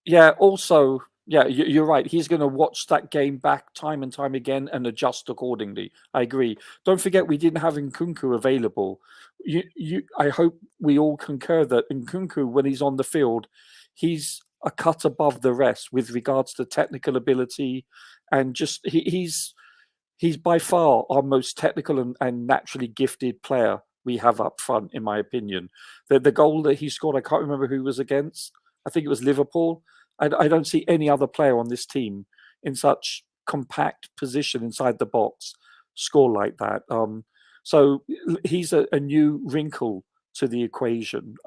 Yeah. Also, yeah, you're right. He's going to watch that game back time and time again and adjust accordingly. I agree. Don't forget, we didn't have Nkunku available. I hope we all concur that Nkunku, when he's on the field, he's a cut above the rest with regards to technical ability, and just he's by far our most technical and naturally gifted player we have up front, in my opinion. The goal that he scored, I can't remember who was against. I think it was Liverpool. I don't see any other player on this team in such compact position inside the box score like that. So he's a new wrinkle to the equation.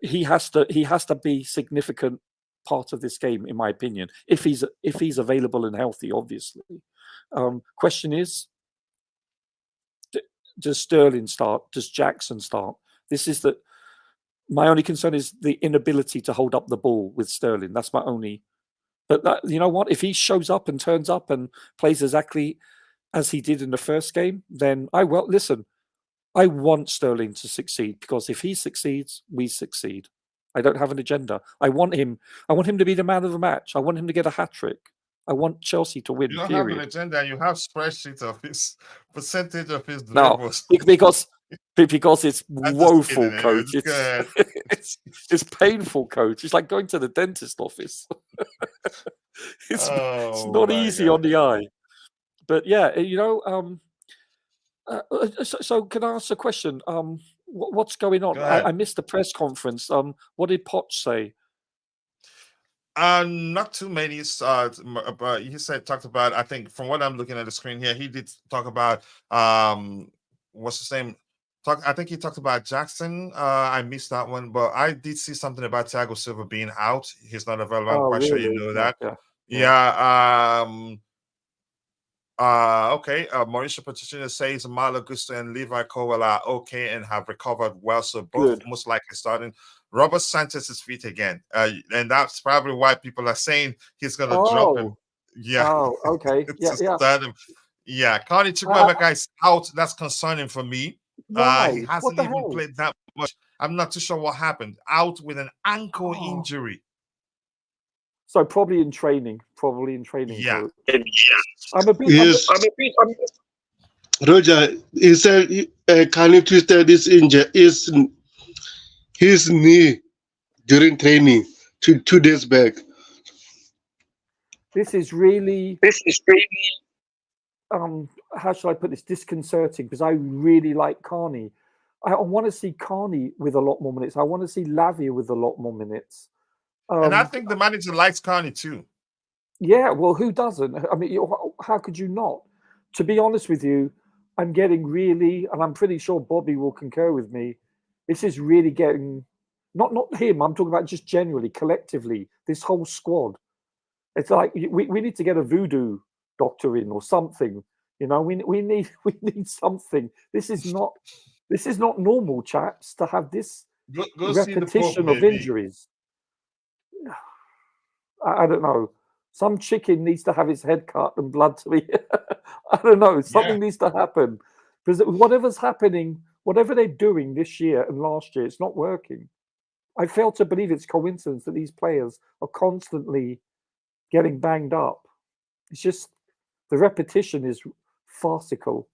He has to be significant part of this game, in my opinion, if he's available and healthy, obviously. Question is, does Sterling start? Does Jackson start? My only concern is the inability to hold up the ball with Sterling. That's my only. But you know what? If he shows up and turns up and plays exactly as he did in the first game, then I want Sterling to succeed, because if he succeeds, we succeed. I don't have an agenda. I want him to be the man of the match. I want him to get a hat-trick. I want Chelsea to win. You don't period. have an agenda. You have spreadsheets of his percentage of his No, dribbles. because it's woeful, kidding, coach. It's painful, coach. It's like going to the dentist office. It's not easy on the eye. But yeah, so can I ask a question? What's going on? I missed the press conference. What did Poch say? Not too many. But he talked about. I think from what I'm looking at the screen here, he did talk about what's his name? I think he talked about Jackson. I missed that one, but I did see something about Thiago Silva being out. He's not available. I'm quite sure you know that. Yeah. Okay. Mauricio Pochettino says Malo Gusto and Levi Cowell are okay and have recovered well, so both most likely starting. Robert Sanchez is fit again, and that's probably why people are saying he's going to drop him. Yeah. Oh, okay. Yeah. Carney Chukwuemeka is out. That's concerning for me. He hasn't even played that much. I'm not too sure what happened. Out with an ankle injury. So probably in training. Yeah. I'm a bit. Roger, he said Carney twisted his his knee during training 2 days back. This is really how shall I put this? Disconcerting, because I really like Carney. I want to see Carney with a lot more minutes. I want to see Lavia with a lot more minutes. And I think the manager likes Carney too. Yeah, well, who doesn't? I mean, how could you not? To be honest with you, I'm getting really, and I'm pretty sure Bobby will concur with me, this is really getting, not him, I'm talking about just generally, collectively, this whole squad. It's like we need to get a voodoo doctor in or something. You know, we need something. This is not normal, chaps, to have this repetition of injuries. I don't know. Some chicken needs to have its head cut and blood to be. I don't know. Something needs to happen, because whatever's happening, whatever they're doing this year and last year, it's not working. I fail to believe it's coincidence that these players are constantly getting banged up. It's just the repetition is farcical.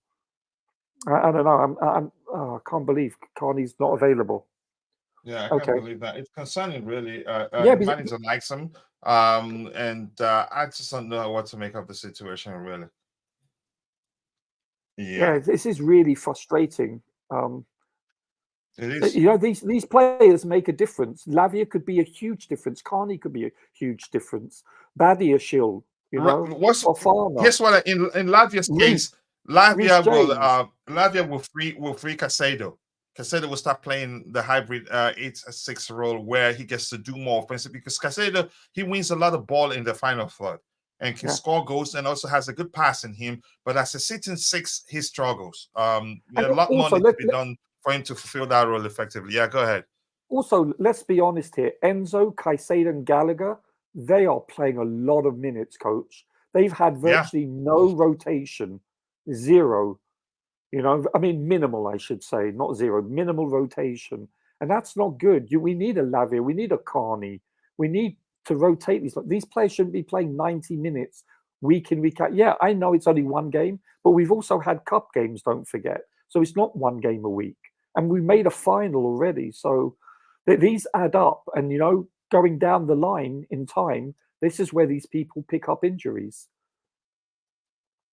I don't know. I can't believe Carney's not available. Yeah, I can't believe that. It's concerning, really. The manager likes him, and I just don't know what to make of the situation, really. Yeah, this is really frustrating. It is. You know, these players make a difference. Lavia could be a huge difference. Carney could be a huge difference. Badia Shield, you know. Here's what in Lavia's case, Lavia will free Caicedo. Caicedo will start playing the hybrid 8-6 role, where he gets to do more offensive, because Caicedo, he wins a lot of ball in the final third and can score goals, and also has a good pass in him. But as a sitting 6, he struggles. A lot more needs to be done for him to fulfill that role effectively. Yeah, go ahead. Also, let's be honest here. Enzo, Caicedo, and Gallagher they are playing a lot of minutes, coach. They've had virtually no rotation, zero. You know, I mean, minimal, I should say, not zero, minimal rotation. And that's not good. We need a Lavia, we need a Carney. We need to rotate these. These players shouldn't be playing 90 minutes week in, week out. Yeah, I know it's only one game, but we've also had cup games, don't forget. So it's not one game a week. And we made a final already. So these add up. And, you know, going down the line in time, this is where these people pick up injuries.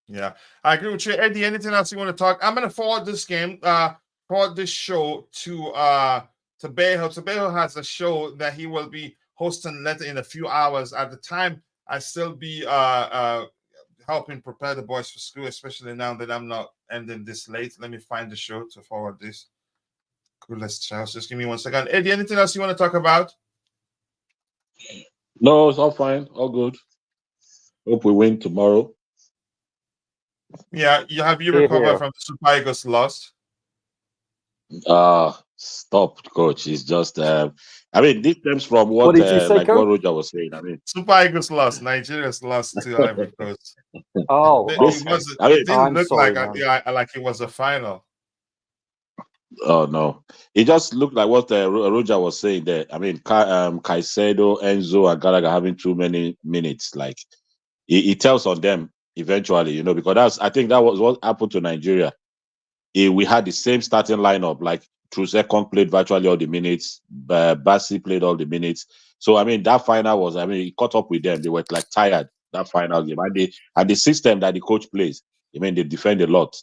Yeah, I agree with you. Eddie, anything else you want to talk? I'm going to forward this game, forward this show to Tebogo. Tebogo has a show that he will be hosting later in a few hours. At the time, I still be helping prepare the boys for school, especially now that I'm not ending this late. Let me find the show to forward this. Coolest Chels. Just give me 1 second. Eddie, anything else you want to talk about? No, it's all fine, all good. Hope we win tomorrow. Yeah, have you recovered from the Super Eagles loss? Stop, coach. It's just I mean, this stems from what did you say, like coach? what Roger was saying. I mean, Super Eagles lost. Nigeria's lost to Ivory Coast. It didn't look like it was a final. Oh no, it just looked like what Roger was saying there. I mean, Caicedo, Enzo, and Gallagher having too many minutes. Like it tells on them eventually, you know, because I think that was what happened to Nigeria. We had the same starting lineup, like Truzekong played virtually all the minutes, Bassi played all the minutes. So I mean, that final was, I mean, it caught up with them. They were like tired that final game, and the system that the coach plays. I mean, they defend a lot,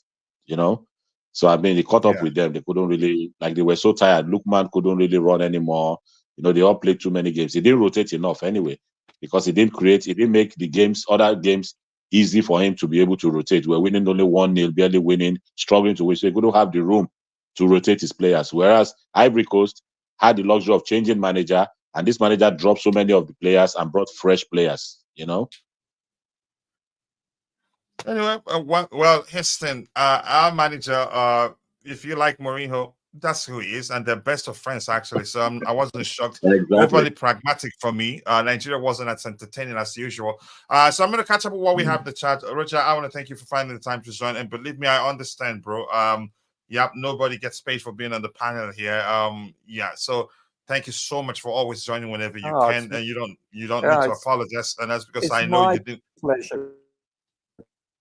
you know. So I mean, they caught up with them. They couldn't really, like, they were so tired. Lookman couldn't really run anymore. You know, they all played too many games. He didn't rotate enough anyway, because he didn't make the other games easy for him to be able to rotate. We're winning only 1-0, barely winning, struggling to win. So he couldn't have the room to rotate his players. Whereas Ivory Coast had the luxury of changing manager, and this manager dropped so many of the players and brought fresh players, you know? Anyway, well, Houston, our manager, if you like Mourinho, that's who he is, and they're best of friends, actually. So I wasn't shocked. Exactly. Overly pragmatic for me. Nigeria wasn't as entertaining as usual. So I'm going to catch up with what we have in the chat. Roger, I want to thank you for finding the time to join. And believe me, I understand, bro. Yep, nobody gets paid for being on the panel here. Yeah, so thank you so much for always joining whenever you can. And you don't need to apologize. And that's because I know you didn't. Pleasure.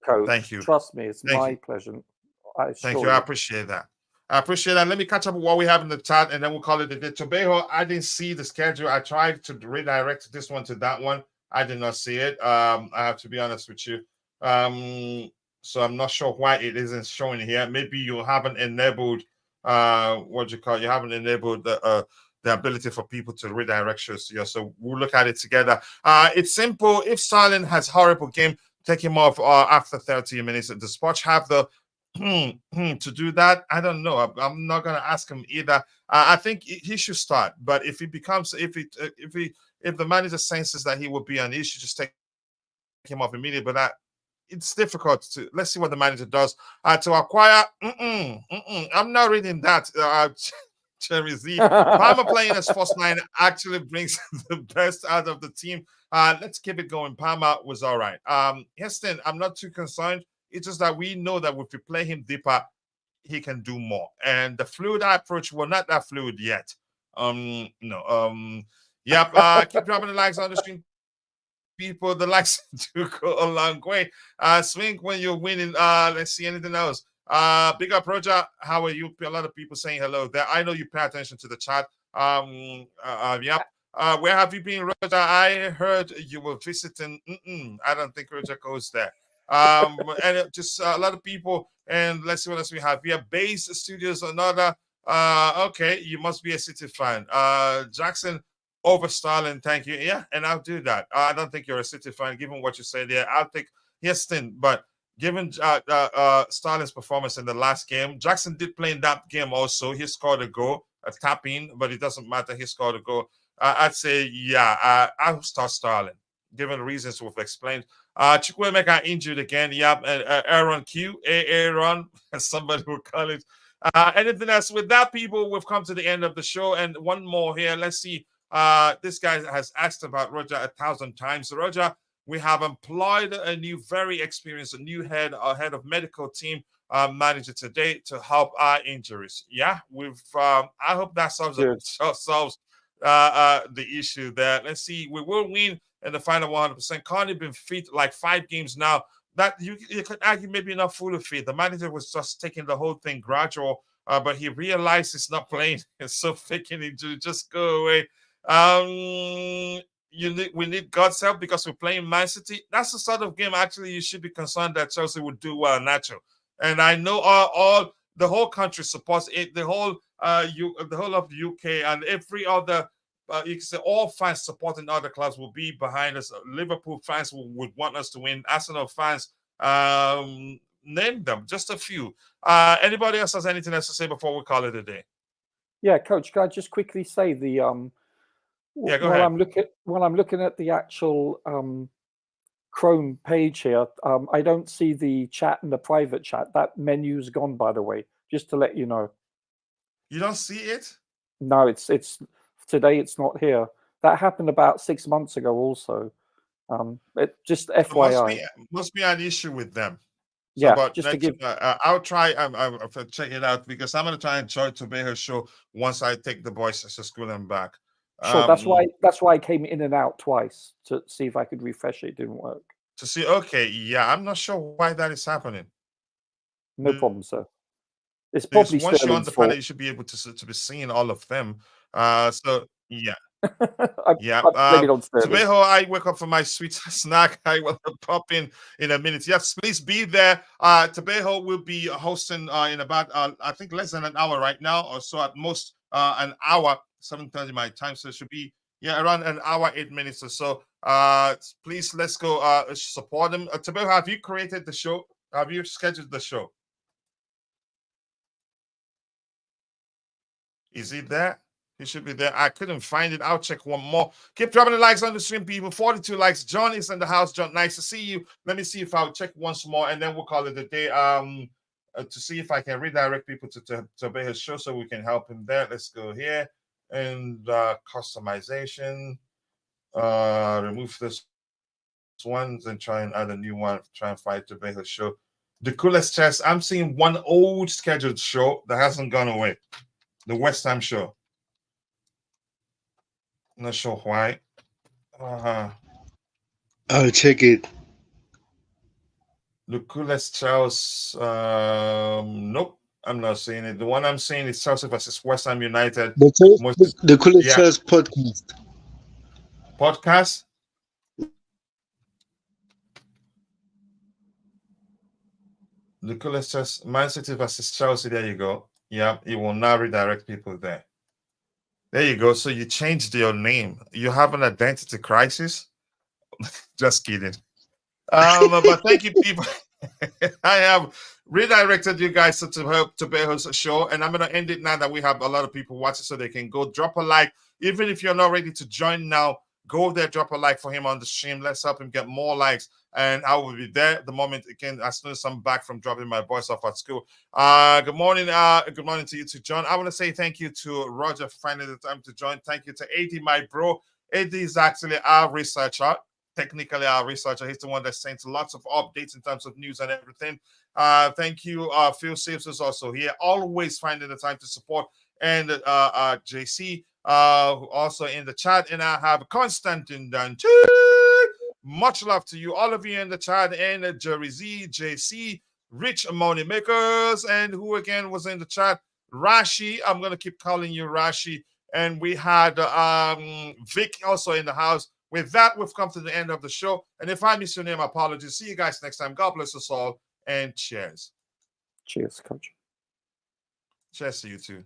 Coach. Thank you. Trust me, it's my pleasure. Thank you. I appreciate that. Let me catch up with what we have in the chat, and then we'll call it a day. Tebogo, I didn't see the schedule. I tried to redirect this one to that one. I did not see it. I have to be honest with you. So I'm not sure why it isn't showing here. Maybe you haven't enabled you haven't enabled the ability for people to redirect shows to you. So we'll look at it together. It's simple. If Sterling has horrible game, take him off after 30 minutes. Does Spotch have the to do that? I don't know. I'm not going to ask him either. I think he should start. But if the manager senses that he will be on, he should just take him off immediately. But it's difficult to. Let's see what the manager does to acquire. I'm not reading that. Cherry Z. Palmer playing as first line actually brings the best out of the team. Let's keep it going. Palmer was all right. Houston, I'm not too concerned. It's just that we know that if we play him deeper, he can do more. And the fluid approach, well, not that fluid yet. Keep dropping the likes on the stream. People, the likes do go a long way. Swing when you're winning. Let's see anything else. Big up, Roger. How are you? A lot of people saying hello there. I know you pay attention to the chat. Where have you been, Roger? I heard you were visiting. I don't think Roger goes there. And just a lot of people. And let's see what else we have. We have Base Studios, another. Okay, you must be a City fan. Jackson over Starling, thank you. Yeah, and I'll do that. I don't think you're a City fan, given what you said there. I'll take Houston, but given Starling's performance in the last game, Jackson did play in that game also. He scored a goal, a tap in, but it doesn't matter. He scored a goal. I'd say, I'll start Starling, given the reasons we've explained. Chukwuemeka injured again. Yep, Aaron Q, Aaron, as somebody would call it. Anything else? With that, people, we've come to the end of the show. And one more here. Let's see This guy has asked about Roger 1,000 times. Roger, we have employed a new, very experienced, a new head of medical team manager today to help our injuries. Yeah, we've. I hope that solves the issue there. Let's see. We will win in the final 100%. Carney been fit like 5 games now. That you could argue maybe not fully fit. The manager was just taking the whole thing gradual, but he realized he's not playing. It's so faking it to just go away. We need God's help because we're playing Man City. That's the sort of game actually you should be concerned that Chelsea would do well natural. And I know all the whole country supports it. The whole of the UK and every other. You can say all fans supporting other clubs will be behind us. Liverpool fans would want us to win. Arsenal fans, name them, just a few. Anybody else has anything else to say before we call it a day? Yeah, Coach, can I just quickly say the yeah, go ahead. While I'm looking at the actual Chrome page here, I don't see the chat and the private chat. That menu's gone, by the way, just to let you know. You don't see it? No, it's today. It's not here. That happened about 6 months ago. Also, it just FYI. Must be an issue with them. So yeah, just to give. I'll try. I'll check it out because I'm gonna try and join Tebago's show once I take the boys to school and back. Sure, that's why I came in and out twice to see if I could refresh it. It didn't work. To see, okay, yeah, I'm not sure why that is happening. No problem, sir. It's probably once you're on the panel, fault. you should be able to be seeing all of them. So yeah. Yeah. Tebago, I wake up for my sweet snack. I will pop in a minute. Yes, please be there. Tebago will be hosting in about I think less than an hour right now, or so at most an hour, 7:30 my time. So it should be around an hour, 8 minutes or so. Please let's go support him. Tebago, have you created the show? Have you scheduled the show? Is he there? He should be there. I couldn't find it. I'll check one more. Keep dropping the likes on the stream, people. 42 likes. John is in the house. John, nice to see you. Let me see if I'll check once more, and then we'll call it a day. To see if I can redirect people to obey his show so we can help him there. Let's go here and customization. Remove this one and try and add a new one. Try and find to obey his show. The Coolest Chels. I'm seeing one old scheduled show that hasn't gone away. The West Ham show. Not sure why. I'll check it. The Coolest Chels. Nope, I'm not seeing it. The one I'm seeing is Chelsea versus West Ham United. The Coolest Chels podcast. Podcast? The Coolest Chels, Man City versus Chelsea. There you go. Yeah, it will now redirect people there. There you go. So you changed your name. You have an identity crisis? Just kidding. But thank you, people. I have redirected you guys to help Tebago's show, and I'm going to end it now that we have a lot of people watching, so they can go drop a like. Even if you're not ready to join now, go there, drop a like for him on the stream. Let's help him get more likes. And I will be there the moment again as soon as I'm back from dropping my boys off at school. Good morning. Good morning to you too, John. I want to say thank you to Roger for finding the time to join. Thank you to AD, my bro. AD is actually our researcher, technically our researcher. He's the one that sends lots of updates in terms of news and everything. Thank you. Phil Saves is also here, always finding the time to support. And JC also in the chat. And I have Constantine Danchi. Much love to you, all of you in the chat, and Jerry Z, JC, Rich Money Makers, and who again was in the chat? Rashi. I'm gonna keep calling you Rashi. And we had Vic also in the house. With that, we've come to the end of the show. And if I miss your name, apologies. See you guys next time. God bless us all, and cheers. Cheers, Coach. Cheers to you too.